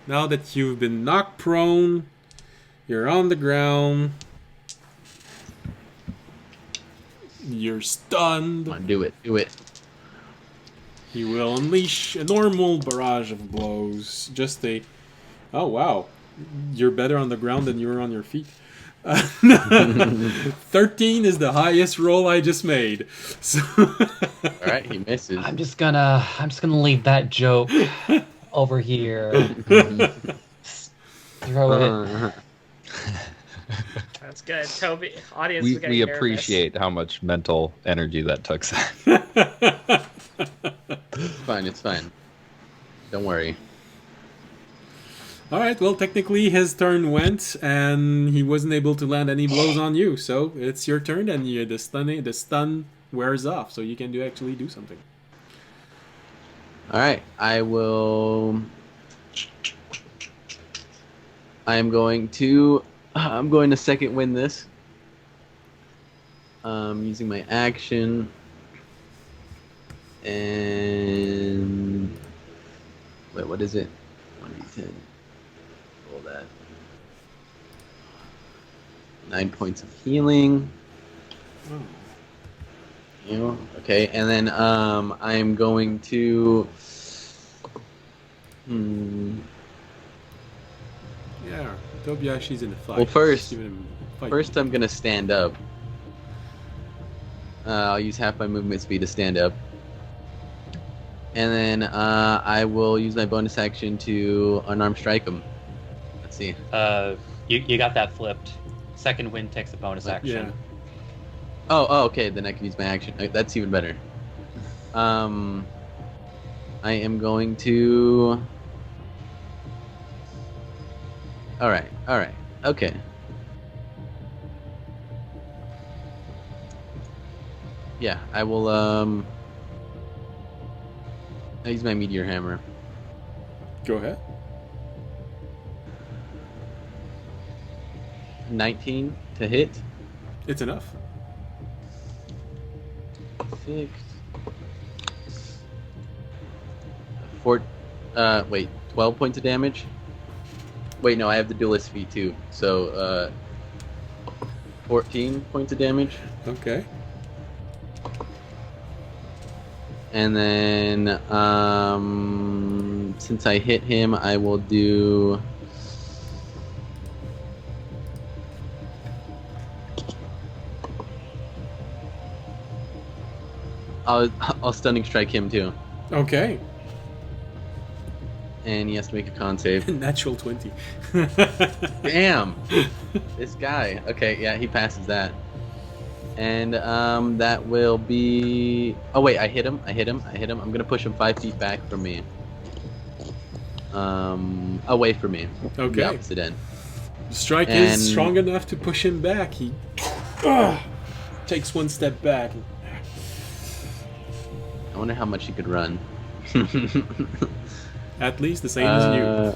Now that you've been knocked prone, you're on the ground, you're stunned. Come on, do it. He will unleash a normal barrage of blows. Just a... Oh, wow. You're better on the ground than you were on your feet. 13 is the highest roll I just made. So Alright, he misses. I'm just gonna leave that joke over here. Throw it. That's good. Toby, audience, we appreciate how much mental energy that took. It's fine. Don't worry. Alright, well, technically his turn went, and he wasn't able to land any blows on you, so it's your turn, and the stun wears off, so you can actually do something. Alright, I'm going to second win this. Using my action. And wait, what is it? 1d10. Roll that. 9 points of healing. Okay, and then I'm going to Yeah, Tobiashi's in the fight. Well, first I'm gonna stand up. I'll use half my movement speed to stand up. And then I will use my bonus action to unarmed strike him. Let's see. You got that flipped. Second wind takes a bonus action. Yeah. Oh, okay. Then I can use my action. That's even better. I am going to. All right. Okay. Yeah, I will. I'll use my meteor hammer. Go ahead. 19 to hit. It's enough. 6. 4. Wait. 12 points of damage. Wait, no, I have the duelist feat too. So, 14 points of damage. Okay. And then, since I hit him, I will do... I'll stunning strike him too. Okay. And he has to make a con save. Natural 20. Damn! This guy. Okay, yeah, he passes that. And that will be... Oh wait, I hit him. I'm gonna push him 5 feet back from me. Away from me. Okay. The opposite end. The strike And- is strong enough to push him back. He takes one step back. I wonder how much he could run. At least the same as you.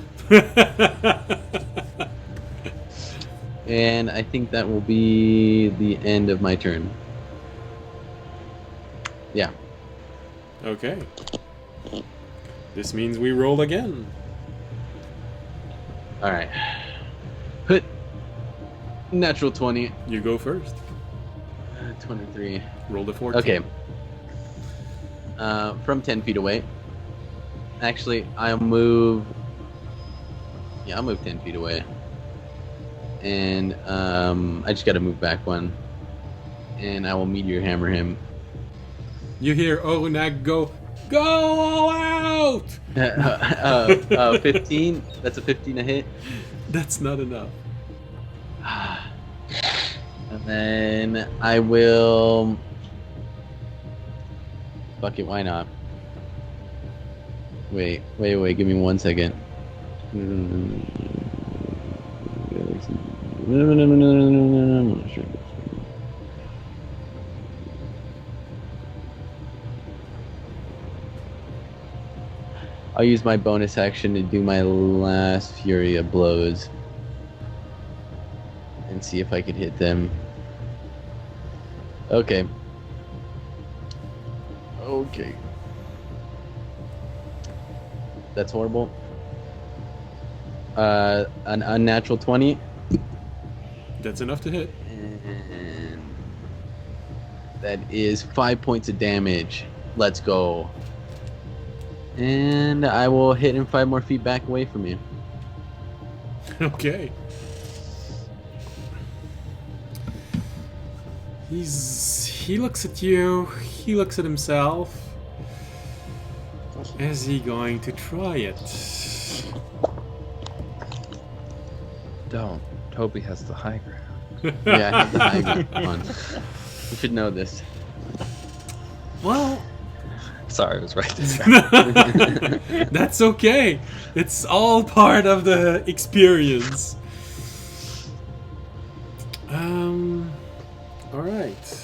And I think that will be the end of my turn. Yeah. Okay. This means we roll again. Alright. Put natural 20. You go first. 23. Roll the 14. Okay. From 10 feet away. Actually, I'll move... Yeah, I'll move 10 feet away. And I just gotta move back one. And I will meteor hammer him. You hear Orunag go all out! 15? That's a 15 a hit. That's not enough. And then I will... Fuck it, why not? Wait, give me 1 second. I'll use my bonus action to do my last Fury of Blows. And see if I could hit them. Okay. Okay. That's horrible. An unnatural 20. That's enough to hit. And that is 5 points of damage. Let's go. And I will hit him 5 more feet back away from you. Okay. He looks at you, he looks at himself. Is he going to try it? Don't. Toby has the high ground. Yeah, I have the high ground. Come on. You should know this. Well, Sorry, I was right this time. that's okay. It's all part of the experience. All right.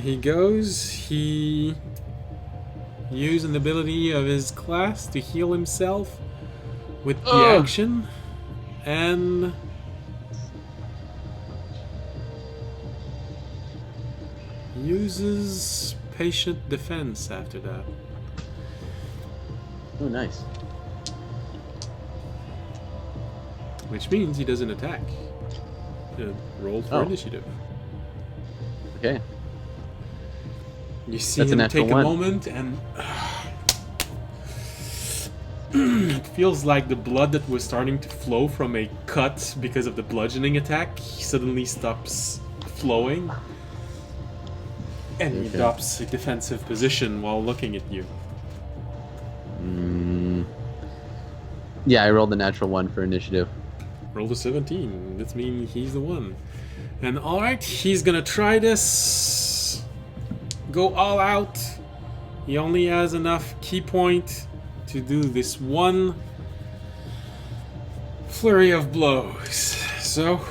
He goes. He used an ability of his class to heal himself with the action, and uses patient defense after that. Oh, nice. Which means he doesn't attack. Roll for initiative. Okay. You see That's a him natural take a one. moment and it feels like the blood that was starting to flow from a cut because of the bludgeoning attack suddenly stops flowing. And he Okay. adopts a defensive position while looking at you. Yeah, I rolled a natural 1 for initiative. Roll to 17. That means he's the one. And alright, he's gonna try this. Go all out. He only has enough key point to do this one flurry of blows. So,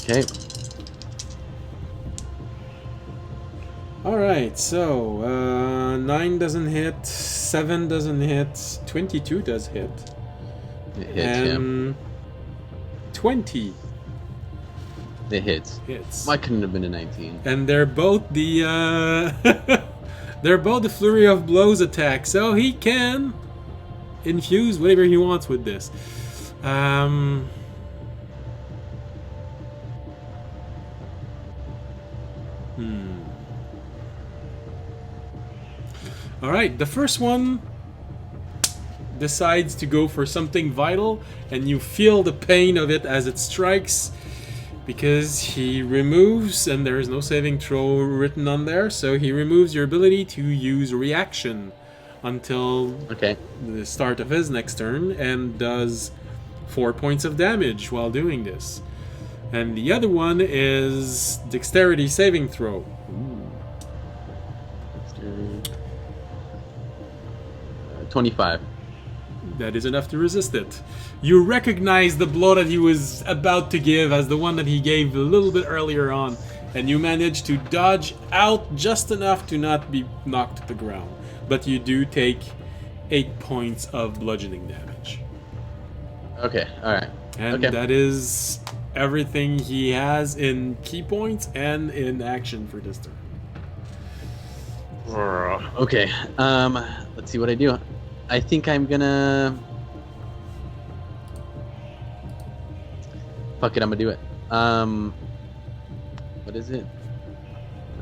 Okay. alright, so 9 doesn't hit, 7 doesn't hit, 22 does hit. It hits him. And 20 It hits. hits. Why couldn't it have been a 19? And they're both the they're both the flurry of blows attack, so he can infuse whatever he wants with this. Um. All right, the first one decides to go for something vital, and you feel the pain of it as it strikes, because he removes, and there is no saving throw written on there, so he removes your ability to use reaction until the start of his next turn, and does 4 points of damage while doing this. And the other one is dexterity saving throw. 25. That is enough to resist it. You recognize the blow that he was about to give as the one that he gave a little bit earlier on, and you manage to dodge out just enough to not be knocked to the ground. But you do take 8 points of bludgeoning damage. Okay, alright. And that is everything he has in key points and in action for this turn. Okay, let's see what I do. I think I'm gonna... Fuck it, I'm gonna do it. What is it?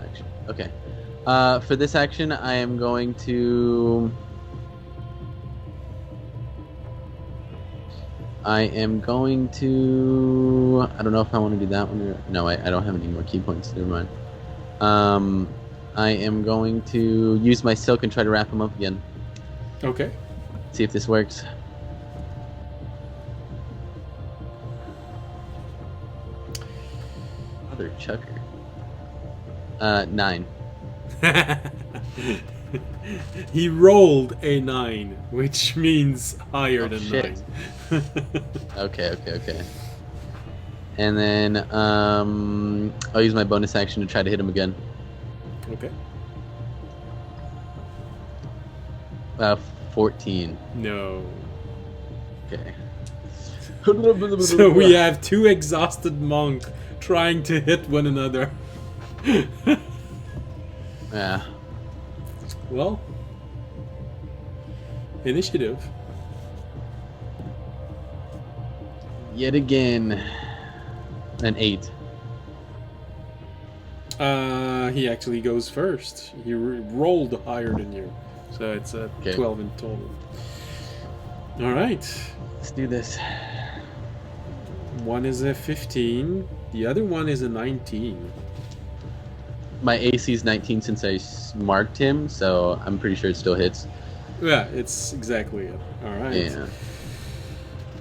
Action. Okay. For this action, I am going to... I don't know if I want to do that one or... No, I don't have any more key points. Never mind. I am going to use my silk and try to wrap him up again. Okay. See if this works. Mother chucker. 9. He rolled a 9, which means higher than shit. 9. Okay. And then I'll use my bonus action to try to hit him again. Okay. 14. No. Okay. So we have two exhausted monks trying to hit one another. Yeah. Well, initiative. Yet again, an 8. He actually goes first. He rolled higher than you, so it's a 12 in total. All right. Let's do this. One is a 15. The other one is a 19. My AC is 19 since I marked him, so I'm pretty sure it still hits. Yeah, it's exactly it. All right. Yeah.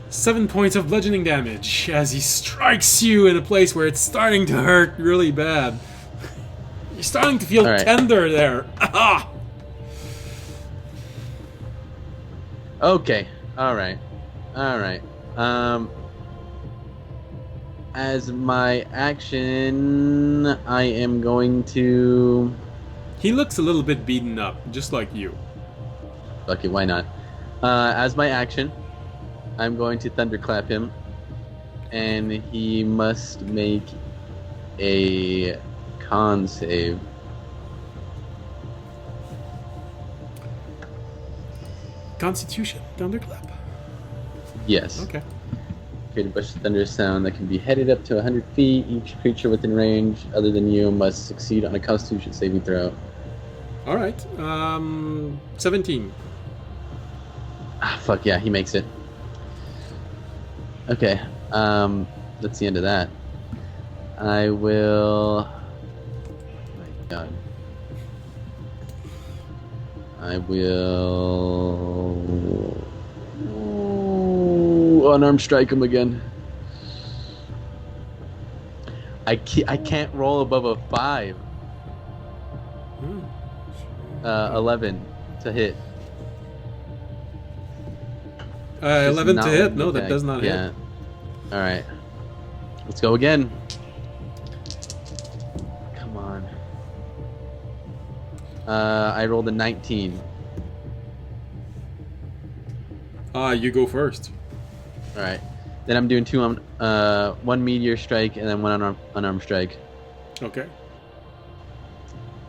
7 points of bludgeoning damage as he strikes you in a place where it's starting to hurt really bad. You're starting to feel tender there. Ah! Okay. All right. As my action, I am going to... He looks a little bit beaten up, just like you. Fuck it, why not? As my action, I'm going to thunderclap him, and he must make a con save. Constitution thunderclap? Yes. Okay. Create a burst of thunder sound that can be headed up to 100 feet. Each creature within range other than you must succeed on a Constitution saving throw. All right. 17. Ah, fuck yeah, he makes it. Okay. That's the end of that. I will... Oh my god. I will... unarmed strike him again. I can't roll above a 5. 11 to hit. 11 to hit? No, that does not hit. Yeah. Alright. Let's go again. Come on. I rolled a 19. You go first. Alright. Then I'm doing one meteor strike and then one unarmed strike. Okay.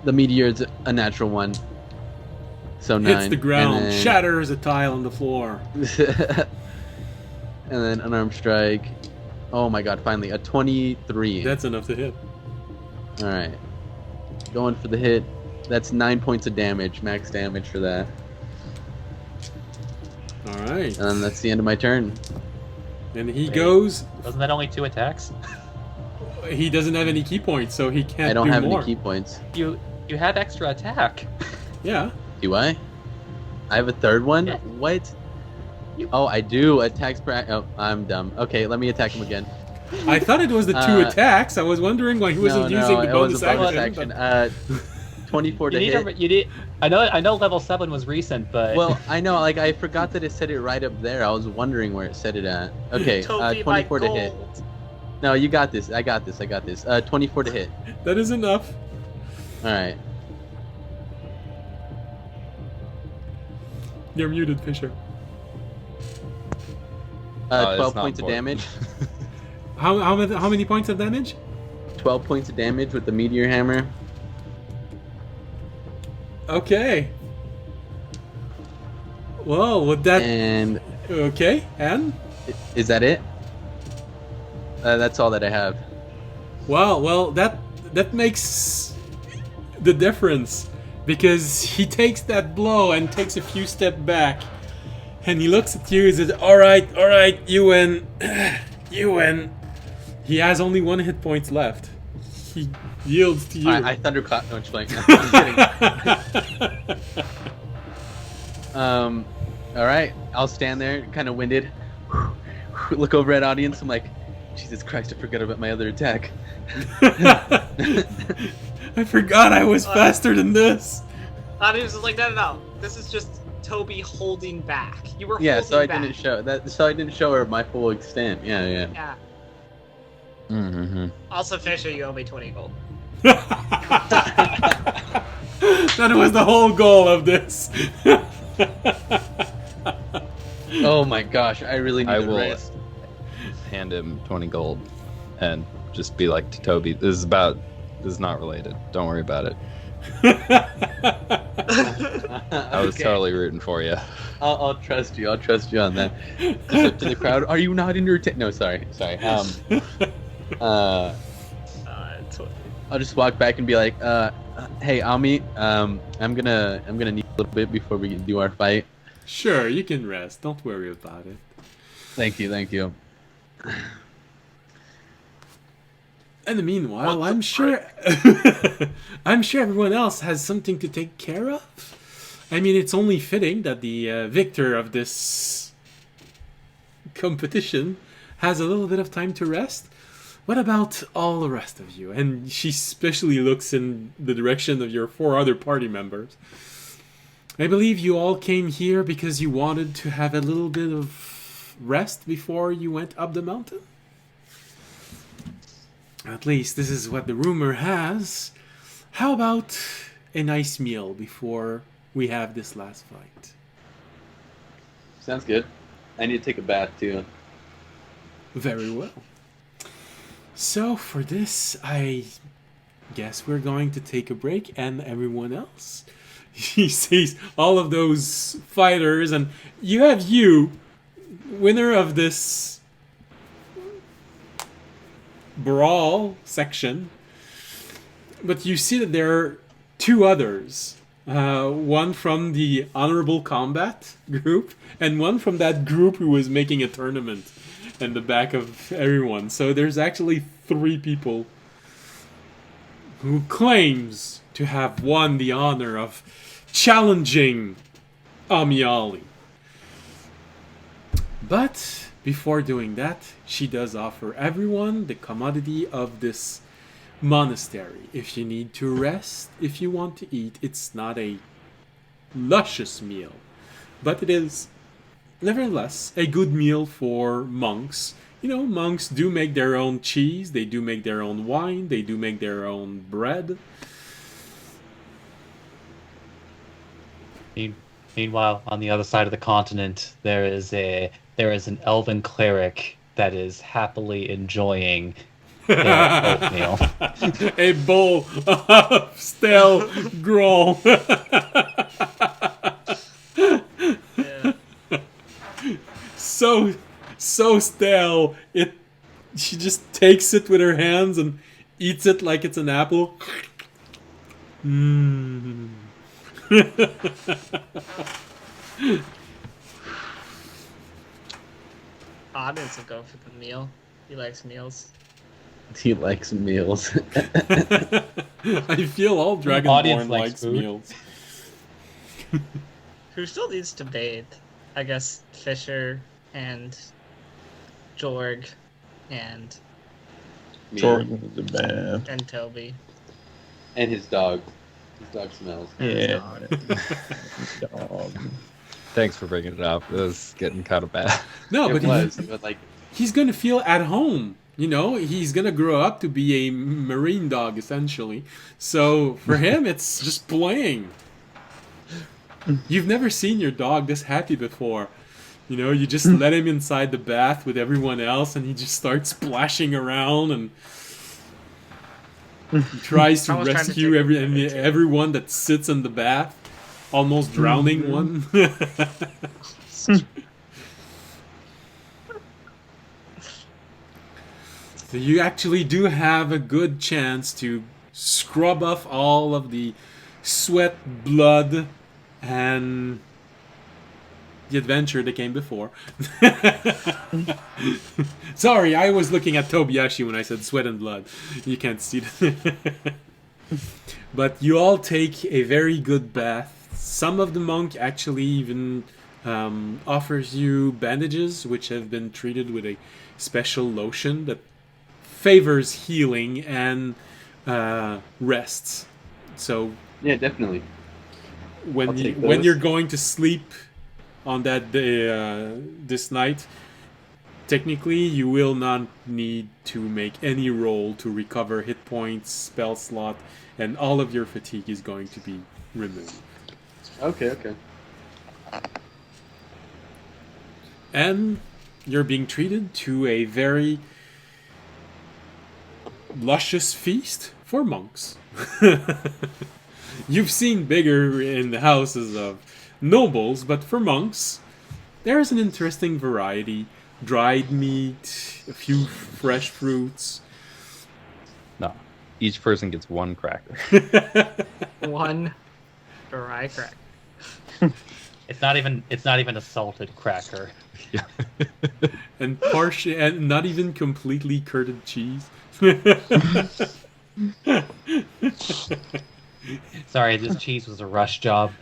The meteor is a natural one. So 9. Hits the ground, shatters a tile on the floor. And then unarmed strike. Oh my god, finally. A 23. That's enough to hit. Alright. Going for the hit. That's 9 points of damage. Max damage for that. Alright. And that's the end of my turn. And he goes... Wasn't that only 2 attacks? He doesn't have any key points, so he can't I don't do have more. any key points. You had extra attack. Yeah. Do I? I have a third one? Yeah. What? Oh, I do. Attacks per... Oh, I'm dumb. Okay, let me attack him again. I thought it was the 2 attacks. I was wondering why he wasn't using the it bonus was a bonus action. action. 24 to hit. You did. I know level 7 was recent, but Well, I know, like, I forgot that it said it right up there. I was wondering where it said it at. Okay, Toby, 24 my to hit. gold. No, you got this. I got this. 24 to hit. That is enough. Alright. You're muted, Fisher. It's 12 not points of important. damage. How many points of damage? 12 points of damage with the meteor hammer. Okay. Well, with that... And Okay, and? is that it? That's all that I have. Wow, well, that makes the difference. Because he takes that blow and takes a few steps back. And he looks at you and says, Alright, you win. You win. He has only 1 hit point left. He yields to you. I thunderclap. No, just playing. I'm kidding. Alright, I'll stand there, kind of winded. Look over at audience. I'm like, Jesus Christ, I forgot about my other attack. I forgot I was faster than this. Audience was like, no. This is just Toby holding back. You were Yeah, holding so I back. didn't show that. So I didn't show her my full extent. Yeah. Yeah. Mm-hmm. Also, Fisher, you owe me 20 gold. That was the whole goal of this. Oh my gosh, I really need I a will rest. hand him 20 gold and just be like to Toby, this is not related. Don't worry about it. I was Okay. totally rooting for you. I'll trust you. I'll trust you on that. So to the crowd, are you not entertained? No, sorry. I'll just walk back and be like, hey, Ami, I'm gonna need a little bit before we do our fight. Sure, you can rest. Don't worry about it. Thank you. In the meanwhile, I'm sure everyone else has something to take care of. I mean, it's only fitting that the victor of this competition has a little bit of time to rest. What about all the rest of you? And she especially looks in the direction of your 4 other party members. I believe you all came here because you wanted to have a little bit of rest before you went up the mountain? At least this is what the rumor has. How about a nice meal before we have this last fight? Sounds good. I need to take a bath too. Very well. So for this, I guess we're going to take a break, and everyone else. He sees all of those fighters, and you have you, winner of this brawl section, but you see that there are 2 others. One from the honorable combat group, and one from that group who was making a tournament in the back of everyone. So there's actually 3 people who claims to have won the honor of challenging Amiali. But before doing that, she does offer everyone the commodity of this monastery. If you need to rest, if you want to eat, it's not a luscious meal, but it is nevertheless a good meal for monks. You know, monks do make their own cheese, they do make their own wine, they do make their own bread. Meanwhile, on the other side of the continent, there is an elven cleric that is happily enjoying their oatmeal. A bowl of stale gruel. So so stale. She just takes it with her hands and eats it like it's an apple. Mmm. Audience will go for the meal. He likes meals. He likes meals. I feel all Audience Dragonborn likes likes food. meals. Who still needs to bathe? I guess Fisher and Jorg and Jordan the bath. Toby. And his dog. His dog smells. Yeah. Dog. Thanks for bringing it up. It was getting kind of bad. No, It but was, but like, he's gonna feel at home. You know, he's gonna grow up to be a marine dog, essentially. So for him, it's just playing. You've never seen your dog this happy before. You know, you just let him inside the bath with everyone else, and he just starts splashing around and he tries to I was trying to rescue take a picture. everyone that sits in the bath, almost drowning one. So you actually do have a good chance to scrub off all of the sweat, blood, and the adventure that came before. Sorry, I was looking at Tobiyashi when I said sweat and blood. You can't see that. But you all take a very good bath. Some of the monk actually even offers you bandages, which have been treated with a special lotion that favors healing and rests. So yeah, definitely. when I'll take when those. you're going to sleep on that day, this night, technically you will not need to make any roll to recover hit points, spell slot, and all of your fatigue is going to be removed. Okay. And you're being treated to a very luscious feast for monks. You've seen bigger in the houses of nobles, but for monks, there's an interesting variety. Dried meat, a few fresh fruits. No. Each person gets one cracker. One dry crack. It's not even a salted cracker. And and not even completely curded cheese. Sorry, this cheese was a rush job.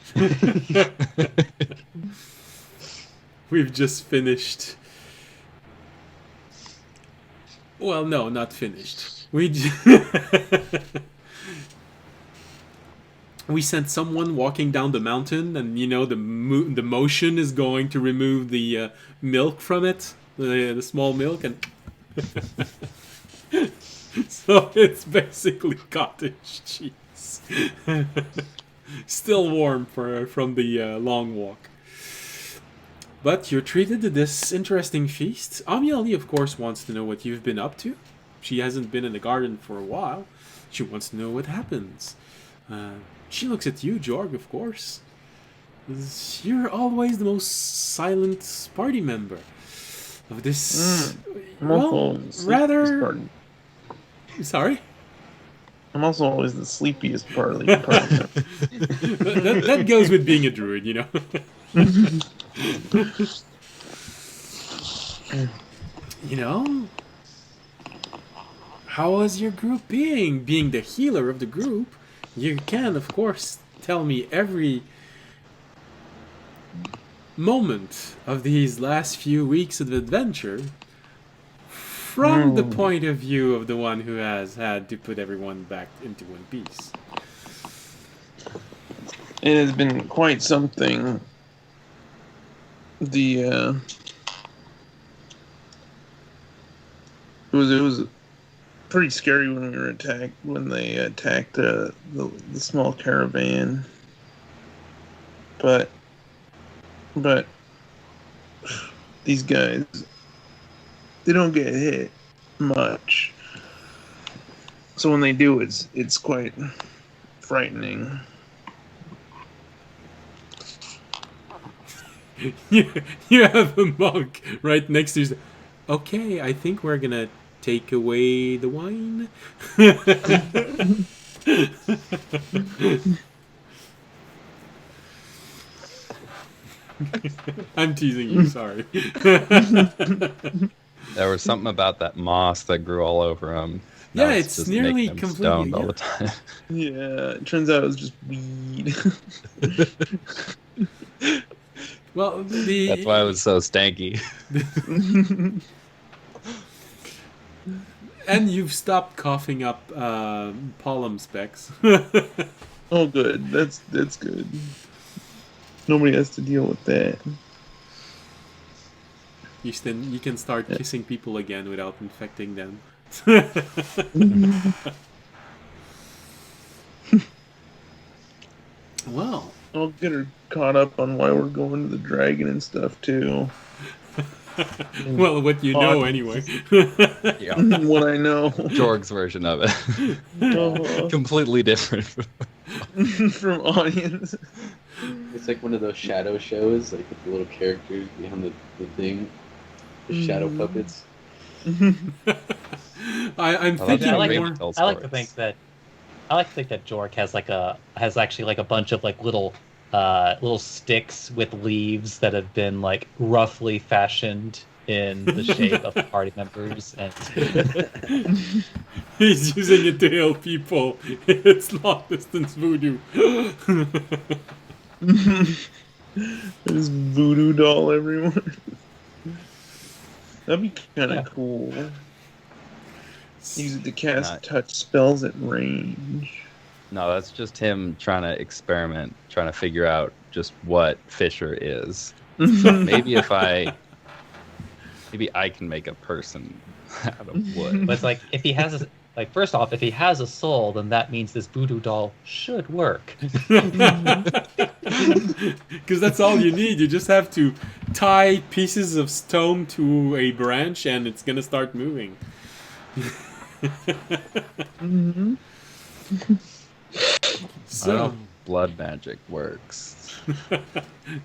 We've just finished. Well, no, not finished. We sent someone walking down the mountain, and you know the motion is going to remove the milk from it, the small milk, and so it's basically cottage cheese, still warm from the long walk. But you're treated to this interesting feast. Amiali, of course, wants to know what you've been up to. She hasn't been in the garden for a while. She wants to know what happens. She looks at you, Jorg, of course. You're always the most silent party member of this. I'm Well, also the sleepiest rather. party. Sorry? I'm also always the sleepiest party. member. that goes with being a druid, you know. You know, how was your group being? Being the healer of the group, you can, of course, tell me every moment of these last few weeks of adventure from the point of view of the one who has had to put everyone back into one piece. It has been quite something. It was pretty scary when we were attacked, when they attacked the small caravan. But these guys, they don't get hit much. So when they do, it's quite frightening. You have a monk right next to you. Okay, I think we're gonna take away the wine. I'm teasing you, sorry. There was something about that moss that grew all over him. Yeah, Now it's just nearly making him completely- stoned all yeah. the time. Yeah, it turns out it was just weed. Well, the That's why it was so stanky. and you've stopped coughing up pollen specks. Oh, good. That's good. Nobody has to deal with that. You can start kissing people again without infecting them. Well, I'll get her caught up on why we're going to the dragon and stuff too. well, what you know anyway. Yeah. What I know. Jorg's version of it. Uh-huh. Completely different. From audience. It's like one of those shadow shows, like with the little characters behind the thing. The shadow puppets. I'm I thinking I like more. I like to think that Jorg has actually like a bunch of like little sticks with leaves that have been like roughly fashioned in the shape of the party members, and He's using it to heal people. It's long distance voodoo. There's voodoo doll everywhere. That'd be kind of cool. Use it to cast Not- touch spells at range. No, that's just him trying to experiment, trying to figure out just what Fisher is. Maybe maybe I can make a person out of wood. but it's like if he has first off, if he has a soul, then that means this voodoo doll should work. Because that's all you need. You just have to tie pieces of stone to a branch and it's gonna start moving. Mm-hmm. So, Blood magic works.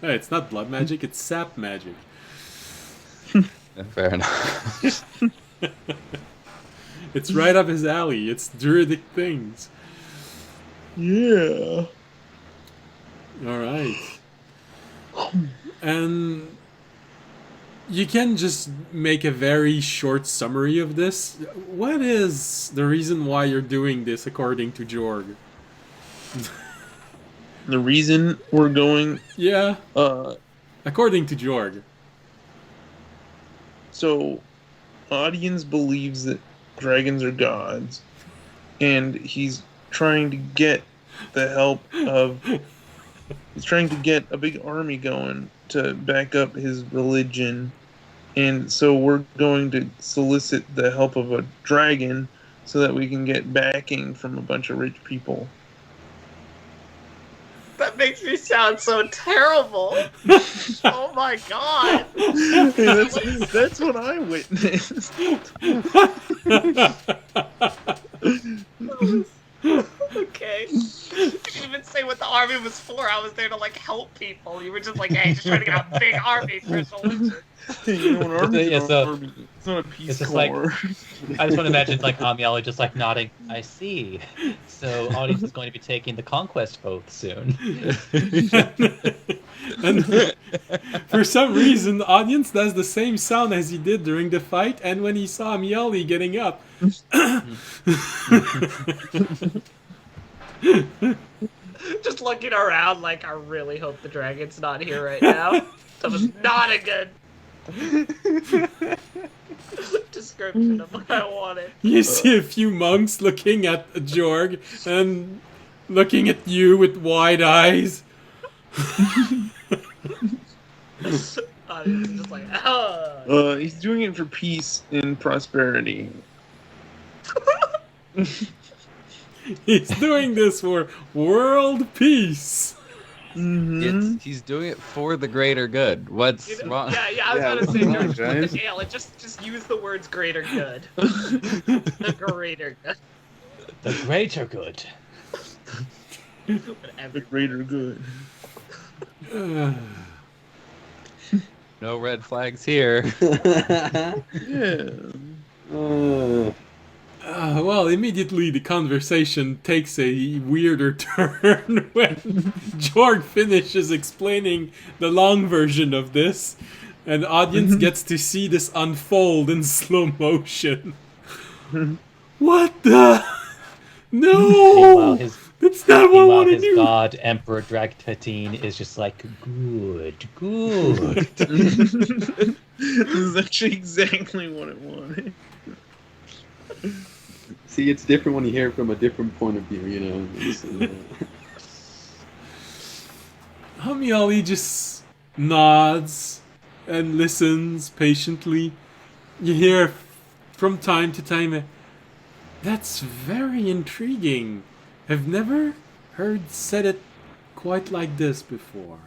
it's not blood magic, it's sap magic. Fair enough. It's right up his alley. It's druidic things. Yeah. Alright. And you can just make a very short summary of this. What is the reason why you're doing this according to Jorg? The reason we're going, Yeah, uh, according to Jorg. so audience believes that dragons are gods, and he's trying to get the help of. He's trying to get a big army going to back up his religion, and so we're going to solicit the help of a dragon so that we can get backing from a bunch of rich people. That makes me sound so terrible. Oh my god. Hey, that's what I witnessed. Okay. You didn't even say what the army was for. I was there to like help people. You were just like, hey, just trying to get a big army for his religion. You know, an army's Yeah, an so- army. It's not a peace It's just like- corps. I just want to imagine like Amiali just like nodding. I see. So audience is going to be taking the conquest oath soon. And for some reason, the audience does the same sound as he did during the fight and when he saw Miali getting up. Just looking around like, I really hope the dragon's not here right now. That was not a good description of what I wanted. You see a few monks looking at Jorg and looking at you with wide eyes. Audience is just like, oh. He's doing it for peace and prosperity. He's doing this for world peace. Mm-hmm. He's doing it for the greater good. What's You know, wrong? yeah, I was Yeah, gonna say, what's wrong, Giant? yeah, like just use the words greater good. The greater good. The greater good. The greater good. No red flags here. Yeah. Well, immediately the conversation takes a weirder turn when George finishes explaining the long version of this, and the audience gets to see this unfold in slow motion. What the? No! That's not what I Meanwhile, want to his do! god, Emperor Dragtatine, is just like, good. This is actually exactly what it wanted. See, it's different when you hear it from a different point of view, you know. Hamiali just nods and listens patiently. You hear from time to time, that's very intriguing. I've never heard said it quite like this before.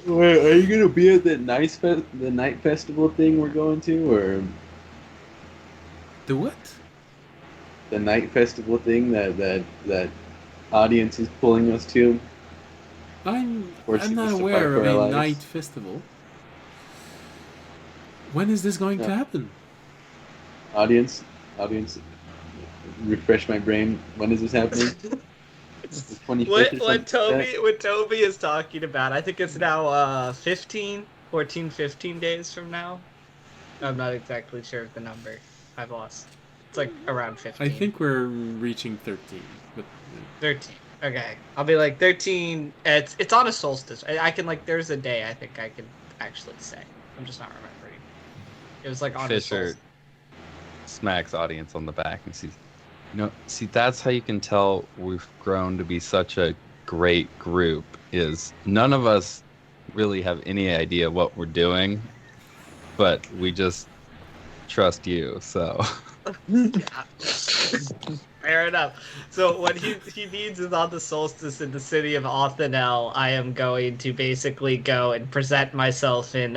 Wait, are you gonna be at the night festival thing we're going to, or The what? the night festival thing that audience is pulling us to? I'm Forcing not us to aware fight of for our a lives. night festival. When is this going to Yeah. happen? Audience, refresh my brain. When is this happening? The 25th or something like that? What Toby is talking about, I think it's now 15 days from now. I'm not exactly sure of the number. I've lost. It's like around 15. I think we're reaching 13. But 13. Okay. I'll be like 13. It's on a solstice. I can, like, there's a day I think I can actually say. I'm just not remembering. It was like on a Fisher solstice. smacks audience on the back and sees, see, that's how you can tell we've grown to be such a great group, is none of us really have any idea what we're doing, but we just trust you, so. Fair enough. So what he means is on the solstice in the city of Othanel, I am going to basically go and present myself in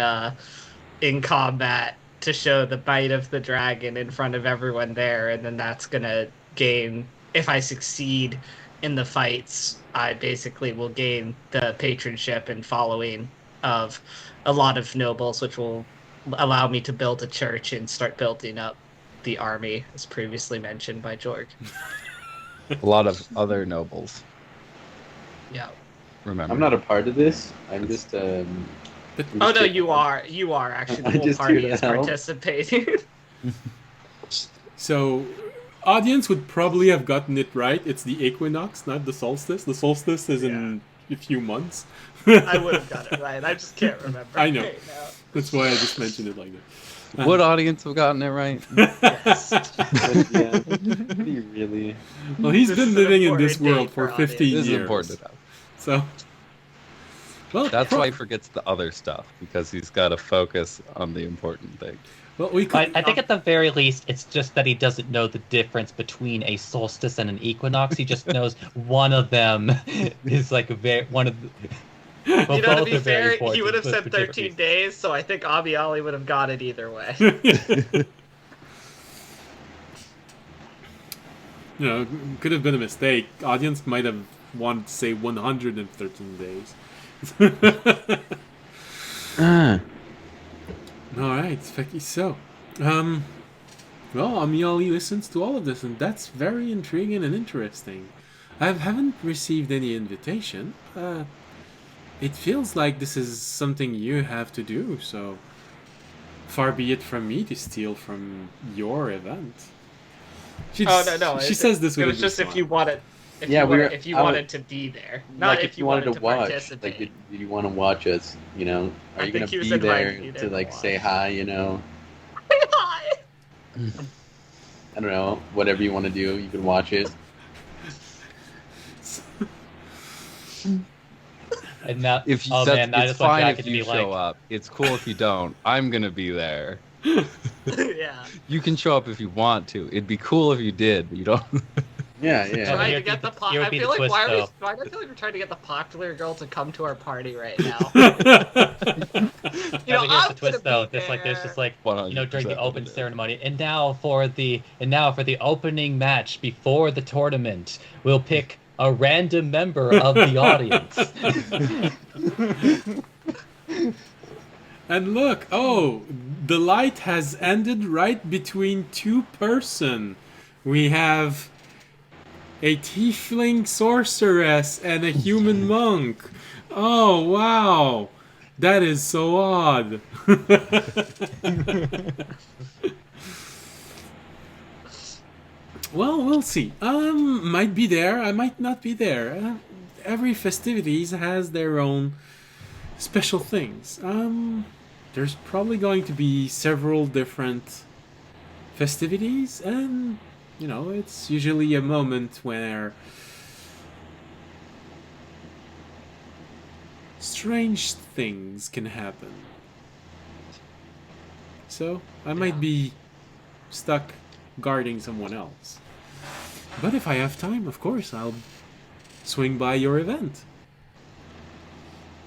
combat to show the bite of the dragon in front of everyone there, and then that's gonna gain, if I succeed in the fights, I basically will gain the patronship and following of a lot of nobles, which will allow me to build a church and start building up the army, as previously mentioned by Jorg. A lot of other nobles, Yeah. remember. I'm not a part of this. I'm just. Oh no, you are. You are actually. The I whole just party here to is help. participating. So, audience would probably have gotten it right. It's the equinox, not the solstice. The solstice is in a few months. I would have got it right. I just can't remember. I know. right now. That's why I just mentioned it like that. Would audience have gotten it right? Yes. But, yeah. Do you really? Well, he's This been is an living in this important world date for for 15 This is years. important enough. So, well, That's why he forgets the other stuff, because he's got to focus on the important thing. well, we But could. I think at the very least, it's just that he doesn't know the difference between a solstice and an equinox. He just knows one of them is like one of the. Well, You know, to both be are very fair, he important, would have but said for different 13 reasons. days, so I think Abiali would have got it either way. Could have been a mistake. Audience might have wanted to say 113 days. All right, Fecky. So, well, Amiali listens to all of this, and that's very intriguing and interesting. I haven't received any invitation. It feels like this is something you have to do, so far be it from me to steal from your event. She no. She says this It with was a just smile. if you wanted. If Yeah, you we wanted, were- if you I wanted would- to be there, not Like if you wanted to watch. participate. Like, did you want to watch us? You know, I are you think gonna he was be there inviting you to to like say watch. hi? You know, Hi. I don't know. Whatever you want to do, you can watch it. And now, If you, oh that's, man, I it's just want fine Draken if to you be show like, up. It's cool if you don't. I'm gonna be there. Yeah. You can show up if you want to. It'd be cool if you did, but you don't. Yeah, Oh, yeah. Trying here to get would be the the- po- here would I be feel the like twist, why though. do I feel like we're trying to get the popular girl to come to our party right now? No, You know, but here's the I'm twist gonna though. be There's there. just like 100% during the what open it is. ceremony, and now for the opening match before the tournament, we'll pick a random member of the audience. And look, oh, the light has ended right between two person. We have a tiefling sorceress and a human monk. Oh, wow. That is so odd. Well, we'll see. Might be there, I might not be there. Every festivities has their own special things. There's probably going to be several different festivities, and you know, it's usually a moment where strange things can happen. So I might be stuck guarding someone else. But if I have time, of course, I'll swing by your event.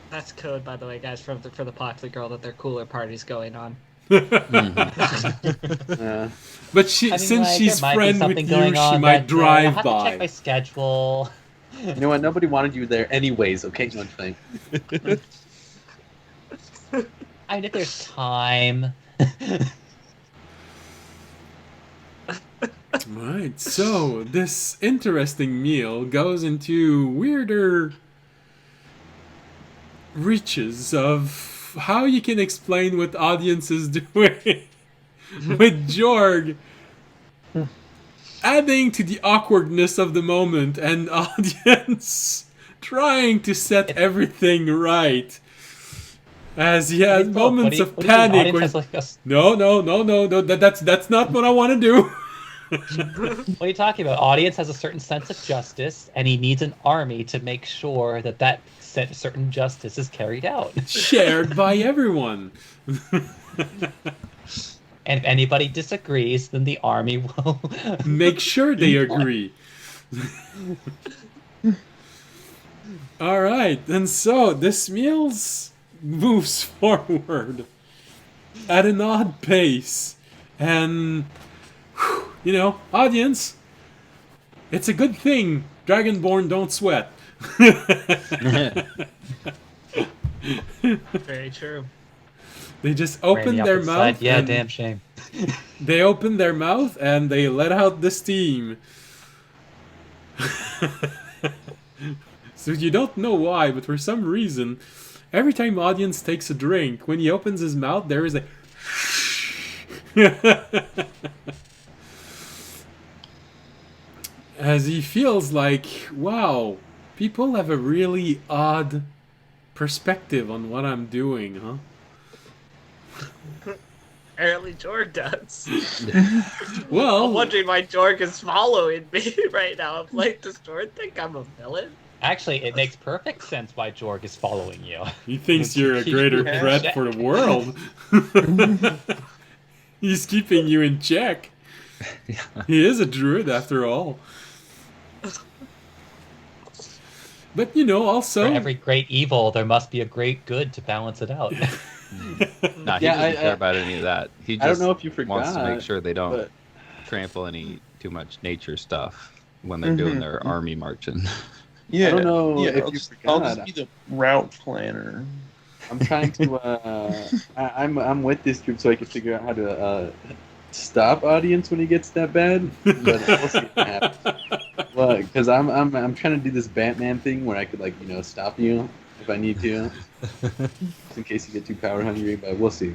That's code, by the way, guys, for the popular girl that their cooler party's going on. But she, I mean, since like, she's there might be friend with something you, going she on might that day. drive I'll have to check my by. schedule. You know what? Nobody wanted you there anyways. Okay, no thing. I mean, if there's time. Right, so this interesting meal goes into weirder reaches of how you can explain what audience is doing. With Jorg adding to the awkwardness of the moment and audience trying to set everything right. As he has moments of panic. No, that's not what I want to do. What are you talking about? Audience has a certain sense of justice, and he needs an army to make sure that that certain justice is carried out. Shared by everyone. And if anybody disagrees, then the army will make sure they agree. All right, and so this meal moves forward at an odd pace, and you know, audience, it's a good thing Dragonborn don't sweat. Very true. They just open their mouth. Yeah, and damn shame. They open their mouth and they let out the steam. So you don't know why, but for some reason, every time audience takes a drink, when he opens his mouth, there is a as he feels like, wow, people have a really odd perspective on what I'm doing, huh? Apparently Jorg does. Well, I'm wondering why Jorg is following me right now. I'm like, does Jorg think I'm a villain? Actually, it makes perfect sense why Jorg is following you. He thinks you're a greater threat for the world. He's keeping you in check. He is a druid after all. But you know, also For every great evil, there must be a great good to balance it out. Nah, he doesn't care about any of that. He just I don't know if you forgot, wants to make sure they don't but- trample any too much nature stuff when they're doing their army marching. Yeah, I don't know yeah, if I'll you just, I'll forgot. just be the route planner. I'm trying to. I'm with this group so I can figure out how to stop audience when he gets that bad. But we'll see what happens. Well, because I'm trying to do this Batman thing where I could stop you if I need to, just in case you get too power hungry. But we'll see.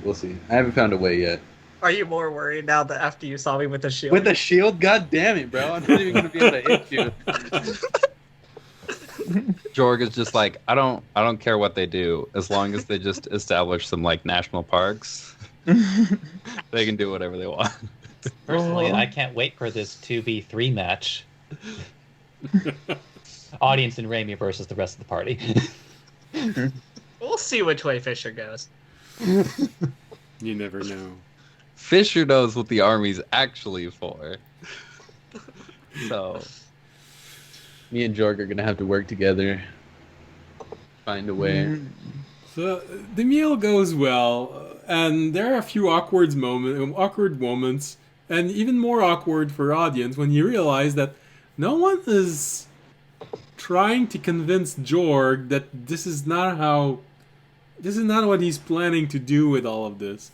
I haven't found a way yet. Are you more worried now that after you saw me with the shield? With the shield, god damn it, bro! I'm not even gonna be able to hit you. Jorg is just like, I don't care what they do as long as they just establish some like national parks. They can do whatever they want. Personally, I can't wait for this 2v3 match. Audience and Raimi versus the rest of the party. We'll see which way Fisher goes. you never know. Fisher knows what the army's actually for. So Me and Jorg are gonna have to work together, find a way. So the meal goes well, and there are a few awkward moments, and even more awkward for audience when you realize that no one is trying to convince Jorg that this is not what he's planning to do with all of this.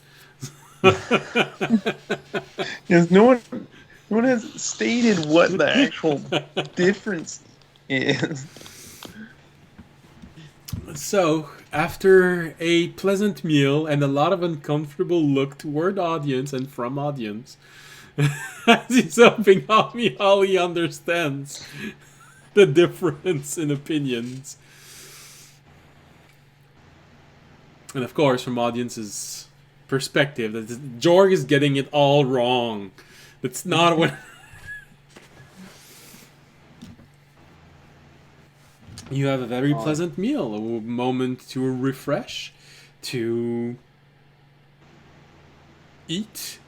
Yes, no one has stated what the actual difference is. So, after a pleasant meal and a lot of uncomfortable look toward audience and from audience, he's hoping Holly understands the difference in opinions. And of course, from audience's perspective, that Jorg is getting it all wrong. That's not what... You have a very pleasant meal, a moment to refresh, to eat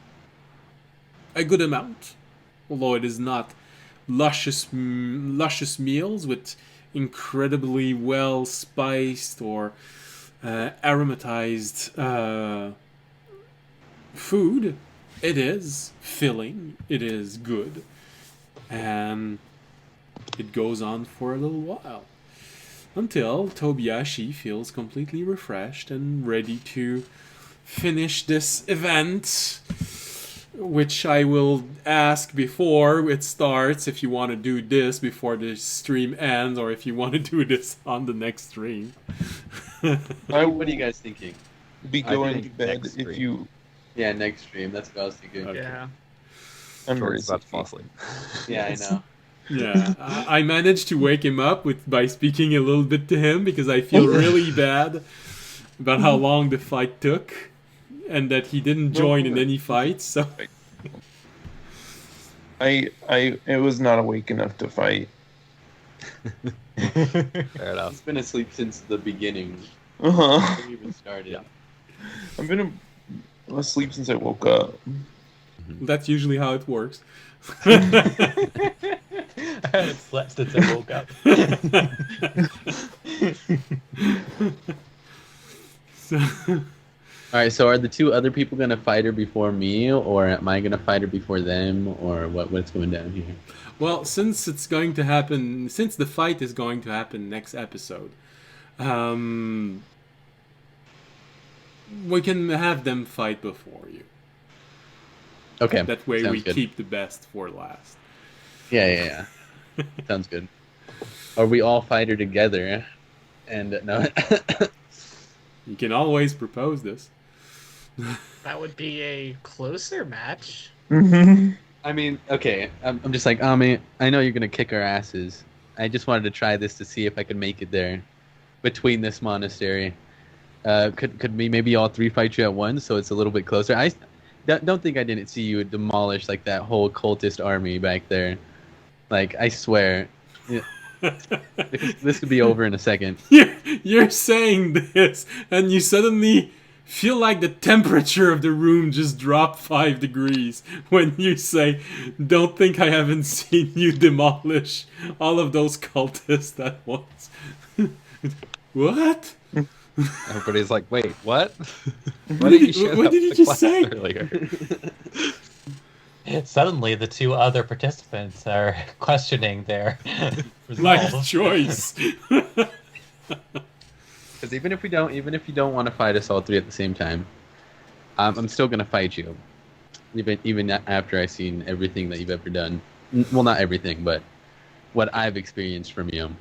a good amount, although it is not luscious meals with incredibly well spiced or aromatized food. It is filling, it is good, and it goes on for a little while. Until Tobiashi feels completely refreshed and ready to finish this event, which I will ask before it starts if you want to do this before the stream ends, or if you want to do this on the next stream. What are you guys thinking? Be going to think bed next if stream. you. Yeah, next stream. That's what I was thinking. Okay. Yeah. I'm very Jorg's about to fall asleep. Yeah, I know. Yeah, I managed to wake him up by speaking a little bit to him because I feel really bad about how long the fight took and that he didn't join in any fights. So I was not awake enough to fight. Fair enough. He's been asleep since the beginning. Uh-huh. Before we even started. I've been asleep since I woke up. that's usually how it works. I haven't slept since I woke up. So, Alright, so are the two other people going to fight her before me, or am I going to fight her before them, or what's going down here? well, since the fight is going to happen next episode, we can have them fight before you. Okay, That way sounds we good. keep the best for last. Yeah. Sounds good. Or we all fight her together, and no... You can always propose this. That would be a closer match. Mm-hmm. I mean, okay, I'm just like, Ami, I know you're going to kick our asses. I just wanted to try this to see if I could make it there between this monastery. Could we maybe all three fight you at once so it's a little bit closer? I don't think I didn't see you demolish like that whole cultist army back there. Like, I swear. This could be over in a second. You're saying this, and you suddenly feel like the temperature of the room just dropped 5 degrees when you say, don't think I haven't seen you demolish all of those cultists at once. What? Everybody's like, wait, what? What did you show What up did you to just class say? earlier? Suddenly, the two other participants are questioning their Life resolve. choice. Because even if you don't want to fight us all three at the same time, I'm still gonna fight you. Even after I've seen everything that you've ever done. Well, not everything, but what I've experienced from you.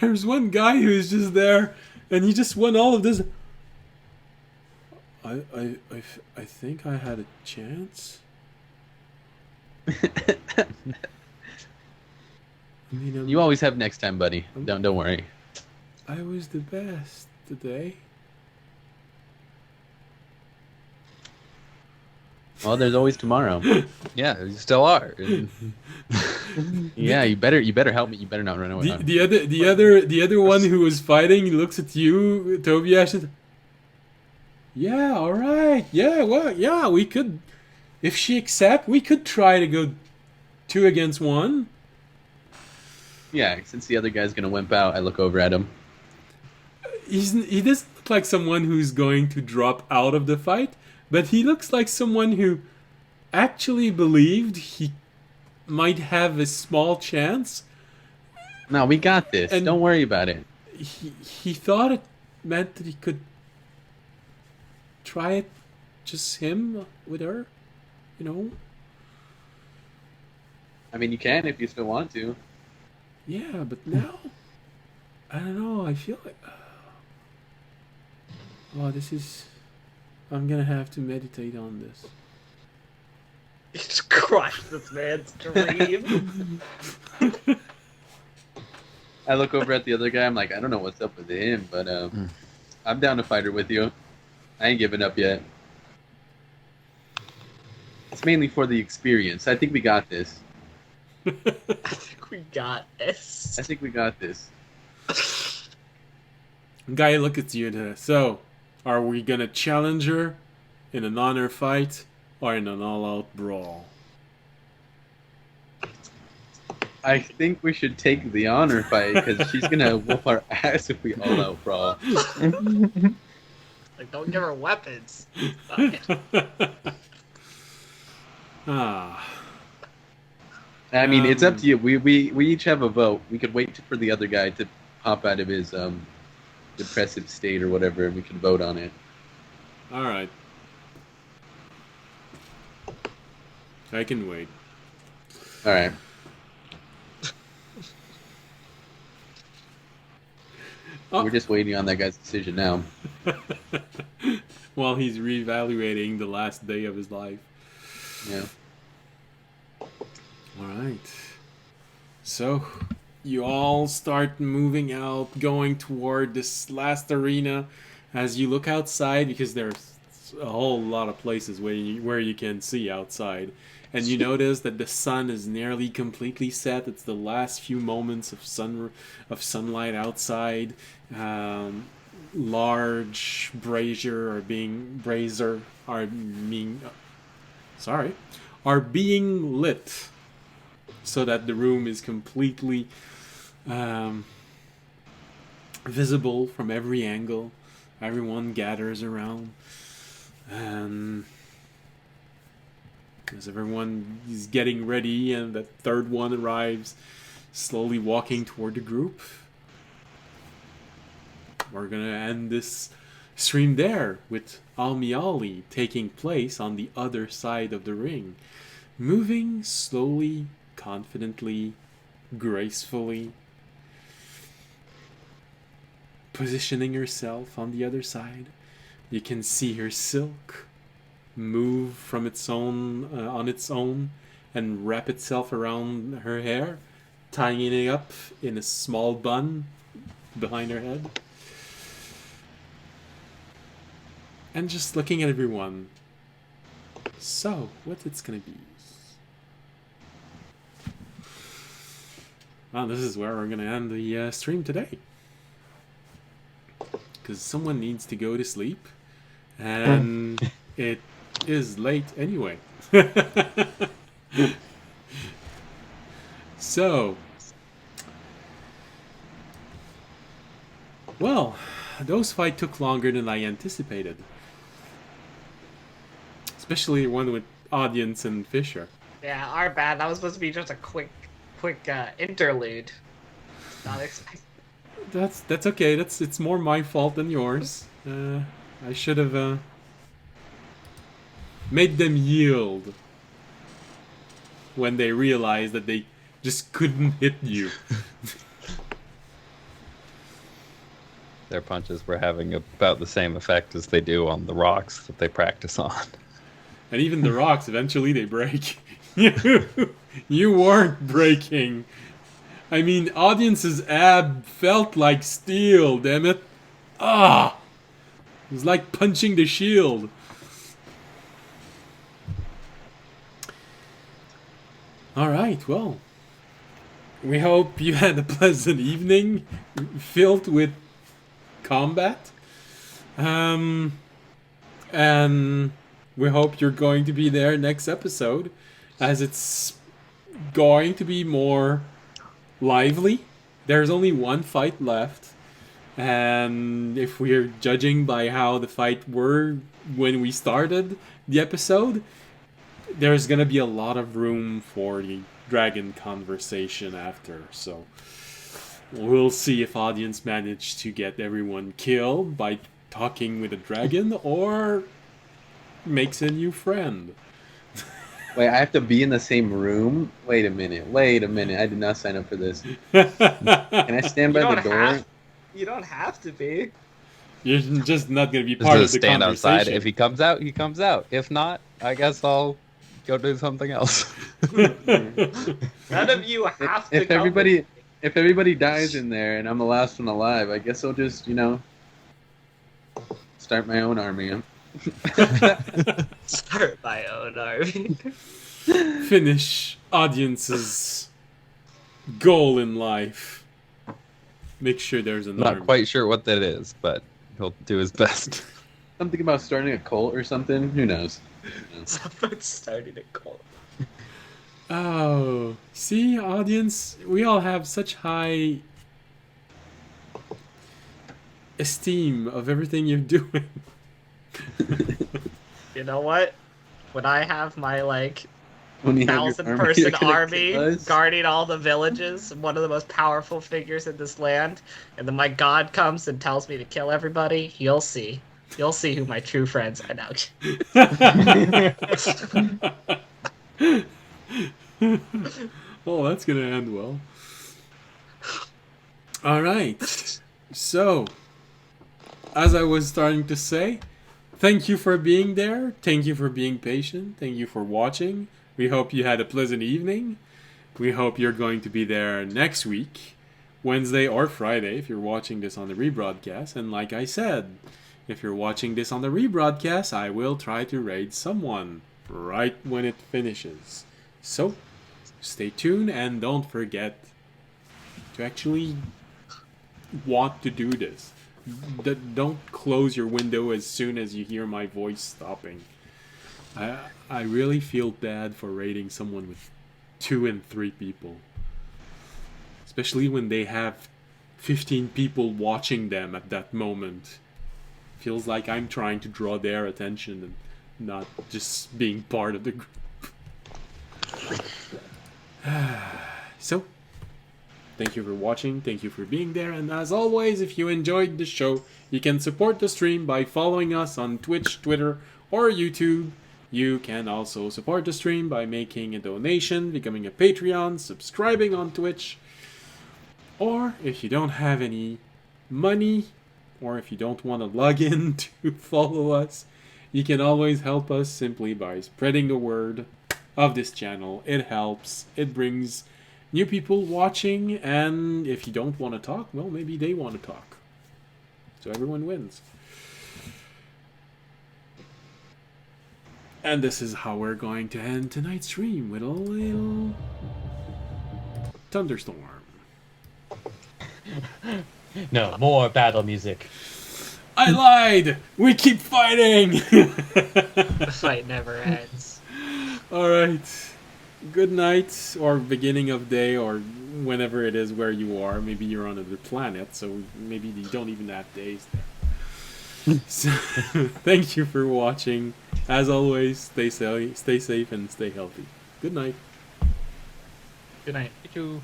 There's one guy who's just there, and he just won all of this. I think I had a chance. I mean, You always have next time, buddy. Don't worry. I was the best today. Well, there's always tomorrow. Yeah, you still are. Yeah, you better help me. You better not run away. The other one who was fighting looks at you, Tobias. And, yeah, all right. Yeah, well, yeah, we could. If she accepts, we could try to go 2 against 1. Yeah, since the other guy's gonna wimp out, I look over at him. He doesn't look like someone who's going to drop out of the fight, but he looks like someone who actually believed he might have a small chance, No, we got this. And- Don't worry about it. He thought it meant that he could try it, just him with her, you know? I mean, you can if you still want to. Yeah, but now, I don't know. I feel like, oh, this is. I'm gonna have to meditate on this. You just crushed this man's dream. I look over at the other guy. I'm like, I don't know what's up with him, but I'm down to fight her with you. I ain't giving up yet. It's mainly for the experience. I think we got this. I think we got this. I think we got this. Guy, look at you. So, are we gonna challenge her in an honor fight or in an all-out brawl? I think we should take the honor fight because she's gonna whoop our ass if we all out brawl. Like, don't give her weapons. Ah. I mean, it's up to you. We each have a vote. We could wait for the other guy to pop out of his depressive state or whatever, and we can vote on it. All right. I can wait. All right. Oh. We're just waiting on that guy's decision now. While he's reevaluating the last day of his life. Yeah. All right. So, you all start moving out, going toward this last arena. As you look outside, because there's a whole lot of places where you can see outside, and you notice that the sun is nearly completely set. It's the last few moments of sunlight outside. Large brazier are being lit, so that the room is completely visible from every angle. Everyone gathers around, and as everyone is getting ready, and the third one arrives, slowly walking toward the group. We're gonna end this stream there with Almiali taking place on the other side of the ring, moving slowly, confidently, gracefully, positioning herself on the other side. You can see her silk move from its own on its own and wrap itself around her hair, tying it up in a small bun behind her head. And just looking at everyone. So, what it's gonna be? Well, this is where we're gonna end the stream today. Because someone needs to go to sleep. And it is late anyway. So, well, those fights took longer than I anticipated. Especially the one with Audience and Fisher. Yeah, our bad. That was supposed to be just a quick interlude. Not expected. That's okay. It's more my fault than yours. I should have made them yield when they realized that they just couldn't hit you. Their punches were having about the same effect as they do on the rocks that they practice on. And even the rocks, eventually they break. You weren't breaking. I mean, Audience's ab felt like steel, damn it. Ah! It was like punching the shield. Alright, well. We hope you had a pleasant evening filled with combat. And we hope you're going to be there next episode, as it's going to be more lively. There's only one fight left, and if we're judging by how the fight were when we started the episode, there's gonna be a lot of room for the dragon conversation after. So We'll see if audience managed to get everyone killed by talking with a dragon or makes a new friend. Wait, I have to be in the same room? Wait a minute. I did not sign up for this. You're Can I stand by the door? You don't have to be. just not going to be Just part to of the stand conversation. outside. If he comes out, he comes out. If not, I guess I'll go do something else. None of you have to. If everybody dies in there and I'm the last one alive, I guess I'll just, start my own army. Start my own army. Finish audience's goal in life. Make sure there's an Not army. quite sure what that is, but he'll do his best. Something about starting a cult or something? Who knows? Someone's starting a cult. Oh, see, audience, we all have such high esteem of everything you're doing. You know what? When I have my When you have your 1,000-person you're gonna army kill us? guarding all the villages, one of the most powerful figures in this land, and then my god comes and tells me to kill everybody, you'll see. You'll see who my true friends are now. Oh, that's gonna end well. Alright. So, as I was starting to say, thank you for being there. Thank you for being patient. Thank you for watching. We hope you had a pleasant evening. We hope you're going to be there next week, Wednesday or Friday, if you're watching this on the rebroadcast. And like I said, if you're watching this on the rebroadcast, I will try to raid someone right when it finishes. So, stay tuned and don't forget to actually want to do this. Don't close your window as soon as you hear my voice stopping. I really feel bad for raiding someone with 2 and 3 people. Especially when they have 15 people watching them at that moment. Feels like I'm trying to draw their attention and not just being part of the group. So, thank you for watching, thank you for being there, and as always, if you enjoyed the show, you can support the stream by following us on Twitch, Twitter, or YouTube. You can also support the stream by making a donation, becoming a Patreon, subscribing on Twitch, or if you don't have any money, or if you don't want to log in to follow us, you can always help us simply by spreading the word of this channel. It helps, it brings new people watching, and if you don't want to talk, well, maybe they want to talk. So everyone wins. And this is how we're going to end tonight's stream, with a little thunderstorm. No, more battle music. I lied! We keep fighting! The fight never ends. Alright. Good night, or beginning of day, or whenever it is where you are. Maybe you're on another planet, so maybe you don't even have days there. So, thank you for watching. As always, stay safe and stay healthy. Good night. Good night. You too.